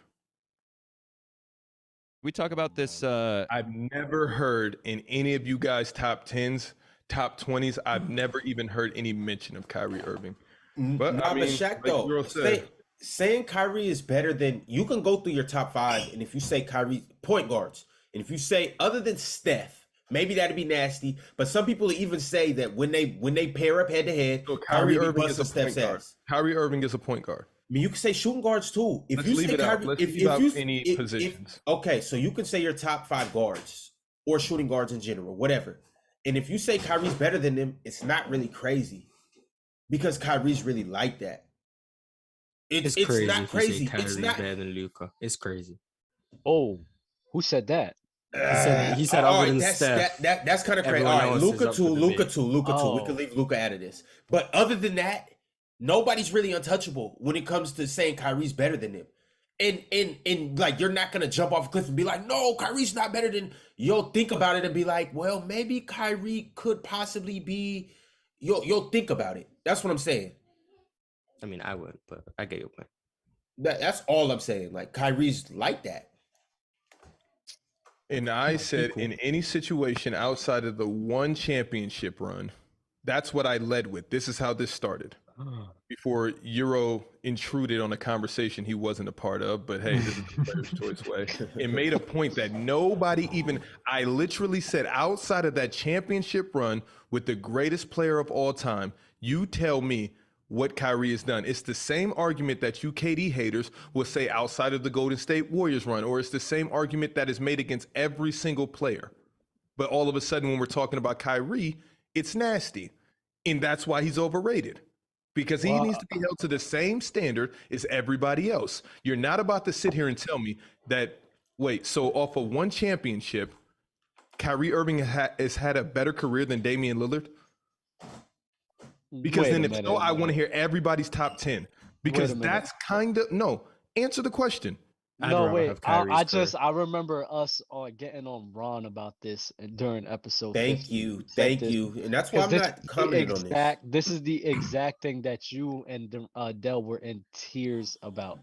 We talk about this. I've never heard in any of you guys' top 10s, top 20s. I've never even heard any mention of Kyrie Irving. But Nah, I mean, but Shaq like though, Euro said, saying Kyrie is better than, you can go through your top 5, and if you say Kyrie point guards, and if you say other than Steph, maybe that'd be nasty. But some people even say that when they pair up head to head, so Kyrie Irving busts is a point Steph's guard. ass. Kyrie Irving is a point guard. mean, you can say shooting guards too. If Let's you leave say it out. Kyrie, Let's if leave out you any positions. okay, so you can say your top 5 guards or shooting guards in general, whatever. And if you say Kyrie's better than them, it's not really crazy because Kyrie's really like that. It's crazy not if you say crazy. Kyrie It's not. better than Luka. It's crazy. Oh, who said that? He said all other right, than Steph. that's kind of crazy. everyone All right, else is Luka up too, for Luka debate. too, Luka too. We Oh. could leave Luka out of this. But other than that, nobody's really untouchable when it comes to saying Kyrie's better than him. And like you're not gonna jump off a cliff and be like, no, Kyrie's not better than. You'll think about it and be like, well, maybe Kyrie could possibly be. You'll think about it. That's what I'm saying. I mean, I would, but I get your point. That's all I'm saying. Like Kyrie's like that. And I said, in any situation outside of the one championship run, that's what I led with. This is how this started. Before Euro intruded on a conversation he wasn't a part of, but hey, this is the player's choice way. It made a point that nobody even, I literally said, outside of that championship run with the greatest player of all time, you tell me what Kyrie has done. It's the same argument that you KD haters will say outside of the Golden State Warriors run, or it's the same argument that is made against every single player. But all of a sudden, when we're talking about Kyrie, it's nasty. And that's why he's overrated. Because he needs to be held to the same standard as everybody else. You're not about to sit here and tell me that, wait, so off of one championship, Kyrie Irving has had a better career than Damian Lillard? Because then if so, I want to hear everybody's top 10. Because that's kind of, no, answer the question. No, wait. I remember us getting on Ron about this during episode. Thank you, and that's why I'm not commenting on this. This is the exact thing that you and Del were in tears about.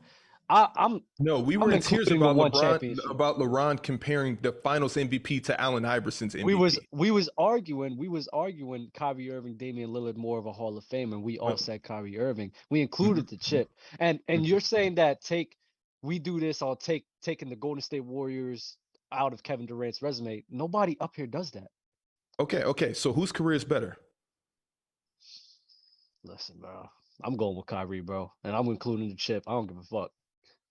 We were in tears about LeBron comparing the Finals MVP to Allen Iverson's MVP. We was arguing Kyrie Irving, Damian Lillard more of a Hall of Fame, and we all said Kyrie Irving. We included the chip, and you're saying that we do this on taking the Golden State Warriors out of Kevin Durant's resume. Nobody up here does that. Okay. So whose career is better? Listen, bro. I'm going with Kyrie, bro, and I'm including the chip. I don't give a fuck.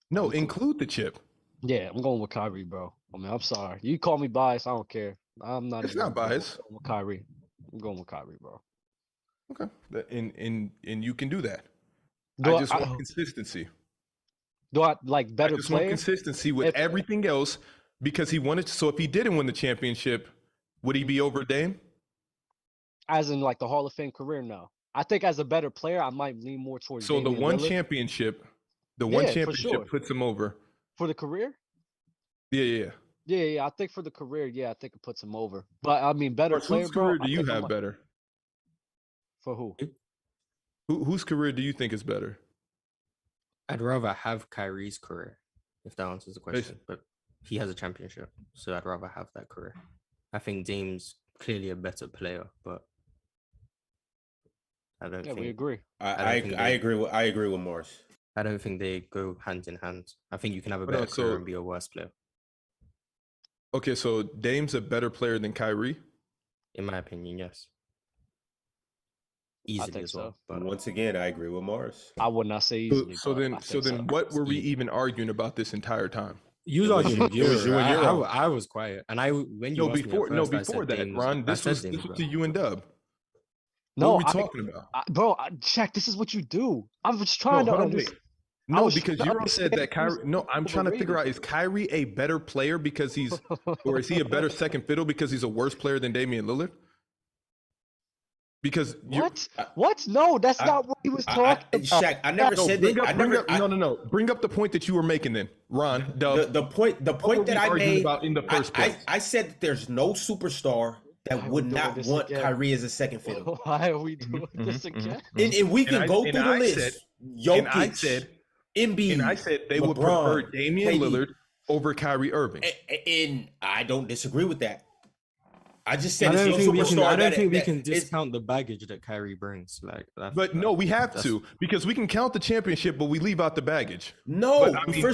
No, include the chip. Yeah, I'm going with Kyrie, bro. I mean, I'm sorry. You call me biased, I don't care. I'm not. It's not biased. I'm going with Kyrie. I'm going with Kyrie, bro. Okay, and you can do that. I just want consistency. Do I like better I just want consistency with everything else because he wanted to. So if he didn't win the championship, would he be over Dame? As in like the Hall of Fame career? No. I think as a better player, I might lean more towards. So Damian the one Lillard. championship, puts him over. For the career? Yeah. I think for the career, I think it puts him over. But I mean, better player, whose bro. career do you have better? For who? Whose career do you think is better? I'd rather have Kyrie's career, if that answers the question. But he has a championship, so I'd rather have that career. I think Dame's clearly a better player, but I don't think we agree. I agree with Morris. I don't think they go hand in hand. I think you can have a better career and be a worse player. Okay, so Dame's a better player than Kyrie? In my opinion, yes. Easily as well. But once again, I agree with Morris. I would not say easily. So then what were we even arguing about this entire time? You was arguing. I was quiet, and before that, Ron. This was to you and Dub. No, what are we talking about? Shaq, this is what you do. I'm just trying to understand. No, because Euro said that Kyrie. No, I'm trying to figure out: is Kyrie a better player because or is he a better second fiddle because he's a worse player than Damian Lillard? Because what? No, that's not what he was talking about. Shaq, I never said that. Bring up the point that you were making then, Ron. The point that I made about in the first place. I said that there's no superstar that would not want Kyrie as a second fiddle. Why are we doing this again? And we can go through the list. Jokic, Embiid, and I said they would prefer Damian Lillard over Kyrie Irving. And I don't disagree with that. I just said I don't think we can. superstar. I don't that- think we that- can it's- discount the baggage that Kyrie brings. But no, we have to, because we can count the championship, but we leave out the baggage. No, But, I mean- for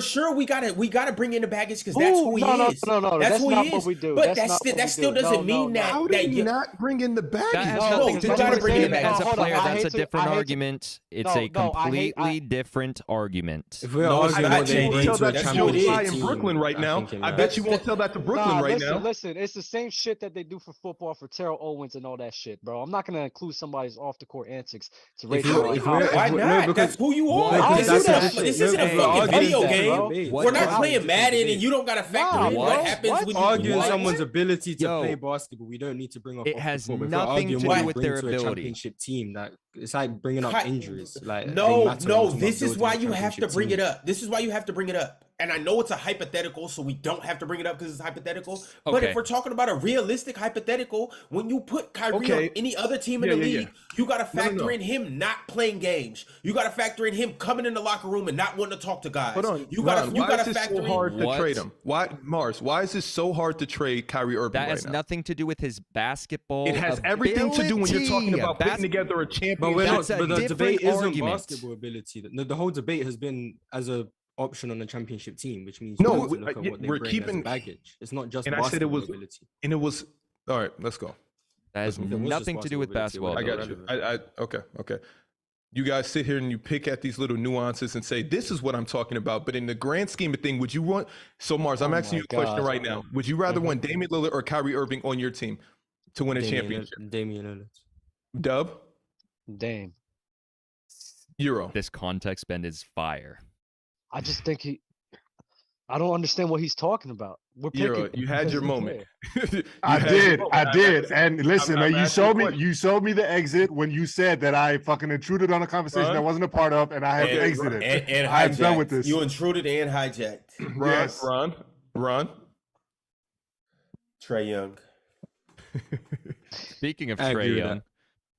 sure, we gotta bring in the baggage because that's who he no, is. No, that's that's who not he what is. we do. But That's not what that we still do. doesn't mean that. How that did you not bring in the That baggage? has No, nothing you to gotta do bring with it him back. as a Hold on, player. I That's hate a to- different I hate to- argument. It's No, a no, I hate- completely different argument. If we're No, it's arguing not what they changing. bring Tell to a that to That's Joe what it championship Tsai is. in team, Brooklyn right now. think it I bet matters. you won't tell that to Brooklyn right now. Listen, it's the same shit that they do for football for Terrell Owens and all that shit, bro. I'm not gonna include somebody's off the court antics to If rate you- them like if how- we're- Why no, not? because- That's who you are. Because This that's isn't the a, shit. this isn't a No, fucking arguing video that, game. bro. We're not What- playing Madden, and you don't gotta factor Nah, in bro. what happens What? when Arguing you someone's ability to Yo. play basketball, we don't need to bring up. It off has the court. If we're nothing arguing to what do they with bring their to a ability. championship team, that it's like bringing up Cut. injuries. Like they No, matter no, when it's this about is why building you a have to championship bring team. it up. This is why you have to bring it up. And I know it's a hypothetical, so we don't have to bring it up because it's hypothetical. But Okay. if we're talking about a realistic hypothetical, when you put Kyrie Okay. on any other team in the league, you got to factor in him not playing games. You got to factor in him coming in the locker room and not wanting to talk to guys. Hold on, You got why to is this factor so hard in. to What? trade him? Why, Mars? Why is this so hard to trade Kyrie Irving That right has now? nothing to do with his basketball. It has everything to do when you're talking about putting together a championship. But we're not. That's a But the different debate isn't argument. basketball ability. The whole debate has been as a option on the championship team, which means No, you have to look at what they we're bring keeping- as baggage. It's not just and I said it basketball was- ability. And it was all right. Let's go. That has If it was just nothing to do with basketball. basketball, I Well, got you. Okay. You guys sit here and you pick at these little nuances and say, this is what I'm talking about. But in the grand scheme of thing, would you want, so Mars, I'm Oh asking you a my question God. right now. Would you rather want Damian Lillard or Kyrie Irving on your team to win a championship? Damian Lillard. Dub? Dame. Euro. This context bend is fire. I just think I don't understand what he's talking about. We're Euro, picking you had because your he's a moment. player. I did. And listen, I'm man, asking a you showed me the exit when you said that I fucking intruded on a conversation I wasn't a part of, and I had to exit it. And I'm done hijacked. with this. You intruded and hijacked. Yes. Ron. Trae Young. Speaking of I agree Trae with Young, that.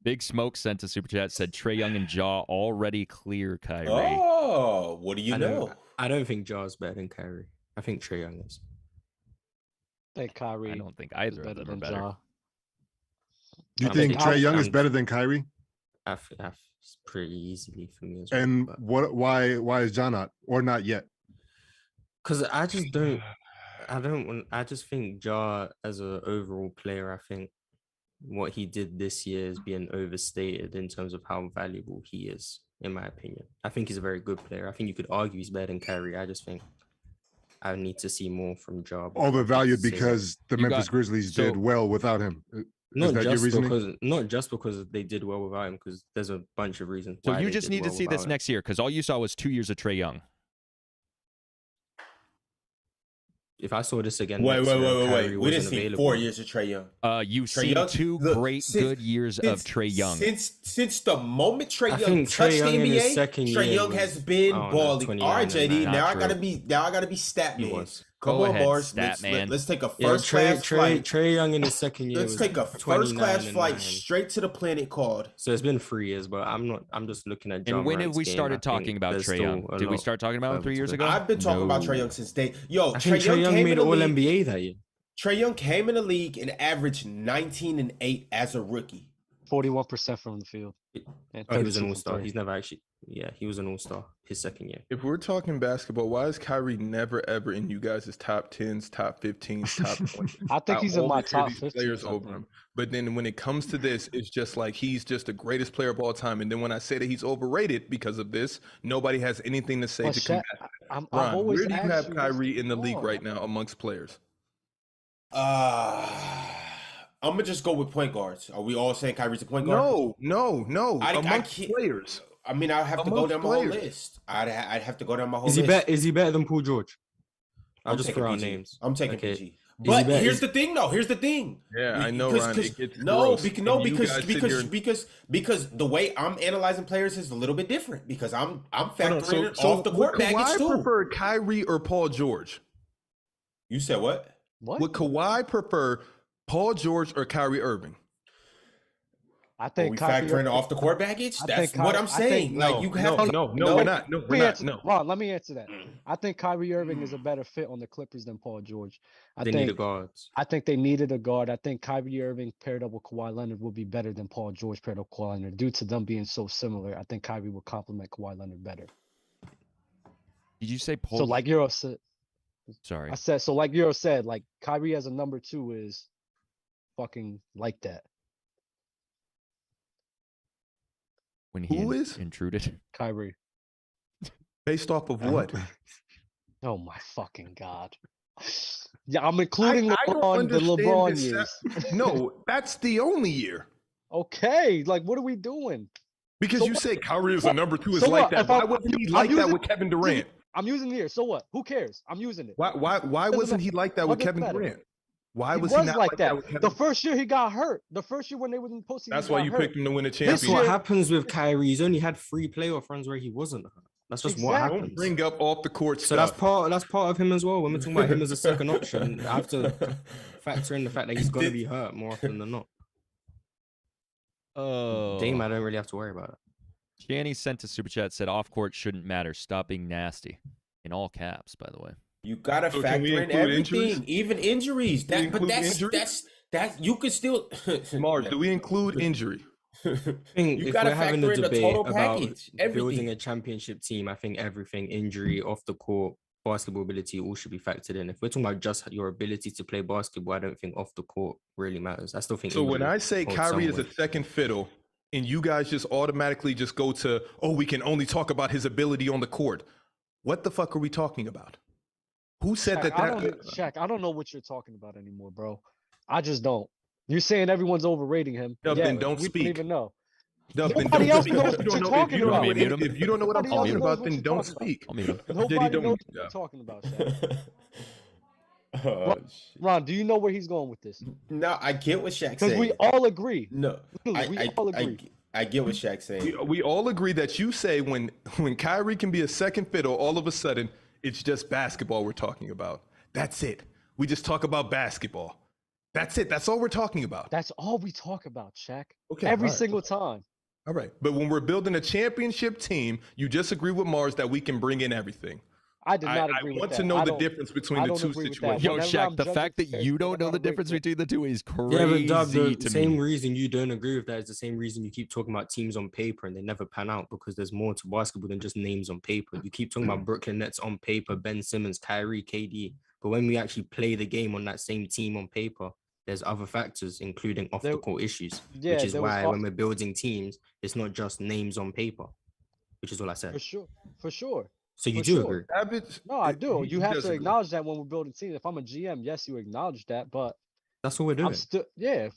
Big Smoke sent a super chat, said Trae Young and Ja already clear Kyrie. Oh, what do you know? I don't think Ja's better than Kyrie. I think Trae Young is. I think Kyrie I don't think is either of better them are than better. Ja. Do you I think think Trae Young is I'm- better than Kyrie? It's pretty easily for me as well. And why is John not or not yet? Because I just don't. I just think Ja as an overall player, I think what he did this year is being overstated in terms of how valuable he is, in my opinion. I think he's a very good player. I think you could argue he's better than Kyrie. I just think I need to see more from Ja. before I can Overvalued say- because the You Memphis got- Grizzlies so- did well without him. not that your just reasoning? because not just because they did well without him, because there's a bunch of reasons. So why you they just did need to well see this without him. next year because all you saw was 2 years of Trae Young. If I saw this again, Wait. next year and Kyrie We didn't wasn't see available, 4 years of Trae Young. You've Trae seen Young- two look, great since- good years of Trae Young. Since the moment Trae I Young think touched Trae Young the in his NBA, second Trae year Young was, has been I don't know, balling. 29 All right, and JD. a Now I half, gotta really. be stat He man. was. Come Go on, ahead, Bars. stat man. Let's take a Yeah, first class flight. Trae Young in his second year. Let's was take a first 29 class and flight 9. straight to the planet called. So it's been 3 years, but I'm just looking at. Ja And when have Morant's we game. started I think talking about there's Trae still Young? a Did we lot start talking about him further 3 to years go. ago? I've been talking about No. Trae Young since day. Yo, I think Trae Young came made in the All league. NBA that year. Trae Young came in the league and averaged 19 and 8 as a rookie. 41% from the field. And He was 32 an from all-star. three. He's never actually. Yeah, he was an all-star his second year. If we're talking basketball, why is Kyrie never ever in you guys' top 10s, top 15s, top 20s? I think he's in my always hear top these 15. players over him. But then when it comes to this, it's just like he's just the greatest player of all time. And then when I say that he's overrated because of this, nobody has anything to say But to Shaq, combat. I've Ron, always where do you asked have this Kyrie in the league before. right now amongst players? I'm gonna just go with point guards. Are we all saying Kyrie's a point guard? No. I Amongst can't- players. I mean, I'd have to go Amongst down my whole players. list. I'd have to go down my whole Is he list. better? Is he better than Paul George? I'll I'm just taking throw out PG. names. I'm taking Okay. PG. he But better- here's the thing, though. Here's the thing. Yeah, I know, Because- Ron. because- It gets no, gross. because And you guys sit here and- because the way I'm analyzing players is a little bit different because I'm Hold factoring on, in off the court would baggage Kawhi too. prefer Kyrie or Paul George? You said what? What? Would Kawhi prefer Paul George or Kyrie Irving? I think we Kyrie factor in Irving- off the court baggage. I That's think what Ky- I'm I saying. think- Like you have no, we're not. No, we're not. No. Ron, let me answer that. I think Kyrie Irving is a better fit on the Clippers than Paul George. They need a guards. I think they needed a guard. I think Kyrie Irving paired up with Kawhi Leonard would be better than Paul George paired up with Kawhi Leonard. Due to them being so similar, I think Kyrie would complement Kawhi Leonard better. Did you say Paul? So like Euro said, Sorry. I said so like Euro said, like Kyrie as a number 2 is fucking like that. When he Who is? intruded. Kyrie. Based off of what? Oh my fucking god. Yeah, I'm including I don't LeBron, the understand LeBron this years. No, that's the only year. Okay, like what are we doing? Because So you what- say Kyrie is a what- number 2 is so like what? that. If Why I'm- wasn't he I'm like that using- with Kevin Durant? I'm using the year. So what? Who cares? I'm using it. Why Doesn't wasn't he like that with doesn't Kevin matter. Durant? Why He was was he not like that. with Kevin The first year he got hurt. The first year when they were in the postseason. That's he why got you hurt. picked him to win a That's championship. what year- happens with Kyrie. He's only had 3 playoff runs where he wasn't hurt. That's just what Exactly. Don't happens. bring up off the court So stuff. that's part of him as well. When we're talking about him as a second option, I have to factor in the fact that he's gonna be hurt more often than not. Oh. Dame, I don't really have to worry about it. Shanny sent a super chat, said off court shouldn't matter. Stop being nasty. In all caps, by the way. You gotta So can factor we in include everything, injuries? even injuries. we But include that's injuries? that you could still. Mars, do we include injury? I think You if gotta we're having factor a in the debate total about package, building everything. a championship team, I think everything, injury, off the court, basketball ability, all should be factored in. If we're talking about just your ability to play basketball, I don't think off the court really matters. I still think. So when injury I say holds Kyrie some is a weight. second fiddle, and you guys just automatically just go to, oh, we can only talk about his ability on the court. What the fuck are we talking about? Who said Shaq, that? Shaq, I don't know what you're talking about anymore, bro. I just don't. You're saying everyone's overrating him. Dub, yeah, then don't we speak. don't even know. Dub, then Nobody don't else speak. knows If what you you're don't know- talking if you don't about. know- Mute him. If you don't know what I'm Nobody else talking knows about, what then you're don't talking about. speak. I'll mute him. Nobody don't- knows what yeah. you're talking about, Shaq. Oh, shit. Ron, do you know where he's going with this? No, I get what Shaq Because saying. we all agree. No, Literally, we all agree. I get what Shaq's saying. We all agree that you say when Kyrie can be a second fiddle, all of a sudden it's just basketball we're talking about. That's it. We just talk about basketball. That's it. That's all we're talking about. That's all we talk about, Shaq. Okay, Every all right. single time. All right. But when we're building a championship team, you just agree with Mars that we can bring in everything. I did not I agree with want that. to know I the don't- difference between I the don't two agree with that. situations. Yo, Whenever Shaq, I'm the judging fact that players, you I'm don't know not the agree difference with between the two is Yeah, but Doug, crazy the to same me. reason you don't agree with that is the same reason you keep talking about teams on paper and they never pan out because there's more to basketball than just names on paper. You keep talking about Brooklyn Nets on paper, Ben Simmons, Kyrie, KD, but when we actually play the game on that same team on paper, there's other factors, including off the court issues, Yeah, which is there was why off- when we're building teams, it's not just names on paper, which is what I said. For sure. For sure. So you for do sure. agree? Savage, No, I do. You have to disagree. acknowledge that when we're building teams. If I'm a GM, yes, you acknowledge that, but That's what we're doing. I'm still yeah.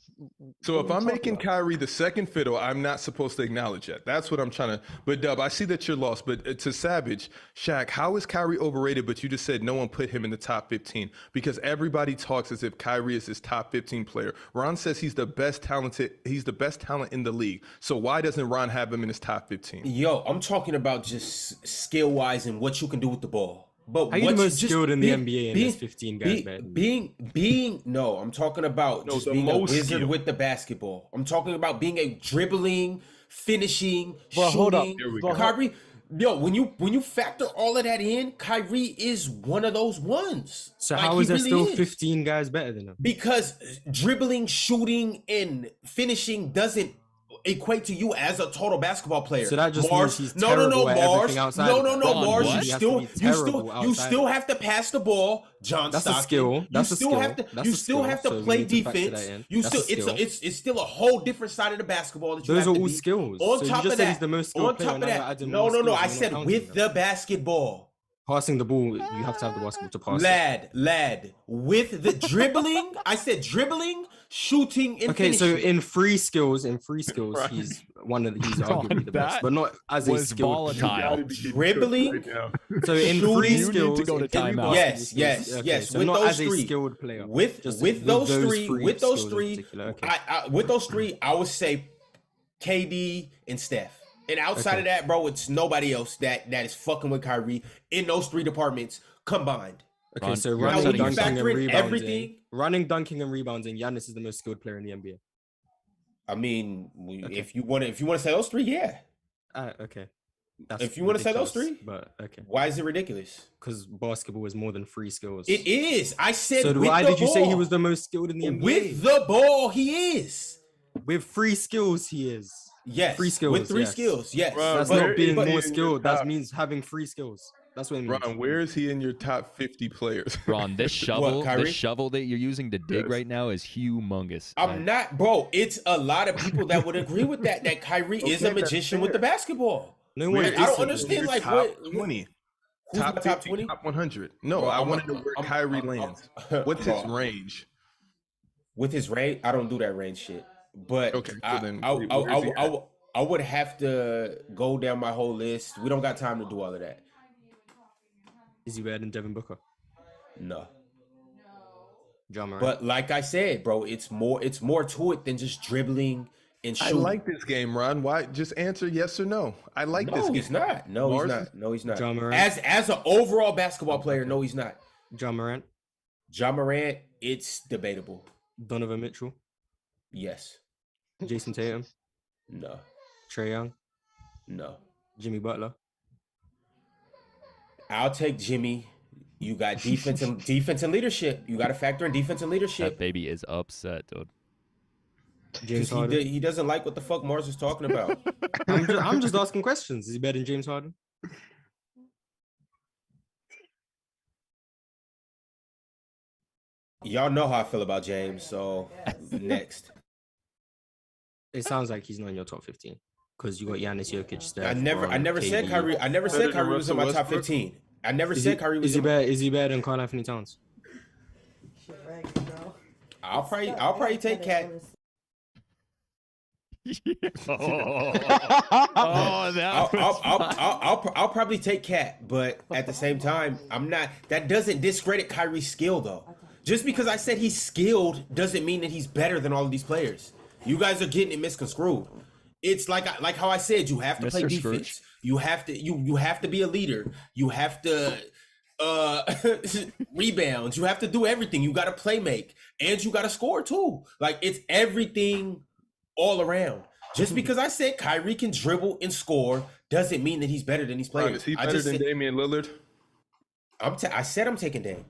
So what if are we I'm talking making about? Kyrie the second fiddle, I'm not supposed to acknowledge that. That's what I'm trying to. But Dub, I see that you're lost. But to Savage, Shaq, how is Kyrie overrated? But you just said no one put him in the top 15 because everybody talks as if Kyrie is his top 15 player. Ron says he's the best talented. He's the best talent in the league. So why doesn't Ron have him in his top 15? Yo, I'm talking about just skill wise and what you can do with the ball. But How you the what most just skilled in the being- NBA and being- there's 15 guys better than you? being no, I'm talking about No, just the being a most wizard skilled. with the basketball. I'm talking about being a dribbling, finishing, Bro, hold up. shooting. Here we Bro, go. Kyrie, yo, when you factor all of that in, Kyrie is one of those ones. So Like, how he is there really still is. 15 guys better than him? Because dribbling, shooting, and finishing doesn't equate to you as a total basketball player. So that just Mars, means he's no, terrible at Mars, everything outside no, of no, that. no, Ron, Mars. what? You He has still, to be terrible you outside still of have to pass the ball, John That's a Stockton. skill. That's you a still skill. have to, That's you a still skill. have to So we play need to factor defense. that in. You That's a still, skill. it's still a whole different side of the basketball that you Those have are to all be. skills. On So you top just of said that, he's the most skilled on player, top of now you're that, adding no, more no, no. skills, I you're not said counting with them. the basketball. Passing the ball, you have to have the basketball to pass it. Lad, with the dribbling, I said dribbling, shooting, and Okay, so finishing. in free skills, Right. he's he's Ron, arguably the best, that but not as a was skilled volatile. Dribbling, So in shooting, free you need skills, to go to in every timeout. basketball Yes, skills- yes. So With not those as a three. skilled player. with Just those three, free with those skills in three, particular, okay. with those three, I would say KD and Steph. And outside Okay. of that, bro, it's nobody else that is fucking with Kyrie in those three departments combined. Okay, Ron, so you're running, upsetting dunking, and yourself. rebounding. Everything- Running, dunking, and rebounding. Giannis is the most skilled player in the NBA. I mean, Okay. if you want to say those three, yeah. Okay. If you want to say those ridiculous, three, but okay. why is it ridiculous? Because basketball is more than 3 skills. It is. I said. So with why the did you say he ball. was the most skilled in the NBA? With the ball, he is. With 3 skills, he is. Yes. 3 skills. With 3 yes. skills, yes. Ron, That's where not being is he more in your skilled. top- That means having 3 skills. That's what it means. Ron, where is he in your top 50 players? Ron, this shovel, Kyrie? this shovel that you're using to dig Yes. right now is humongous. I'm not, bro. It's a lot of people that would agree with that. That Kyrie is a Okay, that's magician with the fair. basketball. No Where one I don't is he? understand, Your like, top what- 20. Who's Top my top 50, 20? top 100. No, Bro, I I'm- want to know where I'm- Kyrie I'm- lands. I'm- What's his bro, range? With his range, I don't do that range shit. But Okay, so I, then I, where I, is he I, at? I would have to go down my whole list. We don't got time to do all of that. Is he better than Devin Booker? No. John Morant? But like I said, bro, it's more to it than just dribbling and I shooting. like this game, Ron. Why? Just answer yes or no. I like this No, game. he's not. No, Mars he's is- not. No, he's not. John Morant? As an overall basketball player, no, he's not. John Morant? John Morant, it's debatable. Donovan Mitchell? Yes. Jason Tatum? No. Trae Young? No. Jimmy Butler? I'll take Jimmy. You got defense and leadership. You got to factor in defense and That leadership. baby is upset, dude. James 'Cause Harden? he doesn't like what the fuck Mars is talking about. I'm just asking questions. Is he better than James Harden? Y'all know how I feel about James, so next. It sounds like he's not in your top 15 because you got Giannis Jokic. Steph, I never said KD. Kyrie. I never Better said than Kyrie was in my Russell top Westbrook? 15. I never Is said he, Kyrie was is he in my, better? Is he better than Karl Anthony Towns? I'll probably take Cat. Oh, I'll probably take Cat, but at the same time, I'm not. That doesn't discredit Kyrie's skill, though. Just because I said he's skilled doesn't mean that he's better than all of these players. You guys are getting it misconstrued. It's like how I said, you have to play Mr. defense. Scrooge. You have to you have to be a leader. You have to rebounds. You have to do everything. You got to play make, and you got to score too. Like it's everything all around. Just because I said Kyrie can dribble and score doesn't mean that he's better than these Ron, players. is he I better just than said, Damian Lillard? I said I'm taking Dame.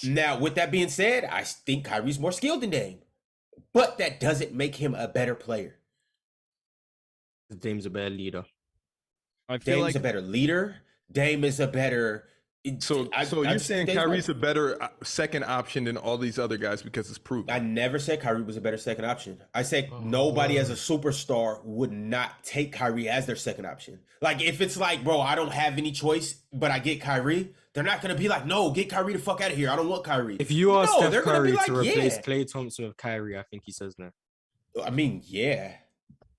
Now, with that being said, I think Kyrie's more skilled than Dame, but that doesn't make him a better player. Dame's a better leader. I feel Dame's like a better leader. Dame is a better. So you're just saying think Dame's Kyrie's better. a better second option than all these other guys because it's proven. I never said Kyrie was a better second option. I said nobody as a superstar would not take Kyrie as their second option. Like if it's like, bro, I don't have any choice, but I get Kyrie, they're not gonna be like, no, get Kyrie the fuck out of here. I don't want Kyrie. If you ask No, they're Steph gonna be Curry like, to replace yeah. Klay Thompson with Kyrie, I think he says no. I mean, yeah,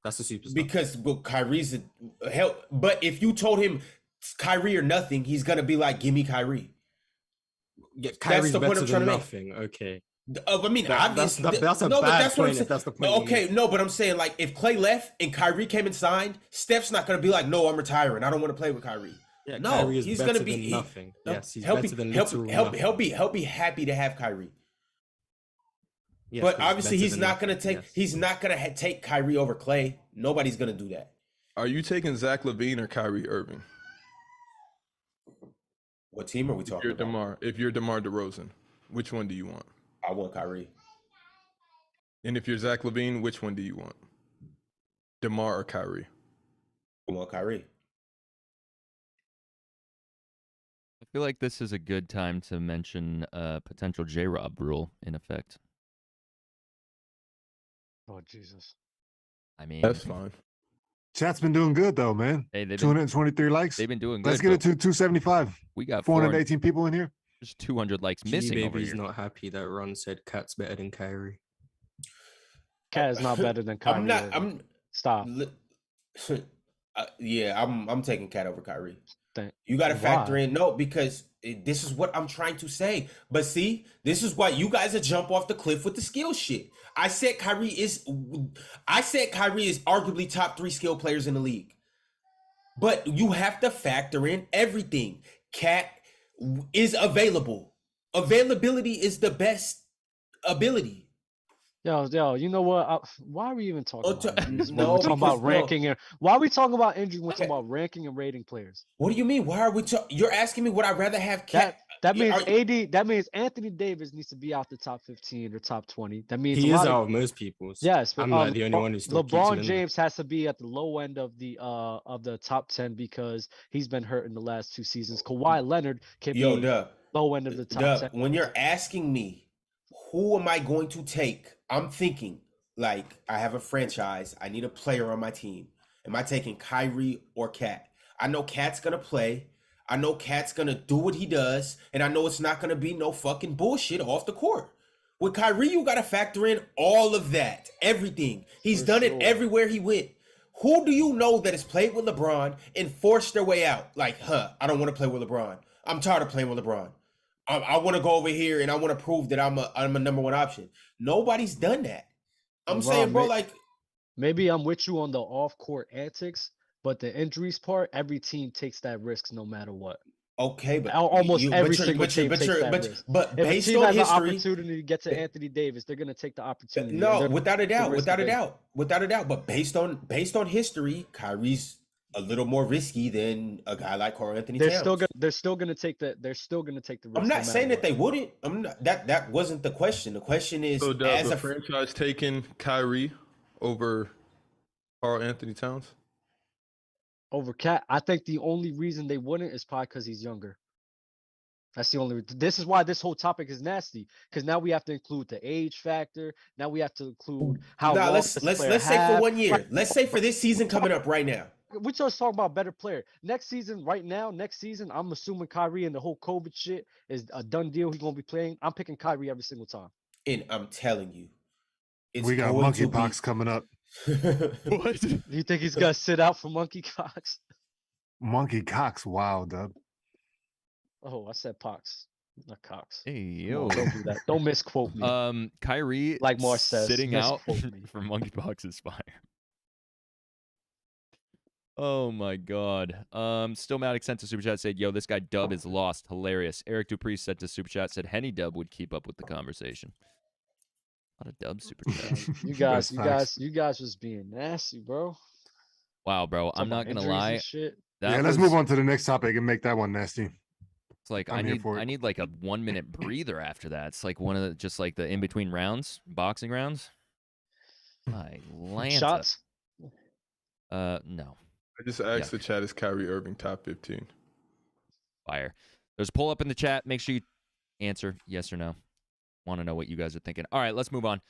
That's a superstar. because Kyrie's a hell. But if you told him Kyrie or nothing, he's gonna be like, give me Kyrie. Yeah, Kyrie's the point better I'm trying than to make. nothing. Okay. I mean, That's obviously, a no, but bad that's what I'm point saying. if that's the point. you Okay, make. no, but I'm saying like if Clay left and Kyrie came and signed, Steph's not gonna be like, no, I'm retiring. I don't want to play with Kyrie. Yeah, No, Kyrie is he's better gonna be than nothing. No, Yes, he's he'll better than be, literal nothing. he'll be happy to have Kyrie. Yes, But he's obviously better he's than not gonna nothing, take yes. he's not gonna take Kyrie over Clay. Nobody's gonna do that. Are you taking Zach LaVine or Kyrie Irving? What team are we If talking you're about? DeMar, if you're DeMar DeRozan, which one do you want? I want Kyrie. And if you're Zach LaVine, which one do you want? DeMar or Kyrie? I want Kyrie. I feel like this is a good time to mention a potential J-Rob rule in effect. Oh Jesus. I mean, That's fine. Chat's been doing good though, man. hey, they've been 223 likes. they've been doing good. Let's get it but to 275. we got 418 people in here. There's 200 likes G missing over Baby's here. not happy that Ron said Cat's better than Kyrie. Cat is not better than Kyrie. I'm not. Irving. I'm. Stop. Yeah, I'm taking Cat over Kyrie. Thank- You got to factor Why? in because this is what I'm trying to say. But see, this is why you guys are jump off the cliff with the skill shit. I said Kyrie is arguably top 3 skill players in the league. But you have to factor in everything. Cat is available. Availability is the best ability. Yo, you know what? Why are we even talking about injuries? When No, we're talking because about ranking and why are we talking about injuries when we're Okay. talking about ranking and rating players? What do you mean? Why are we? You're asking me would I rather have Cat? That means Are you- AD. That means Anthony Davis needs to be out the top 15 or top 20. That means a He is lot of out of most people's. yes, but I'm like the only one who still keeps him LeBron in. James has to be at the low end of the top 10 because he's been hurt in the last 2 seasons. Kawhi Leonard can Yo, be Dub. low end of the top Dub, 10. when you're asking me, who am I going to take? I'm thinking like I have a franchise. I need a player on my team. Am I taking Kyrie or Cat? I know Cat's gonna play. I know Cat's gonna do what he does, and I know it's not gonna be no fucking bullshit off the court. With Kyrie, you gotta factor in all of that, everything. He's done it everywhere he went. Who do you know that has played with LeBron and forced their way out? Like, I don't want to play with LeBron. I'm tired of playing with LeBron. I want to go over here and I want to prove that I'm a number one option. Nobody's done that. I'm saying, bro, like maybe I'm with you on the off-court antics, but the injuries part, every team takes that risk no matter what. Okay, but almost every single team takes that risk. But if based a team on has history, an opportunity to get to Anthony Davis, they're gonna take the opportunity. No, without a doubt. But based on history, Kyrie's a little more risky than a guy like Karl Anthony Towns. They're still gonna take the risk. I'm not saying that they wouldn't. I'm not that wasn't the question. The question is, So does the franchise taking Kyrie over Karl Anthony Towns? Over Cat, I think the only reason they wouldn't is probably because he's younger. That's the only. This is why this whole topic is nasty. Because now we have to include the age factor. Now we have to include how. Nah, let's say for 1 year. Let's say for this season coming up right now. We're just talking about better player. Next season, I'm assuming Kyrie and the whole COVID shit is a done deal. He's gonna be playing. I'm picking Kyrie every single time. And I'm telling you, we got monkeypox coming up. What? You think he's gonna sit out for monkeypox? Monkeypox, wow, Dub. Oh, I said pox, not cox. Hey yo, don't do that. Don't misquote me. Kyrie, like Mars says, sitting out for monkeypox is fire. Oh my god. Still Maddox sent to Super Chat, said, yo, this guy Dub is lost. Hilarious. Eric Dupree sent to Super Chat, said Henny Dub would keep up with the conversation. A lot of Dub Super Chats. you guys was being nasty, bro. Wow, bro. I'm not gonna lie. Let's move on to the next topic and make that one nasty. It's like I need like a 1 minute breather after that. It's like one of the just like the in between rounds, boxing rounds. My Lanta. Shots? No. I just asked the chat, is Kyrie Irving top 15? Fire. There's a poll up in the chat. Make sure you answer yes or no. Want to know what you guys are thinking. All right, let's move on.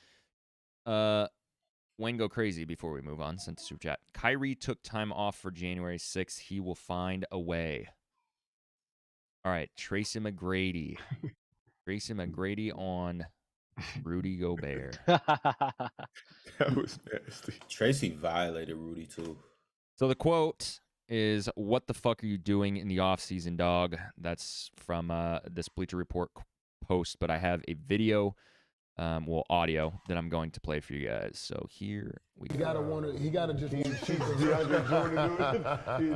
Wayne go crazy before we move on. Sent to Super Chat. Kyrie took time off for January 6th. He will find a way. All right, Tracy McGrady. Tracy McGrady on Rudy Gobert. That was nasty. Tracy violated Rudy too. So the quote is, what the fuck are you doing in the offseason, dog? That's from this Bleacher Report post, but I have a video, audio that I'm going to play for you guys. So here we go. He gotta just want to cheat DeAndre Jordan.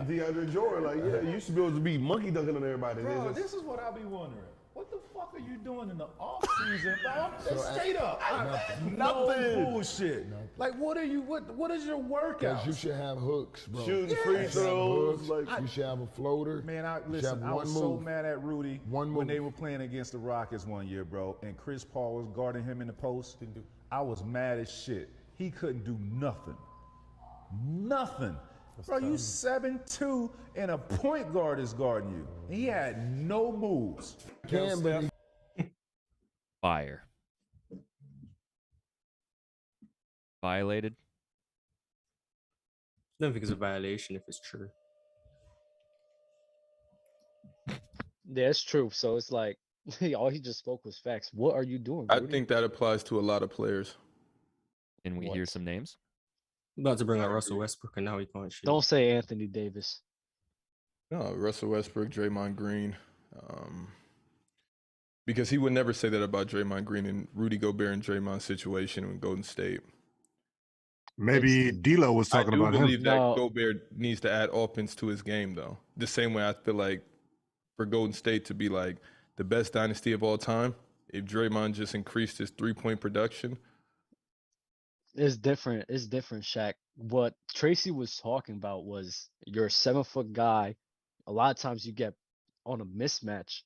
DeAndre Jordan, like, yeah, you should be able to be monkey dunking on everybody. Bro, this is what I be wondering. What the fuck are you doing in the off season, bro? Straight up. Nothing. No bullshit. Nothing. Like, what is your workout? Because you should have hooks, bro. Shooting free throws. You should have a floater. Man, I was so mad at Rudy when they were playing against the Rockets 1 year, bro, and Chris Paul was guarding him in the post. I was mad as shit. He couldn't do nothing. Nothing. Bro, you 7'2", and a point guard is guarding you. He had no moves. Fire. Violated? I don't think it's a violation if it's true. Yeah, it's true. So it's like, all he just spoke was facts. What are you doing, I Rudy? think that applies to a lot of players. Can we hear some names? I'm about to bring out Russell Westbrook, and now he can't shoot. Don't say Anthony Davis. No, Russell Westbrook, Draymond Green. Because he would never say that about Draymond Green and Rudy Gobert and Draymond's situation in Golden State. Maybe D'Lo was talking about him. I do believe that Gobert needs to add offense to his game, though. The same way I feel like for Golden State to be like the best dynasty of all time, if Draymond just increased his three-point production, It's different. It's different, Shaq. What Tracy was talking about was you're a 7-foot guy. A lot of times you get on a mismatch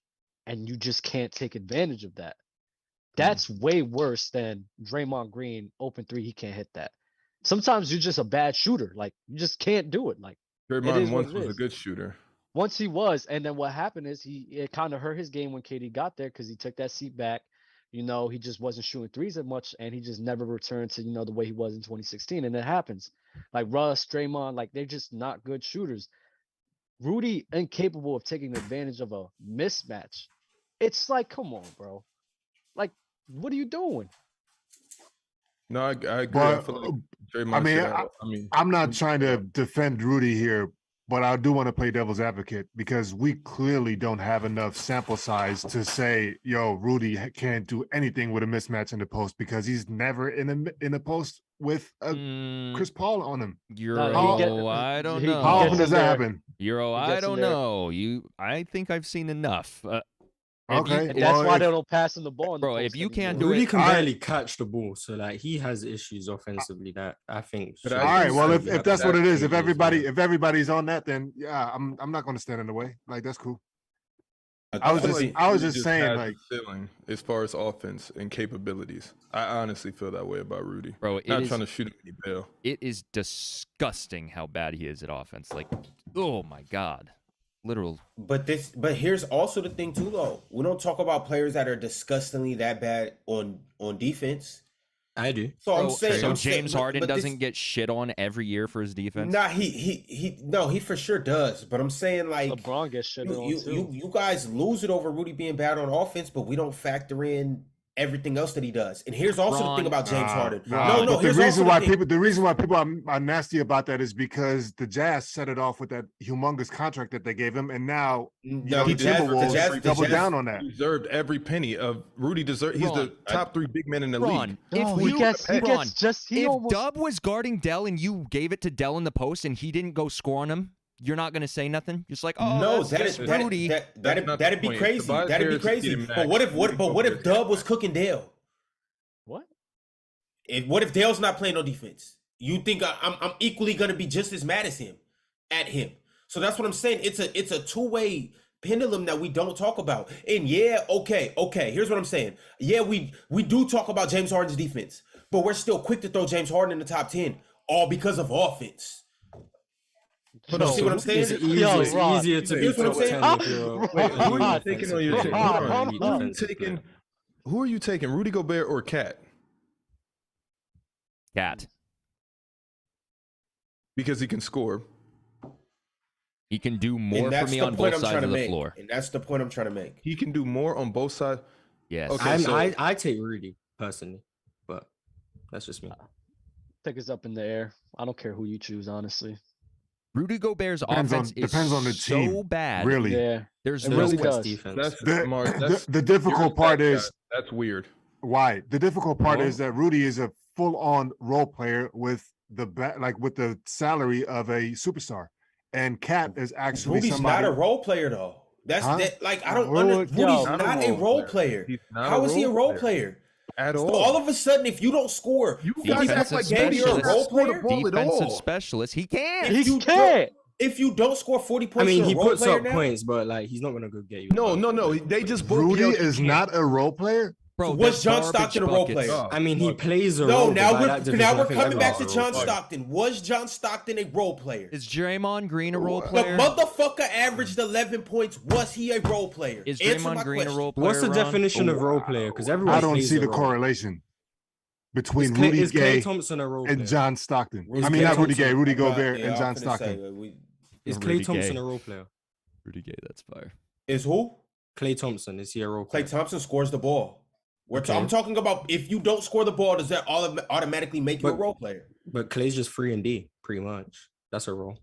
and you just can't take advantage of that. That's way worse than Draymond Green open three. He can't hit that. Sometimes you're just a bad shooter. Like you just can't do it. Like Draymond once was a good shooter. Once he was, and then what happened is it kind of hurt his game when KD got there because he took that seat back. You know, he just wasn't shooting threes as much, and he just never returned to, you know, the way he was in 2016. And it happens. Like Russ, Draymond, like they're just not good shooters. Rudy incapable of taking advantage of a mismatch. It's like, come on, bro. Like, what are you doing? No, I agree. But, I feel like Draymond I'm not trying to defend Rudy here, but I do want to play devil's advocate because we clearly don't have enough sample size to say, yo, Rudy can't do anything with a mismatch in the post because he's never in a post with a Chris Paul on him. I don't know. How often does that happen? I don't know. I think I've seen enough. Okay, and that's why they don't pass him the ball. Bro, if you can't do Rudy it, can barely catch the ball, so like he has issues offensively that I think. All right, well, if that's what it is, if everybody's on that, then yeah, I'm not going to stand in the way. Like that's cool. I was just saying, like, ceiling as far as offense and capabilities. I honestly feel that way about Rudy. Bro, not trying to shoot him any bail. It is disgusting how bad he is at offense. Like, oh my god. Literal. But here's also the thing too, though. We don't talk about players that are disgustingly that bad on defense. I do. So I'm saying, so James Harden doesn't get shit on every year for his defense. Nah, he for sure does. But I'm saying like LeBron gets shit on too. You guys lose it over Rudy being bad on offense, but we don't factor in everything else that he does. And here's also the thing about James Harden. The reason why people are nasty about that is because the Jazz set it off with that humongous contract that they gave him, and now the Timberwolves double down on that. He deserved every penny of Rudy. He's the top 3 big men in the league. If Dub was guarding Dell and you gave it to Dell in the post and he didn't go score on him, you're not going to say nothing. Just like, oh, no, Rudy. That'd be crazy. That'd be crazy. But what if Dub was cooking Dale? What? What if Dale's not playing no defense? You think I'm equally going to be just as mad as him at him? So that's what I'm saying. It's a two-way pendulum that we don't talk about. And yeah, okay. Here's what I'm saying. Yeah, we do talk about James Harden's defense, but we're still quick to throw James Harden in the top 10, all because of offense. You see what I'm saying? It's easier to be top 10. Wait, who are you taking on your team? Who are you taking, Rudy Gobert or Cat? Cat. Because he can score. He can do more for me on both sides of the floor. And that's the point I'm trying to make. He can do more on both sides? Yes. Okay, I take Rudy, personally. But that's just me. I think it's up in the air. I don't care who you choose, honestly. Rudy Gobert's offense depends on the team. So bad. Really? Yeah. There's it no really does. Defense. The difficult part is that's weird. Why? The difficult part is that Rudy is a full-on role player with the salary of a superstar, and Cat is actually Rudy's not a role player though. That's like I don't understand. Rudy's not a role player. How is he a role player? At all. So all of a sudden, if you don't score, you guys act like you're a role player. Defensive specialist, he can't. He can't. If you don't score 40 points, I mean, he puts up points, but like he's not gonna go get you. No. They just Rudy is not a role player. Bro, was John Stockton a role player? I mean, he plays a role. No, now we're coming back to John Stockton. Was John Stockton a role player? Is Draymond Green a role player? The motherfucker averaged 11 points. Was he a role player? Is Draymond Green a role player? What's the definition of role player? Because everyone I don't see the correlation between Rudy Gay and John Stockton. I mean, not Rudy Gay, Rudy Gobert and John Stockton. Is Klay Thompson a role player? Rudy Gay, that's fire. Is who? Klay Thompson. Is he a role player? Klay Thompson scores the ball. I'm talking about if you don't score the ball, does that automatically make you a role player? But Klay's just 3 and D, pretty much. That's a role.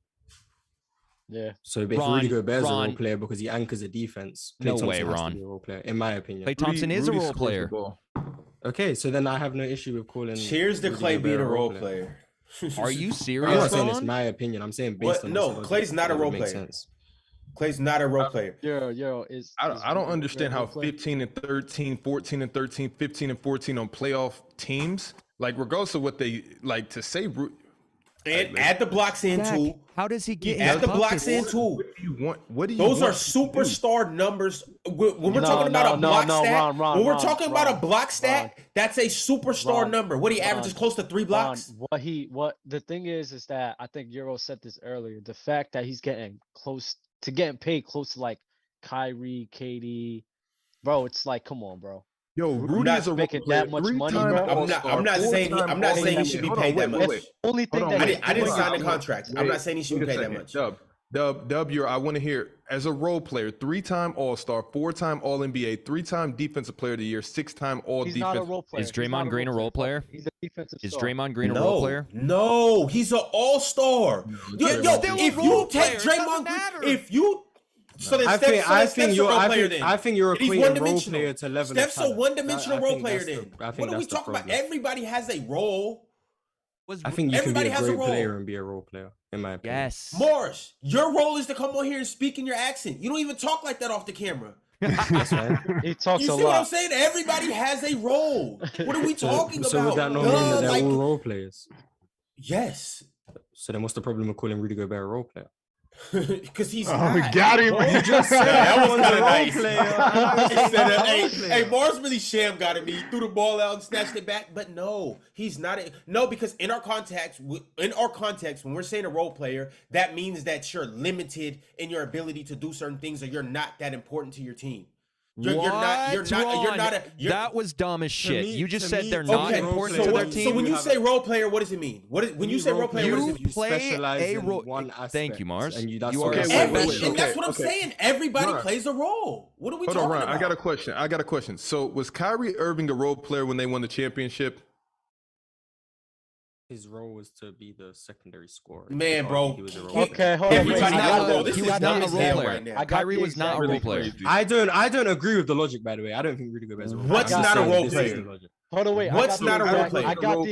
Yeah. So if Rudy Gobert's a role player because he anchors a defense, no way, Ron. Has to be a role player, in my opinion. Klay Thompson is a role player. Okay, so then I have no issue with calling. Cheers to Klay being a role player. Are you serious? I'm not saying it's my opinion. I'm saying based on Klay's not a role player. Klay's not a role player. I don't understand how 15 and 13, 14 and 13, 15 and 14 on playoff teams Like regardless of what they like to say. And add the blocks in too. How does he get? Add the blocks in too. What do you want? What do you? Those want are superstar numbers. When we're talking about a block stat, when we're talking about a block stat, that's a superstar number. What he averages close to 3 blocks. What the thing is that I think Euro said this earlier. The fact that he's getting close to getting paid close to like Kyrie, KD, bro. It's like, come on, bro. Yo, Rudy is making that much money, bro. I'm not saying he should be paid that much. Only thing that I didn't sign a contract. I'm not saying he should be paid that much. Dub, I want to hear as a role player, 3-time All-Star, 4-time All-NBA, 3-time Defensive Player of the Year, 6-time All-Defense. He's not a role player. Is Draymond Green a role player? He's a defensive star. Is Draymond Green a role player? No, he's an All-Star. Yo, if you take Draymond Green, I think you're equating role player to level. Steph's a one-dimensional role player. Then what are we talking about? Everybody has a role. I think you can be a great player and be a role player, in my opinion. Yes. Morris, your role is to come on here and speak in your accent. You don't even talk like that off the camera. That's right. He talks a lot. You see what I'm saying? Everybody has a role. What are we talking about? So would that not mean that they're all role players? Yes. So then what's the problem with calling Rudy Gobert a role player? Because he's we got him. You just said that was a role player. Hey, Mars really sham got him. He threw the ball out and snatched it back. But no, he's not. No, because in our context, when we're saying a role player, that means that you're limited in your ability to do certain things, or you're not that important to your team. That was dumb as shit. You just said they're not important to their team. So when you say role player, what does it mean? When you say role player, what does it mean? You play a role. Thank you, Mars. You are and that's what I'm saying. Everybody plays a role. What are we talking about? I got a question. So was Kyrie Irving a role player when they won the championship? His role was to be the secondary scorer. Man, bro. He was a role player. Okay, hold on. He was not a role player. Kyrie was not a role player. I don't agree with the logic, by the way. I don't think Rudy Gobert is a role player. What's not a role player? Hold on, wait. What's not a role player?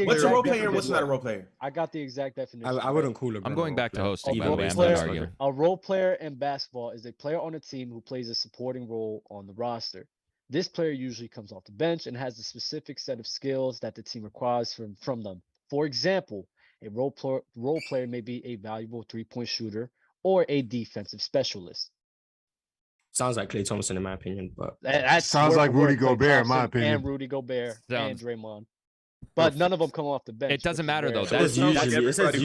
What's a role player and what's not a role player? I got the exact definition. I wouldn't call him. I'm going back to hosting, by the way. I'm not arguing. A role player in basketball is a player on a team who plays a supporting role on the roster. This player usually comes off the bench and has a specific set of skills that the team requires from them. For example, a role player may be a valuable three-point shooter or a defensive specialist. Sounds like Klay Thompson, in my opinion, but that sounds like Rudy Gobert, in my opinion. And Rudy Gobert and Draymond. But none of them come off the bench. It doesn't matter, though. That's usually. So it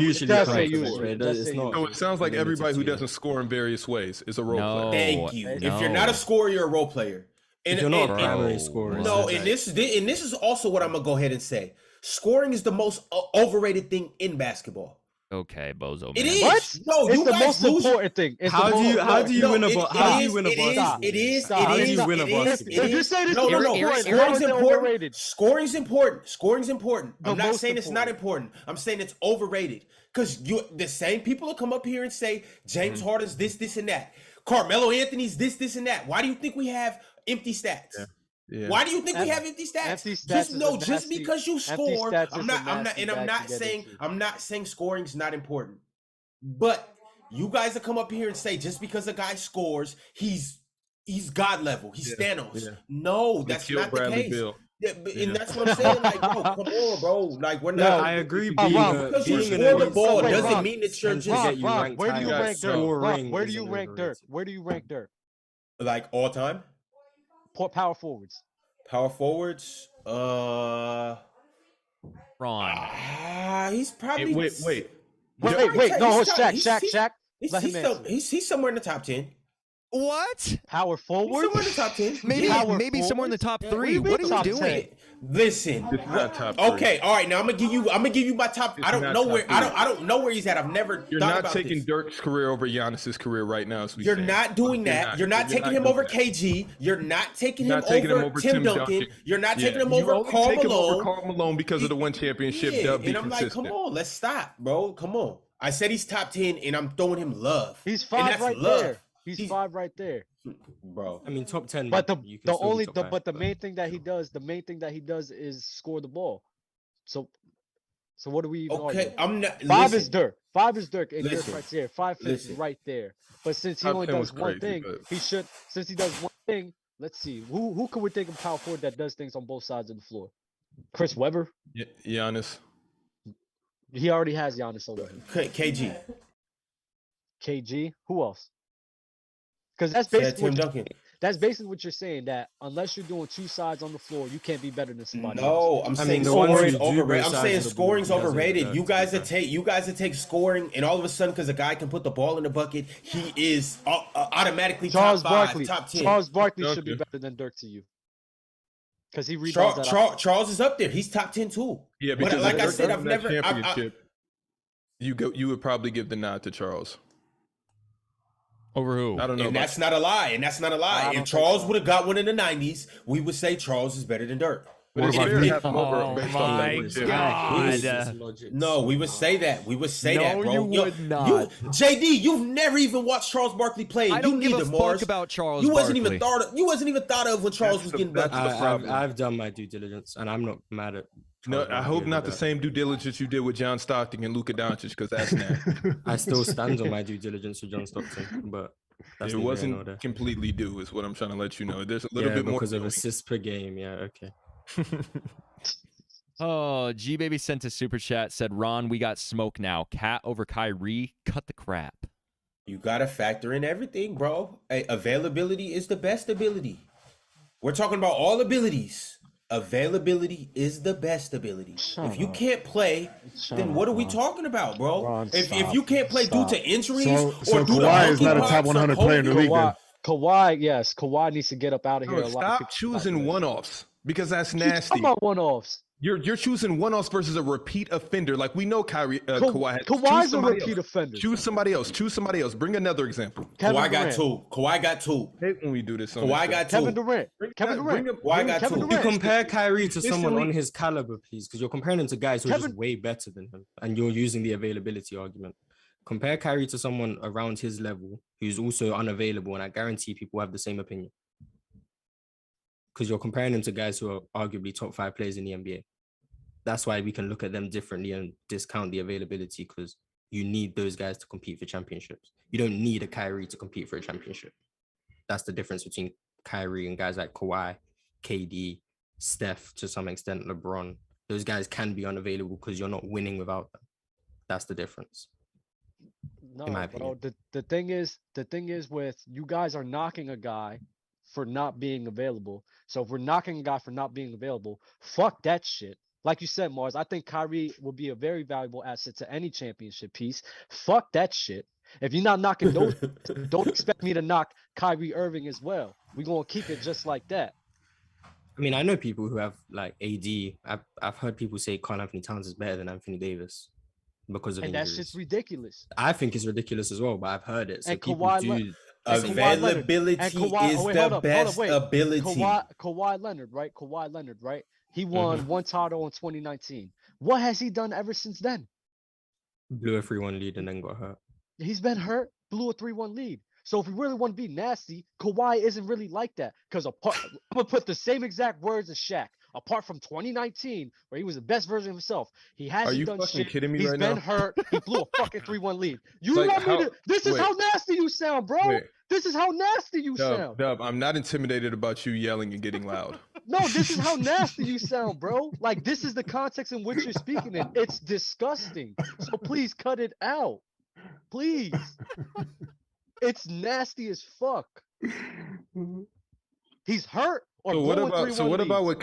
sounds like everybody who doesn't score in various ways is a role player. Thank you. If you're not a scorer, you're a role player. And you're not a primary scorer. No, and this is also what I'm gonna go ahead and say. Scoring is the most overrated thing in basketball. Okay, Bozo. Man. It is. What? No, it's the most important thing. How do you win a basketball? It is. If you say this, Scoring's important. I'm not saying it's not important. I'm saying it's overrated. Because the same people will come up here and say James Harden's this, and that. Carmelo Anthony's this, and that. Why do you think we have empty stats? Yeah. Why do you think we have empty stats? Just because you score, I'm not saying scoring's not important. But you guys will come up here and say just because a guy scores, he's God level, he's Thanos. Yeah. No, that's not the case. And that's what I'm saying. Like, bro, come on, bro. Like, we're not. I agree. Because you score the ball doesn't mean that you're just. Where do you rank Dirk? Where do you rank Dirk? Where do you rank Dirk? Like all time? Power forwards. Ron. He's probably. Wait. No, Shaq. He's somewhere in the top 10. What? Power forward? Somewhere in the top 10. Maybe somewhere in the top 3. What are you doing? Listen. It's not top 3. Okay, all right. Now I'm gonna give you my top. I don't know where he's at. I've never. You're not taking Dirk's career over Giannis's career right now. You're not doing that. You're not taking him over KG. You're not taking him over Tim Duncan. You're not taking him over Karl Malone because of the one championship. And I'm like, come on, let's stop, bro. Come on. I said he's top 10, and I'm throwing him love. He's 5 right there. He's 5 right there, bro. I mean, top 10. But the main thing that he does is score the ball. So what do we even argue? I'm not. 5 is Dirk. 5 is Dirk, and Dirk right there. 5 fits right there. But since he only does one thing, Since he does one thing, let's see. Who can we think of power forward that does things on both sides of the floor? Chris Webber. Giannis. He already has Giannis over him. KG. KG. Who else? Because that's Said basically Tim Duncan. that's basically what you're saying. That unless you're doing two sides on the floor, you can't be better than somebody else. No, I'm saying scoring's overrated. I'm saying scoring's overrated. You guys that take scoring, and all of a sudden, because a guy can put the ball in the bucket, he is automatically Charles top 5, Barkley. top 10. Charles Barkley should be better than Dirk to you. Because he rebounds Charles is up there. He's top 10 too. Yeah, because but like I said, I've never. You would probably give the nod to Charles. Over who? I don't know. And that's not a lie. If Charles would have got one in the 90s, we would say Charles is better than Dirk. What about No, we would say that. We would say that, bro. You would not. JD, you've never even watched Charles Barkley play. I don't give a fuck about Charles Barkley. You wasn't even thought of when Charles was getting better. I've done my due diligence, and I'm not mad at. No, I hope not the same due diligence you did with John Stockton and Luka Doncic, because that's nasty. I still stand on my due diligence with John Stockton, but it wasn't completely due, is what I'm trying to let you know. There's a little bit more because of assists per game. Yeah, okay. Oh, G Baby sent a super chat, said, Ron, we got smoke now. Cat over Kyrie, cut the crap. You gotta factor in everything, bro. Hey, availability is the best ability. We're talking about all abilities. Availability is the best ability. If you can't play, then what are we talking about, bro? If you can't play due to injuries or due to Kawhi is not a top 100 player in the league. Kawhi needs to get up out of here. Stop choosing one-offs, because that's nasty. Come on, one-offs. You're choosing one-offs versus a repeat offender. Like, we know Kawhi. Kawhi's a repeat offender. Choose somebody else. Bring another example. Kawhi got two. I hate when we do this. Kawhi got two. Kevin Durant. Kawhi got two. You compare Kyrie to someone on his caliber, please, because you're comparing him to guys who are just way better than him, and you're using the availability argument. Compare Kyrie to someone around his level who's also unavailable, and I guarantee people have the same opinion. Because you're comparing them to guys who are arguably top 5 players in the NBA. That's why we can look at them differently and discount the availability, because you need those guys to compete for championships. You don't need a Kyrie to compete for a championship. That's the difference between Kyrie and guys like Kawhi, KD, Steph, to some extent, LeBron. Those guys can be unavailable because you're not winning without them. That's the difference. No, bro. The thing is with you guys are knocking a guy for not being available. So if we're knocking a guy for not being available, fuck that shit. Like you said, Mars, I think Kyrie will be a very valuable asset to any championship piece. Fuck that shit. If you're not knocking those, don't expect me to knock Kyrie Irving as well. We're going to keep it just like that. I mean, I know people who have like AD. I've heard people say Karl Anthony Towns is better than Anthony Davis because of injuries. That's just ridiculous. I think it's ridiculous as well, but I've heard it. So and people do. Availability is the best ability. Kawhi Leonard, right? He won one title in 2019. What has he done ever since then? Blew a 3-1 lead and then got hurt. He's been hurt, blew a 3-1 lead. So if we really want to be nasty, Kawhi isn't really like that. Because I'm going to put the same exact words as Shaq. Apart from 2019, where he was the best version of himself, he hasn't done shit. Kidding me He's right been now? hurt. He blew a fucking 3-1 lead. You want me to? This is how nasty you sound, bro. This is how nasty you sound. Dub, I'm not intimidated about you yelling and getting loud. No, this is how nasty you sound, bro. Like, this is the context in which you're speaking in. It's disgusting. So please cut it out. Please. It's nasty as fuck. He's hurt. So what about what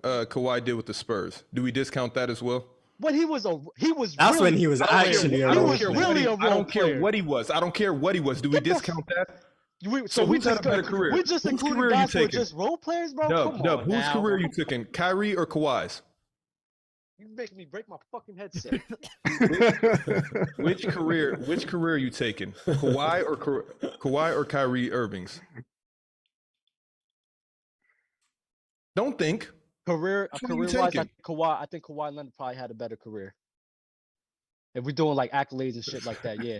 Kawhi did with the Spurs? Do we discount that as well? But he was That's really, when he was actually a role player. I don't care what he was. I don't care what he was. Do we discount that? Who's had a better career? We just included guys who are just role players, bro. Dub, whose career are you taking? Kyrie or Kawhi's? You make me break my fucking headset. Which career are you taking? Kawhi or Kyrie Irving's? Don't think. Career-wise, I think Kawhi Leonard probably had a better career. If we're doing like accolades and shit like that, yeah.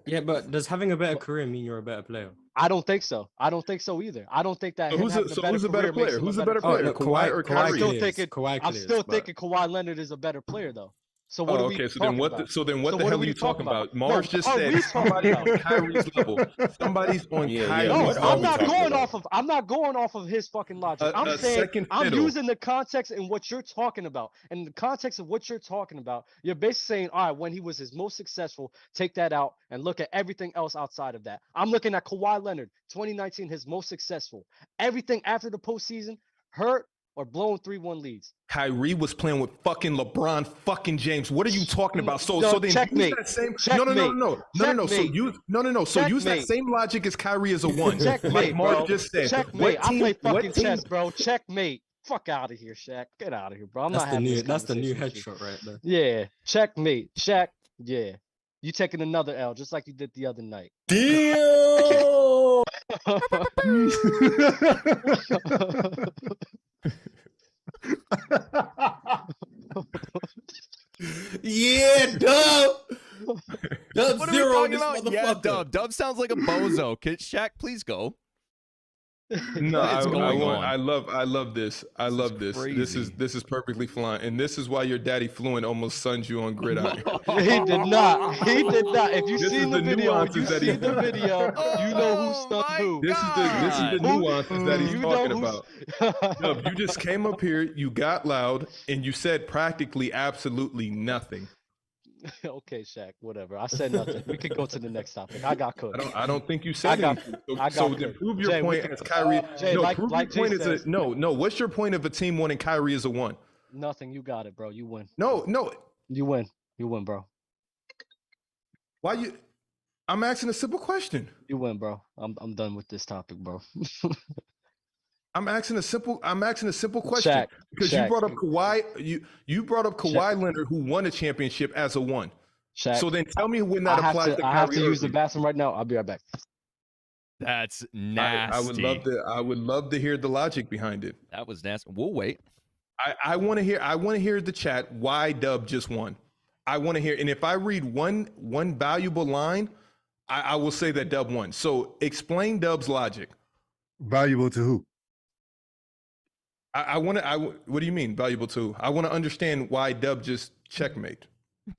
Yeah, but does having a better career mean you're a better player? I don't think so. I don't think so either. I don't think that. Who's a better player? Who's a better player? Kawhi or Kyrie? I'm still thinking Kawhi Leonard is a better player though. So what are we okay. So talking then what? about? So then what So the what hell are are we you talking about? No, Mars just are said we talking somebody's about? on Kyrie's level. Somebody's on Yeah, Kyrie's yeah, No, what level. are I'm we not talking going about? off of. I'm not going off of his fucking logic. I'm A saying second I'm fiddle. using the context in what you're talking about. And in the context of what you're talking about, you're basically saying, all right, when he was his most successful, take that out and look at everything else outside of that. I'm looking at Kawhi Leonard, 2019, his most successful. Everything after the postseason, hurt or blowing 3-1 leads. Kyrie was playing with fucking LeBron fucking James. What are you talking about? So then checkmate. use that same Checkmate. no. So use that Checkmate. same logic as Kyrie as a one. Checkmate, like Mark bro. just said. Checkmate. I play fucking team? chess, bro. Checkmate. Fuck out of here, Shaq. Get out of here, bro. I'm That's not the having new. this That's the new conversation with you. headshot right there. Yeah, checkmate, Shaq. Yeah, you taking another L just like you did the other night. Damn. Yeah, Dub. Dub What are we zero talking this about? Yeah, motherfucker. Dub. Dub sounds like a bozo. Can Shaq please go? No, What is going on? I love this. I love this. crazy. This is perfectly fine, and this is why your daddy fluent almost sunned you on gridiron. He did not. He did not. If you This seen is the the video, nuances you that he- see the video, you know who stunned who. This is the Who- nuances that he's you know talking who's- about. Dub, you just came up here, you got loud, and you said practically absolutely nothing. Okay, Shaq. Whatever. I said nothing. We could go to the next topic. I got cooked. I don't think you said anything. So Then prove your point as Kyrie. Jay, prove your like Jay point as says- no. What's your point of a team winning Kyrie as a one? Nothing. You got it, bro. You win. No. You win. You win, bro. Why you? I'm asking a simple question. You win, bro. I'm done with this topic, bro. I'm asking a simple question Shaq, because Shaq. you brought up Kawhi. You brought up Kawhi Leonard, who won a championship as a one. Shaq, So then tell me when that I applies to I have to Kyrie use the Irving. bathroom right now. I'll be right back. That's nasty. I would love to hear the logic behind it. That was nasty. We'll wait. I want to hear the chat why Dub just won. I want to hear, and if I read one valuable line, I will say that Dub won. So explain Dub's logic. Valuable to who? What do you mean valuable to? I want to understand why Dub just checkmate.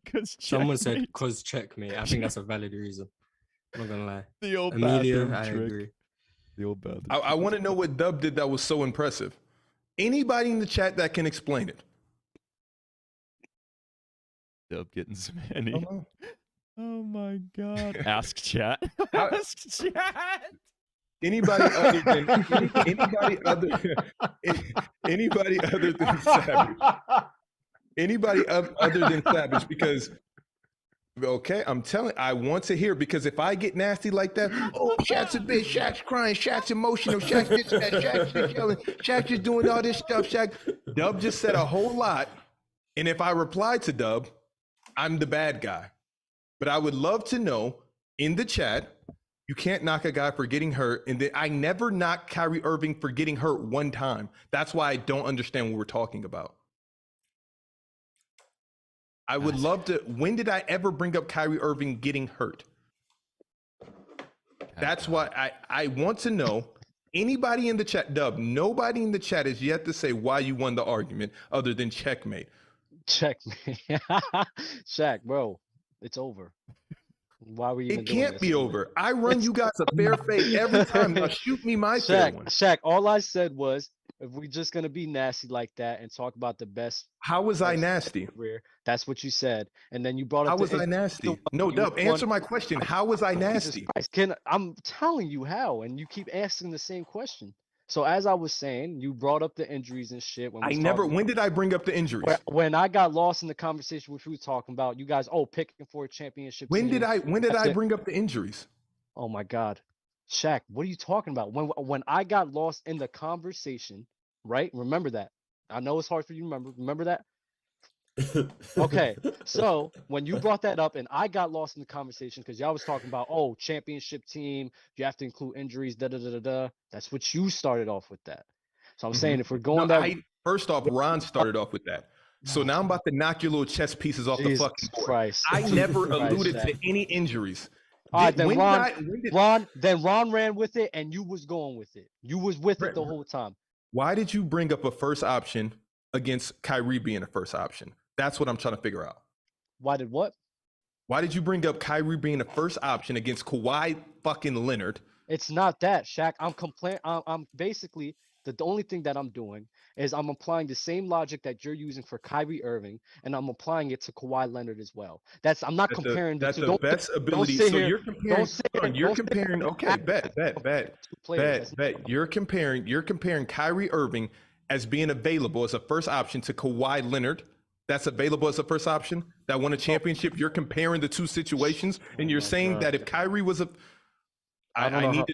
Because Someone said cause checkmate. I think that's a valid reason. I'm not gonna lie. the old Amelia, bathroom I trick. agree. The old bathroom. I want to know what Dub did that was so impressive. Anybody in the chat that can explain it? Dub getting some Henny. Hello? Oh my god. Ask chat. How- Ask chat. Anybody other than anybody other than Savage. Anybody other than Savage, because okay, I want to hear, because if I get nasty like that, oh, Shaq's a bitch, Shaq's crying, Shaq's emotional, Shaq's this, Shaq's just yelling, Shaq's just doing all this stuff, Shaq. Dub just said a whole lot, and if I reply to Dub, I'm the bad guy. But I would love to know in the chat, you can't knock a guy for getting hurt, and then I never knocked Kyrie Irving for getting hurt one time. That's why I don't understand what we're talking about. I would love to. When did I ever bring up Kyrie Irving getting hurt? That's why I want to know. Anybody in the chat, Dub, nobody in the chat has yet to say why you won the argument other than checkmate. Checkmate. Shaq, bro, it's over. Why were you even It doing can't this? be over. I run you guys a fair fade every time. Now shoot me my fair one. Shaq, all I said was, if we're just gonna be nasty like that and talk about the best How was I nasty? career, that's what you said, and then you brought up. How was I nasty? No, Dub, answer my question. How was I nasty? I'm telling you how, and you keep asking the same question. So as I was saying, you brought up the injuries and shit. When did I bring up the injuries? When I got lost in the conversation, which we were talking about, you guys, picking for a championship. When did I That's it. bring up the injuries? Oh my God, Shaq, what are you talking about? When I got lost in the conversation, right? Remember that. I know it's hard for you to remember. Remember that? Okay, so when you brought that up and I got lost in the conversation because y'all was talking about, championship team, you have to include injuries, That's what you started off with that. So I'm saying if we're going first off, Ron started off with that. So now I'm about to knock your little chess pieces off the fucking board. Christ. I never Christ, alluded Shaq. to any injuries. All right, then Ron Ron ran with it and you was going with it. You was with it the whole time. Why did you bring up a first option against Kyrie being a first option? That's what I'm trying to figure out. Why did what? Why did you bring up Kyrie being the first option against Kawhi fucking Leonard? It's not that, Shaq. I'm basically the only thing that I'm doing is I'm applying the same logic that you're using for Kyrie Irving, and I'm applying it to Kawhi Leonard as well. I'm not comparing the That's two. the best ability. So you're comparing. Okay, bet. You're comparing Kyrie Irving as being available as a first option to Kawhi Leonard. That's available as a first option that won a championship. You're comparing the two situations, and you're saying that if Kyrie was a I need to know.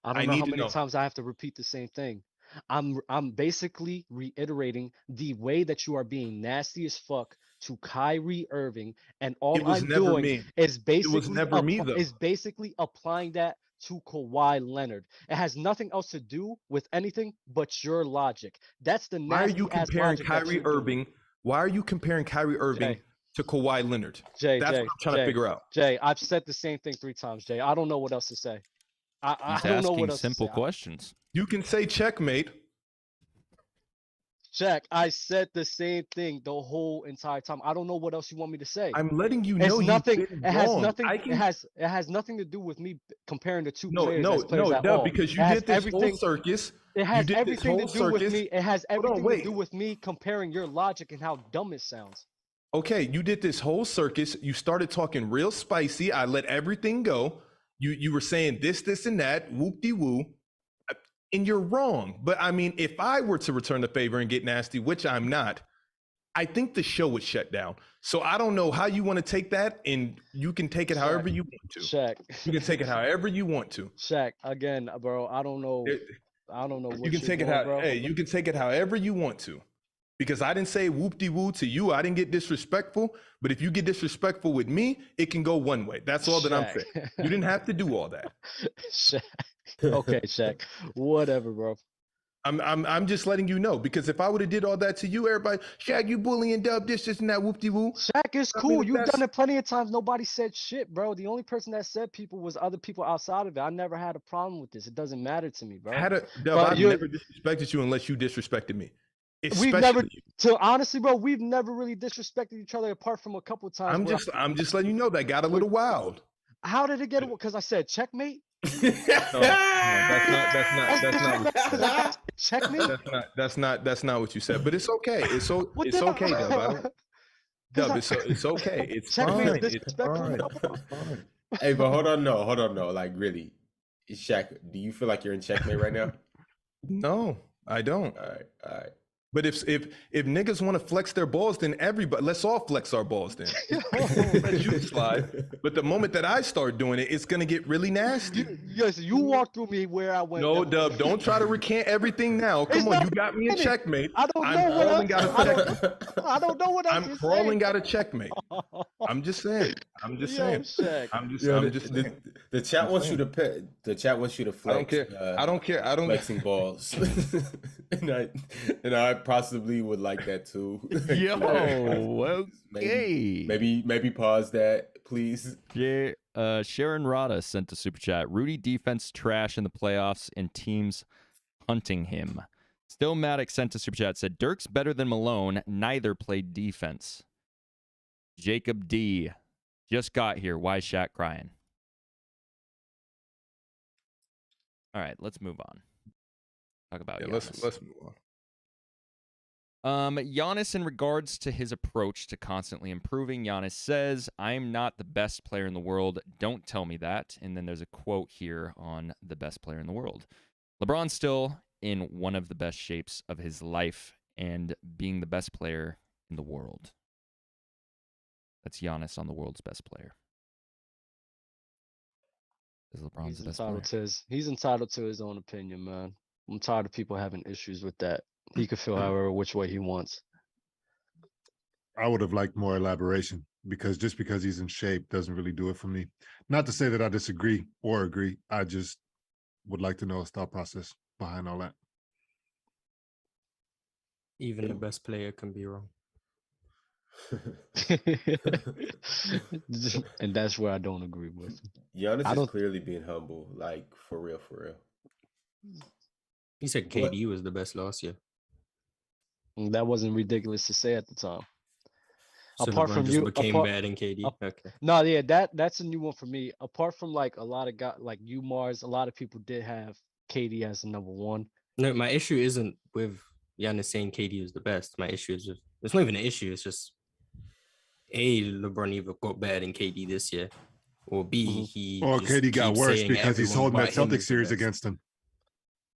I don't know how many times I have to repeat the same thing. I'm basically reiterating the way that you are being nasty as fuck to Kyrie Irving, and all I'm doing is basically applying that to Kawhi Leonard. It has nothing else to do with anything but your logic. That's the nasty. Why are you comparing Kyrie Irving? Why are you comparing Kyrie Irving to Kawhi Leonard? That's what I'm trying to figure out. Jay, I've said the same thing 3 times, Jay. I don't know what else to say. I don't know what else simple to say. questions. You can say checkmate. Jack, I said the same thing the whole entire time. I don't know what else you want me to say. I'm letting you know. It has nothing to do with me comparing the two players. Because you did this whole circus. It has everything to do with me. It has everything to do with me comparing your logic and how dumb it sounds. Okay, you did this whole circus. You started talking real spicy. I let everything go. You were saying this, and that, whoop-de-woo, and you're wrong. But I mean, if I were to return the favor and get nasty, which I'm not, I think the show would shut down. So I don't know how you want to take that, and you can take it however you want to. Shaq. You can take it however you want to. Shaq, again, bro, I don't know. I don't know what you can take it you can take it however you want to. Because I didn't say whoop-de-woo to you. I didn't get disrespectful. But if you get disrespectful with me, it can go one way. That's all that I'm saying. You didn't have to do all that. Shaq. Okay, Shaq. Whatever, bro. I'm just letting you know. Because if I would have did all that to you, everybody, Shaq, you bullying Dub, this and that, whoop-de-woo. Shaq is cool. You've done it plenty of times. Nobody said shit, bro. The only person that said people was other people outside of it. I never had a problem with this. It doesn't matter to me, bro. I've never disrespected you unless you disrespected me. Honestly, bro, we've never really disrespected each other apart from a couple of times. I'm just letting you know that got a little wild. How did it get? Because I said checkmate. No, that's not. Checkmate. That's not what you said. But it's okay. It's okay, Dub. Dub, it's okay. It's fine. It's fine. Hey, but hold on, no. Like, really, Shaq, do you feel like you're in checkmate right now? No, I don't. All right. But if niggas want to flex their balls, then let's all flex our balls then. Let you slide. But the moment that I start doing it, it's gonna get really nasty. Yes, you walked through me where I went. No, Dub, don't try to recant everything now. Come on, you got me a checkmate. I don't know what I'm crawling out a checkmate. I'm just saying. I'm just saying. The chat wants you to flex. I don't care. Flexing balls. and I possibly would like that too. Yo, okay. Maybe pause that, please. Yeah. Sharon Rada sent a super chat. Rudy defense trash in the playoffs and teams hunting him. Still Maddox sent a super chat. Said Dirk's better than Malone. Neither played defense. Jacob D just got here. Why is Shaq crying? All right, let's move on. Talk about Giannis. Let's move on. Giannis, in regards to his approach to constantly improving, Giannis says, "I'm not the best player in the world. Don't tell me that." And then there's a quote here on the best player in the world. LeBron's still in one of the best shapes of his life and being the best player in the world. That's Giannis on the world's best player. Is LeBron's the best player? He's entitled to his own opinion, man. I'm tired of people having issues with that. He could feel however which way he wants. I would have liked more elaboration because just because he's in shape doesn't really do it for me. Not to say that I disagree or agree. I just would like to know his thought process behind all that. Even the best player can be wrong. And that's where I don't agree with. Giannis is clearly being humble, like for real. He said KD was the best last year. That wasn't ridiculous to say at the time. So apart LeBron from just you, became better than KD. Okay. no, yeah, that's a new one for me. Apart from like a lot of guys, like you, Mars, a lot of people did have KD as the number one. No, my issue isn't with Giannis saying KD is the best. My issue is it's not even an issue. It's just LeBron either got better than KD this year, or B, he Or just KD got keeps worse saying because he's everyone holding that but him Celtics is the series best. against him.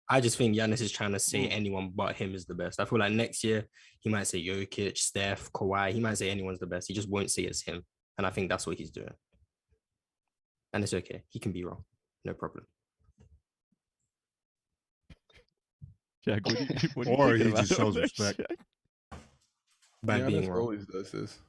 I just think Giannis is trying to say anyone but him is the best. I feel like next year he might say Jokic, Steph, Kawhi. He might say anyone's the best. He just won't say it's him. And I think that's what he's doing. And it's okay. He can be wrong. No problem. Jack, what do you Or think he about just shows that, respect. Jack? By being Giannis wrong. always does this.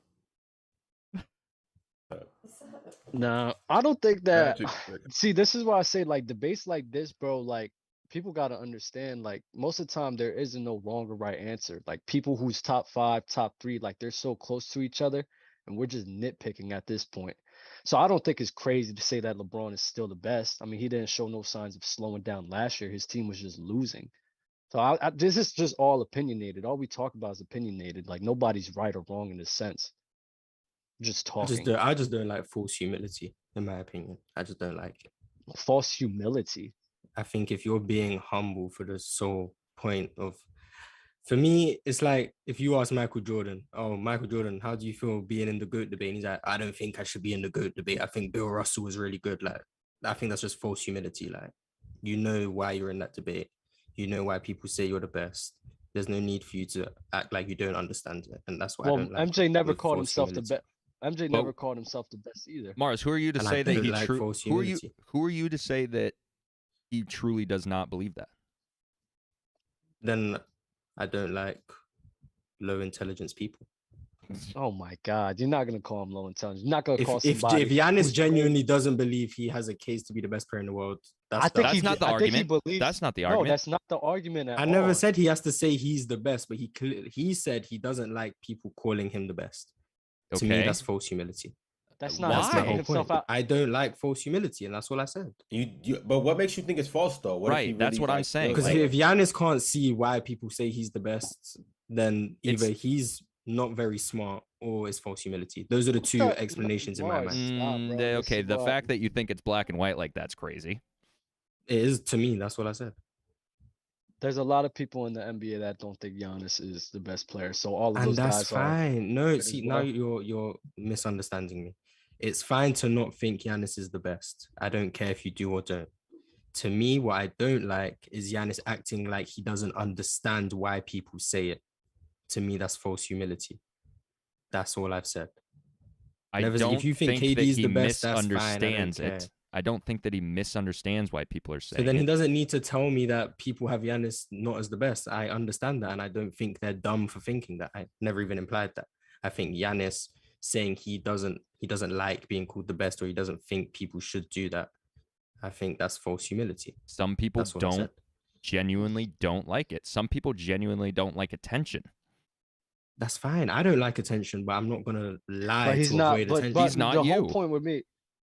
No, I don't think that. Magic trick. See, this is why I say like debates like this, bro. Like people got to understand. Like most of the time, there isn't no wrong or right answer. Like people who's top 5, top 3, like they're so close to each other, and we're just nitpicking at this point. So I don't think it's crazy to say that LeBron is still the best. I mean, he didn't show no signs of slowing down last year. His team was just losing. So this is just all opinionated. All we talk about is opinionated. Like nobody's right or wrong in this sense. Just talking. I just don't like false humility, in my opinion. I just don't like it. False humility. I think if you're being humble for the sole point of, for me, it's like if you ask Michael Jordan, oh, Michael Jordan, how do you feel being in the GOAT debate? And he's like, I don't think I should be in the GOAT debate. I think Bill Russell was really good. Like, I think that's just false humility. Like, you know why you're in that debate. You know why people say you're the best. There's no need for you to act like you don't understand it. And that's why I don't like MJ never with called false himself the humility. best. MJ Well- never called himself the best either. Mars, who are you to And I say that don't he like false who are you humility. who are you to say that he truly does not believe that? Then I don't like low intelligence people. Oh my God, you're not gonna call him low intelligence. You're not gonna call If somebody. Giannis who's genuinely doesn't believe he has a case to be the best player in the world, I think That's not the I think he argument. believes. That's not the No, argument. that's not the argument at I all. never said he has to say he's the best, but he said he doesn't like people calling him the best. To me, Okay. that's false humility. That's not That's him my taking whole himself point. out. I don't like false humility, and that's all I said. But what makes you think it's false though? What if Right, he that's really, what I'm like, saying. feels Because like- if Giannis can't see why people say he's the best, then either It's- he's not very smart or it's false humility. Those are the two Stop, explanations in my Mars. mind. Stop, bro. This Okay, is the why- fact that you think it's black and white like that's crazy. It is to me. That's what I said. There's a lot of people in the NBA that don't think Giannis is the best player. So all of And those that's guys fine. No, as see, well. now you're misunderstanding me. It's fine to not think Giannis is the best. I don't care if you do or don't. To me, what I don't like is Giannis acting like he doesn't understand why people say it. To me, that's false humility. That's all I've said. I Never said, don't if you think think that KD's he the best, that's fine, I don't misunderstands care. it. I don't think that he misunderstands why people are So saying then he it. doesn't need to tell me that people have Giannis not as the best. I understand that, and I don't think they're dumb for thinking that. I never even implied that. I think Giannis saying he doesn't like being called the best, or he doesn't think people should do that, I think that's false humility. Some people That's what I said. genuinely don't like it. Some people genuinely don't like attention. That's fine. I don't like attention, but I'm not gonna lie But he's to not. avoid But, attention. but He's not the whole you. point with me.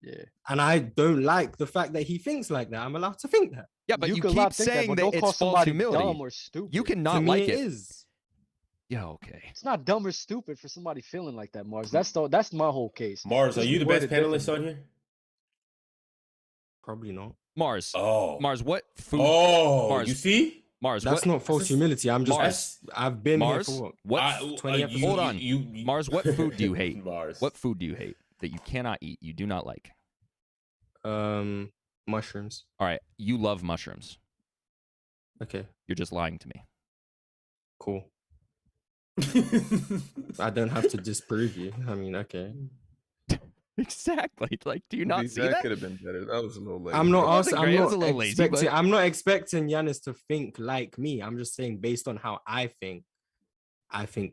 Yeah. And I don't like the fact that he thinks like that. I'm allowed to think that. Yeah, but you can keep allowed to think saying but that don't call it's false somebody humility. dumb or stupid. You To cannot me, like it it. is. Yeah, okay. It's not dumb or stupid for somebody feeling like that, Mars. That's my whole case. Mars, are Just you the word best it panelist differently. on here? Probably not. Mars. Oh. Mars, what food? Oh, Mars. you see? Mars, That's what? not false humility. I'm just. Mars. I've been Mars, here for what? what? I- 20 you- episodes? Hold on. you- Mars, what food do you hate? Mars. What food do you hate that you cannot eat? You do not like. Mushrooms. All right, you love mushrooms. Okay, You're just lying to me. cool. I don't have to disprove you. I mean, okay. Exactly. Like, do you not see that? could have been better. That was a little late. I'm not It wasn't asking. I'm great. It not was a little lazy, expecting. but- I'm not expecting Giannis to think like me. I'm just saying, based on how I think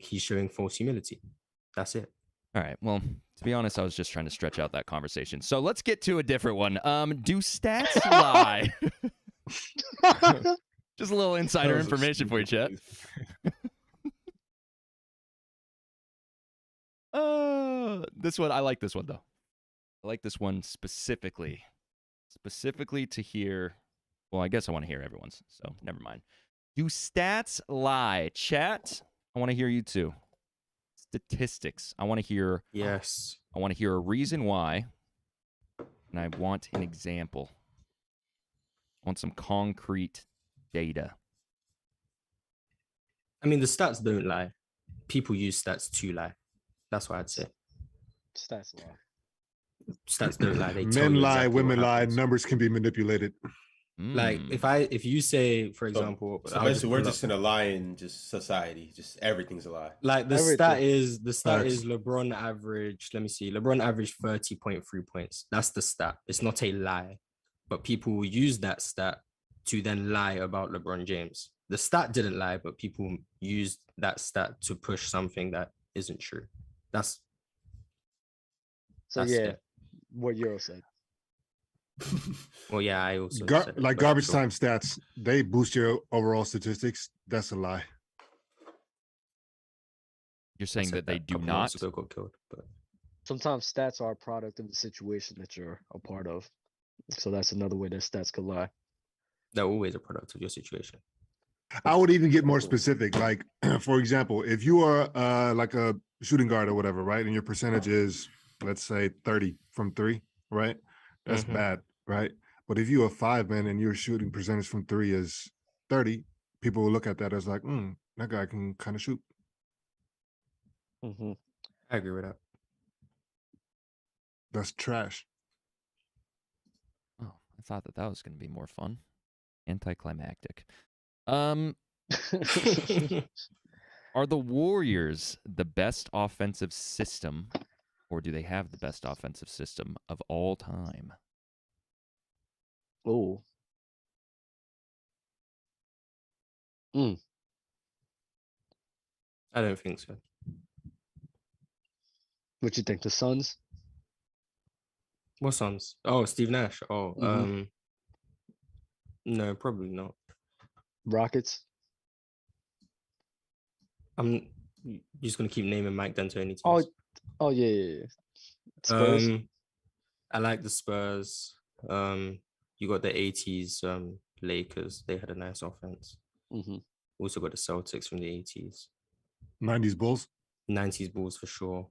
he's showing false humility. That's it. All right. Well, to be honest, I was just trying to stretch out that conversation. So let's get to a different one. Do stats lie? Just a little insider That was a information for you, Chet. This one, I like this one though. I like this one specifically to hear. Well, I guess I want to hear everyone's, so never mind. Do stats lie? Chat, I want to hear you too. statistics. I want to hear. Yes. I want to hear a reason why, and I want an example. I want some concrete data. I mean, the stats don't lie. People use stats to lie. That's what I'd say. Stats lie. Stats don't lie. They tell Men you lie, exactly women what lie. happens. Numbers can be manipulated. Like if you say, for example, so basically we're just in a lying just society. Just everything's a lie. Like the Everything. stat is LeBron averaged. Let me see. LeBron averaged 30.3 points. That's the stat. It's not a lie, but people will use that stat to then lie about LeBron James. The stat didn't lie, but people used that stat to push something that isn't true. That's what Euro said. Well, yeah, I also Gar- said it, like but garbage sure. time stats, they boost your overall statistics. That's a lie. You're saying said that they a do couple not? months ago got killed, but Sometimes stats are a product of the situation that you're a part of. So that's another way that stats could lie. they're always a product of your situation. I would even get more specific. Like, for example, if you are like a shooting guard or whatever, right? And your percentage is, let's say, 30 from 3, right? That's bad, right? But if you're a 5-man and your shooting percentage from 3 is 30, people will look at that as like, that guy can kind of shoot. Mm-hmm. I agree with that. That's trash. Oh, I thought that was going to be more fun. Anticlimactic. Are the Warriors the best offensive system, or do they have the best offensive system of all time? Oh. I don't think so. What you think? The Suns? What Suns? Oh, Steve Nash. Oh, no, probably not. Rockets? I'm just gonna keep naming Mike D'Antoni teams. Oh yeah. Spurs? I like the Spurs. You got the 80s Lakers. They had a nice offense. Mm-hmm. Also got the Celtics from the 80s. 90s Bulls? 90s Bulls for sure.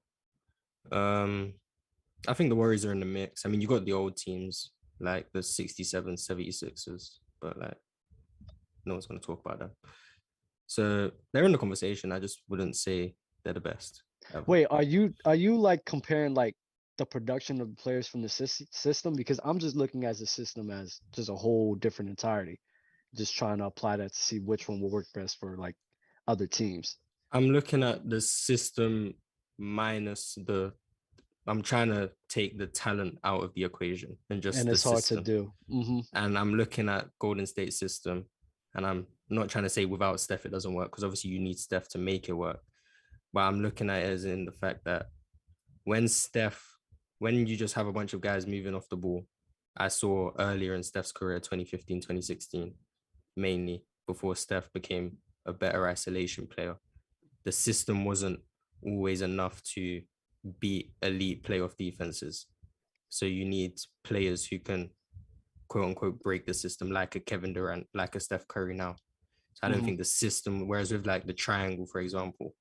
I think the Warriors are in the mix. I mean, you got the old teams like the 67 76ers, but like no one's going to talk about them. So they're in the conversation. I just wouldn't say they're the best ever. Wait, are you like comparing like the production of the players from the system? Because I'm just looking at the system as just a whole different entirety. Just trying to apply that to see which one will work best for like other teams. I'm looking at the system minus I'm trying to take the talent out of the equation and just it's the hard system. to do. Mm-hmm. And I'm looking at Golden State system, and I'm not trying to say without Steph it doesn't work, because obviously you need Steph to make it work. But I'm looking at it as in the fact that when you just have a bunch of guys moving off the ball, I saw earlier in Steph's career, 2015, 2016, mainly before Steph became a better isolation player, the system wasn't always enough to beat elite playoff defenses. So you need players who can, quote unquote, break the system, like a Kevin Durant, like a Steph Curry now. So I don't think the system, whereas with like the triangle, for example,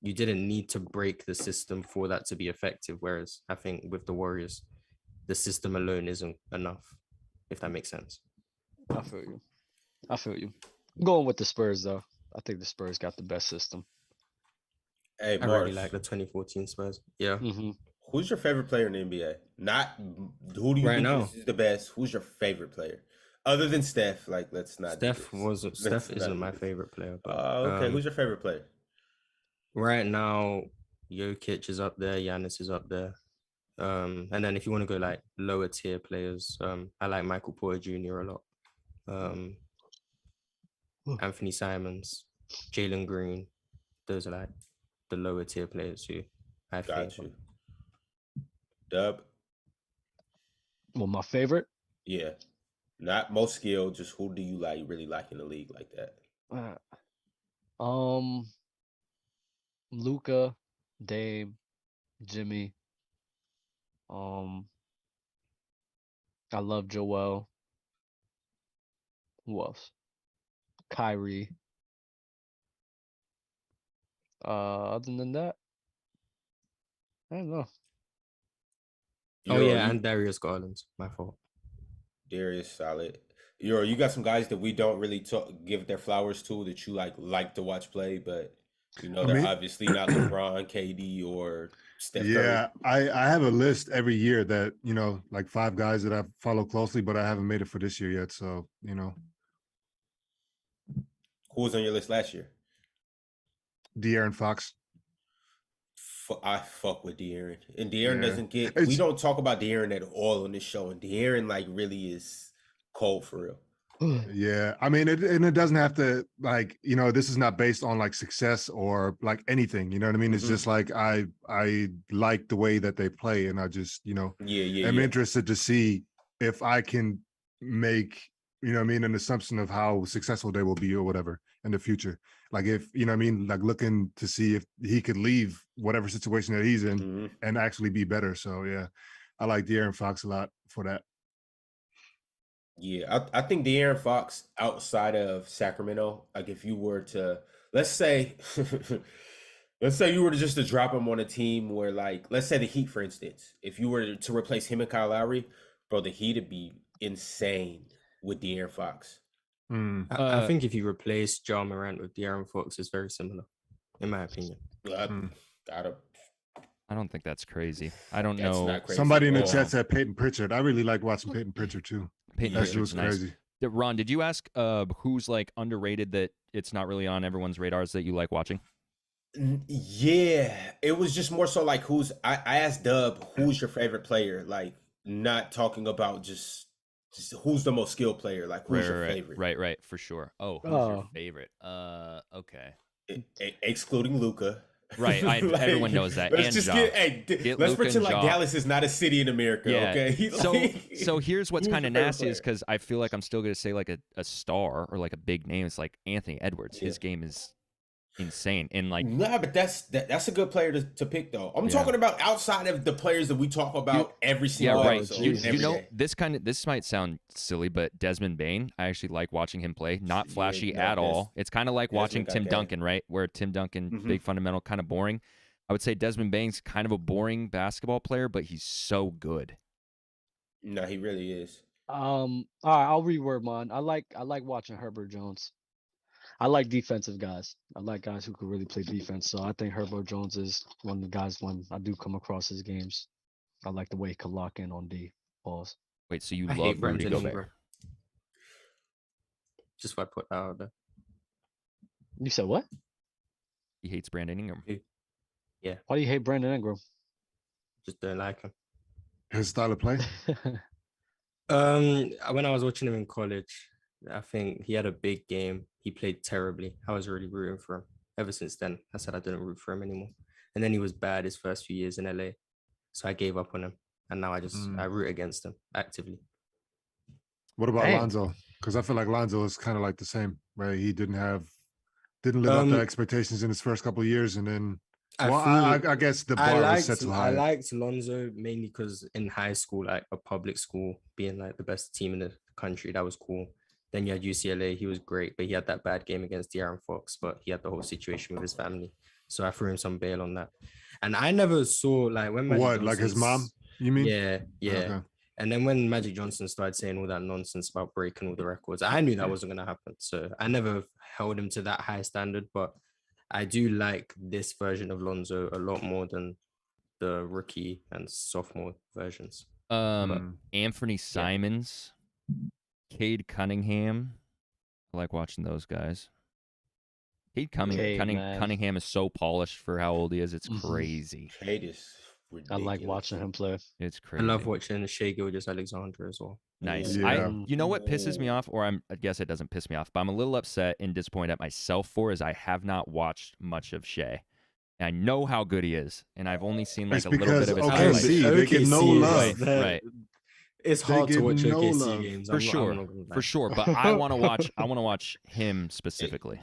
you didn't need to break the system for that to be effective. Whereas I think with the Warriors, the system alone isn't enough, if that makes sense. I feel you. I'm going with the Spurs though. I think the Spurs got the best system. Hey, I really like the 2014 Spurs. Yeah. Mm-hmm. Who's your favorite player in the NBA? Not who do you think is the best? Who's your favorite player? Other than Steph, like let's not. Steph isn't my favorite player. But, okay, who's your favorite player? Right now, Jokic is up there, Giannis is up there. And then if you want to go like lower tier players, I like Michael Porter Jr. a lot. Anthony Simons, Jalen Green, those are like the lower tier players who I think. Got you. Dub. Well, my favorite? Yeah. Not most skilled, just who do you really like in the league like that? Luka, Dame, Jimmy. I love Joel. Who else? Kyrie. Other than that, I don't know. Oh yeah, and Darius Garland. My fault. Darius solid. You got some guys that we don't really give their flowers to that you like to watch play, but they're obviously not LeBron, KD, or Steph Curry. Yeah, I have a list every year that like 5 guys that I follow closely, but I haven't made it for this year yet. So Who was on your list last year? De'Aaron Fox. I fuck with De'Aaron, and De'Aaron doesn't get. We don't talk about De'Aaron at all on this show, and De'Aaron like really is cold for real. Yeah, I mean, it doesn't have to this is not based on like success or like anything. You know what I mean? It's just like I like the way that they play, and I just I'm interested to see if I can make an assumption of how successful they will be or whatever in the future. Like if like looking to see if he could leave whatever situation that he's in and actually be better. So yeah, I like De'Aaron Fox a lot for that. Yeah, I think De'Aaron Fox outside of Sacramento, like if you were to let's say you were to just to drop him on a team where like let's say the Heat, for instance, if you were to replace him and Kyle Lowry, bro, the Heat would be insane with De'Aaron Fox. I think if you replace John Morant with De'Aaron Fox, it's very similar, in my opinion. I don't think that's crazy. I don't know. Somebody in the chat said Peyton Pritchard. I really like watching Peyton Pritchard too. That shit was crazy. Ron, did you ask who's like underrated that it's not really on everyone's radars that you like watching? Yeah, it was just more so like I asked Dub, who's your favorite player? Like not talking about just who's the most skilled player, like who's your favorite? Right, for sure. Who's your favorite? Okay. Excluding Luka. Right, everyone knows that. Let's and just let's pretend like Dallas is not a city in America, okay? So here's what's kind of nasty is because I feel like I'm still going to say like a star or like a big name. It's like Anthony Edwards. His game is insane. And like, nah, but that's a good player to pick though. I'm talking about outside of the players that we talk about every single episode. This might sound silly, but Desmond Bane, I actually like watching him play. Not flashy at all. It's kind of like watching Tim Duncan, right? Where Tim Duncan, big fundamental, kind of boring. I would say Desmond Bane's kind of a boring basketball player, but he's so good. No, he really is. All right, I'll reword mine. I like watching Herbert Jones. I like defensive guys. I like guys who can really play defense. So I think Herbert Jones is one of the guys when I do come across his games. I like the way he can lock in on D balls. Wait, so you love Rudy Gobert? Just what I put out there. You said what? He hates Brandon Ingram. Yeah. Why do you hate Brandon Ingram? Just don't like him. His style of play? When I was watching him in college, I think he had a big game. He played terribly. I was really rooting for him. Ever since then, I said I didn't root for him anymore. And then he was bad his first few years in LA. So I gave up on him. And now I root against him actively. What about Lonzo? Because I feel like Lonzo is kind of like the same, right? He didn't live up to expectations in his first couple of years. And then, I guess the bar was set too high. I liked Lonzo mainly because in high school, like a public school, being like the best team in the country, that was cool. Then you had UCLA, he was great, but he had that bad game against De'Aaron Fox, but he had the whole situation with his family. So I threw him some bail on that. And I never saw like when Magic like his mom, you mean? Yeah. Okay. And then when Magic Johnson started saying all that nonsense about breaking all the records, I knew that wasn't going to happen. So I never held him to that high standard, but I do like this version of Lonzo a lot more than the rookie and sophomore versions. Anthony Simons. Cade Cunningham. I like watching those guys. Cade Cunningham is so polished for how old he is. It's crazy. Cade is ridiculous. I like watching him play. It's crazy. I love watching Shai Gilgeous-Alexander as well. Nice. Yeah. You know what pisses me off, or I guess it doesn't piss me off, but I'm a little upset and disappointed at myself for is I have not watched much of Shai. I know how good he is, and I've only seen like a little bit of his highlights. They get no love. Right. It's hard to watch OKC games for sure. But I want to watch him specifically.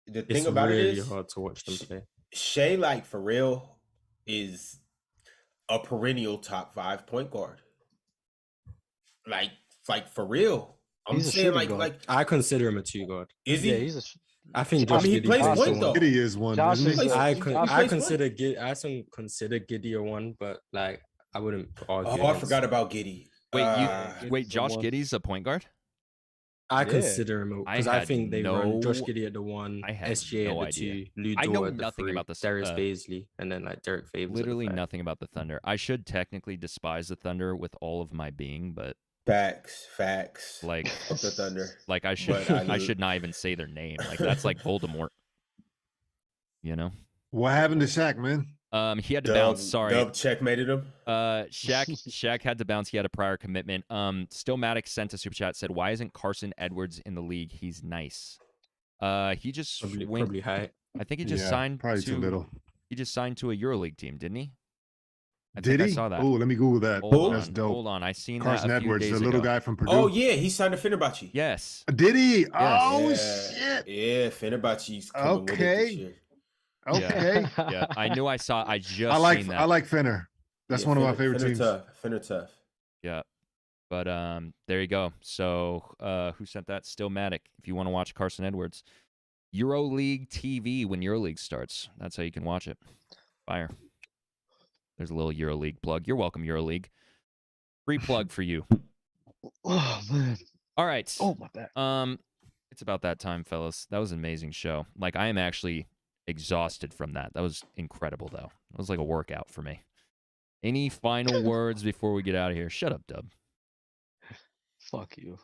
The thing about it is hard to watch them play. Shai, like for real, is a perennial top 5 point guard. Like for real. I'm saying like I consider him a 2 guard. Is he? Yeah, I think Josh he Giddey plays is point one. though. Giddey is one. Josh Isn't he? is- I plays consider Giddey a one, but like I wouldn't argue. Oh, I against forgot it. about Giddey. Wait, Giddey's wait, the Josh one. Giddey's a point guard? I Yeah. consider him because I had think they run Josh no- Giddey at the one, I had SGA no at the idea. two, Lou I know Dort at the nothing three, about the Darius Baisley, and then like Derek Favors. Literally at the five. nothing about the Thunder. I should technically despise the Thunder with all of my being, but Facts. like, Fuck the Thunder. like I should, But I should not even say their name. Like that's like Voldemort. You know? What happened to Shaq, man? He had to bounce. Sorry. Dub checkmated him. Shaq had to bounce. He had a prior commitment. Stillmatic sent a super chat, said, "Why isn't Carson Edwards in the league? He's nice." He just went. Probably high. I think he just Yeah, signed probably too to. little. He just signed to a EuroLeague team, didn't he? I Did think he? I saw that. Oh, let me Google that. Hold That's on, dope. hold on. I seen Carson that a few Edwards, days the little ago. guy from Purdue. Oh yeah, he signed to Fenerbahce. Yes. Did he? Oh Yeah. shit. Yeah, Fenerbahce's coming with it Okay. this year. Okay. Yeah, I knew I saw. I just seen that. I like Fenner. That's one of my favorite teams. Finner tough. Yeah. But there you go. So who sent that? Stillmatic. If you want to watch Carson Edwards, EuroLeague TV when EuroLeague starts. That's how you can watch it. Fire. There's a little EuroLeague plug. You're welcome, EuroLeague. Free plug for you. Oh man. All right. Oh my bad. It's about that time, fellas. That was an amazing show. Like I am actually exhausted from that. That was incredible, though. It was like a workout for me. Any final words before we get out of here? Shut up, Dub. Fuck you.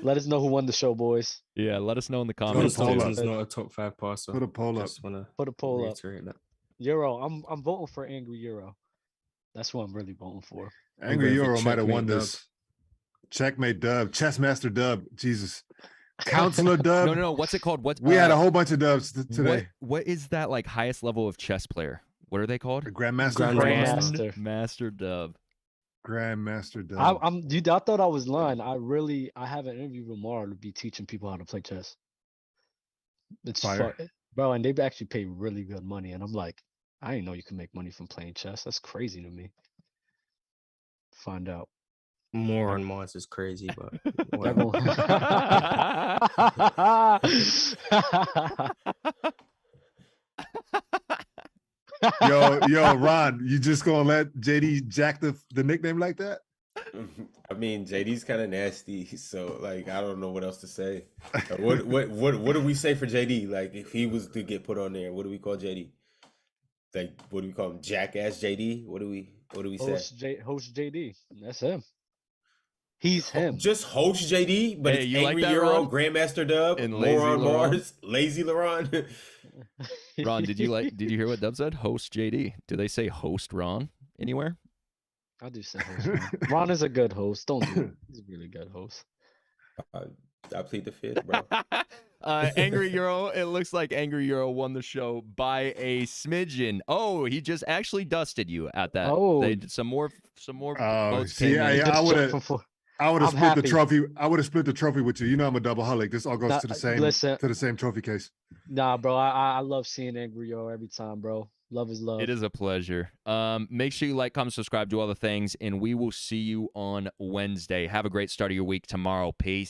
Let us know who won the show, boys. Yeah, let us know in the John comments. Stockton's not a top 5 passer. Put a poll up. Just wanna Put a poll up. reiterate that. Euro. I'm voting for Angry Euro. That's what I'm really voting for. Angry I'm going for Euro might have won checkmate this. Checkmate Dub. Chessmaster Dub. Jesus. Counselor Dub. No. What's it called? What We had a whole bunch of dubs today. What is that like highest level of chess player? What are they called? Grandmaster. Grandmaster. Grandmaster Dub. Grandmaster Dub. Dude, I thought I was lying. I have an interview tomorrow to be teaching people how to play chess. It's Fire. bro, and they actually pay really good money. And I'm like, I didn't know you can make money from playing chess. That's crazy to me. Find out. More on Mars is crazy, but They're whatever. Yo, Ron, you just gonna let JD jack the nickname like that? I mean, JD's kind of nasty, so like I don't know what else to say. What do we say for JD? Like if he was to get put on there, what do we call JD? Like what do we call him? Jackass JD? What do we say? Host JD. That's him. He's him. Just host JD, but Hey, it's you like Angry that, Euro, Ron? Grandmaster Dub, And More Lazy on Laron? Mars, Lazy Laron. Ron, did you hear what Dub said? Host JD. Do they say host Ron anywhere? I do say host Ron. Ron is a good host. Don't do it. He's a really good host. I plead the fifth, bro. Angry Euro. It looks like Angry Euro won the show by a smidgen. Oh, he just actually dusted you at that. Oh. They did some more votes See, came in. I would have. I would have I'm split the happy. trophy. I would have split the trophy with you. You know I'm a double-holic. This all goes Nah, to the same listen. to the same trophy case. Nah, bro. I love seeing Angry Euro every time, bro. Love is love. It is a pleasure. Make sure you like, comment, subscribe, do all the things, and we will see you on Wednesday. Have a great start of your week tomorrow. Peace.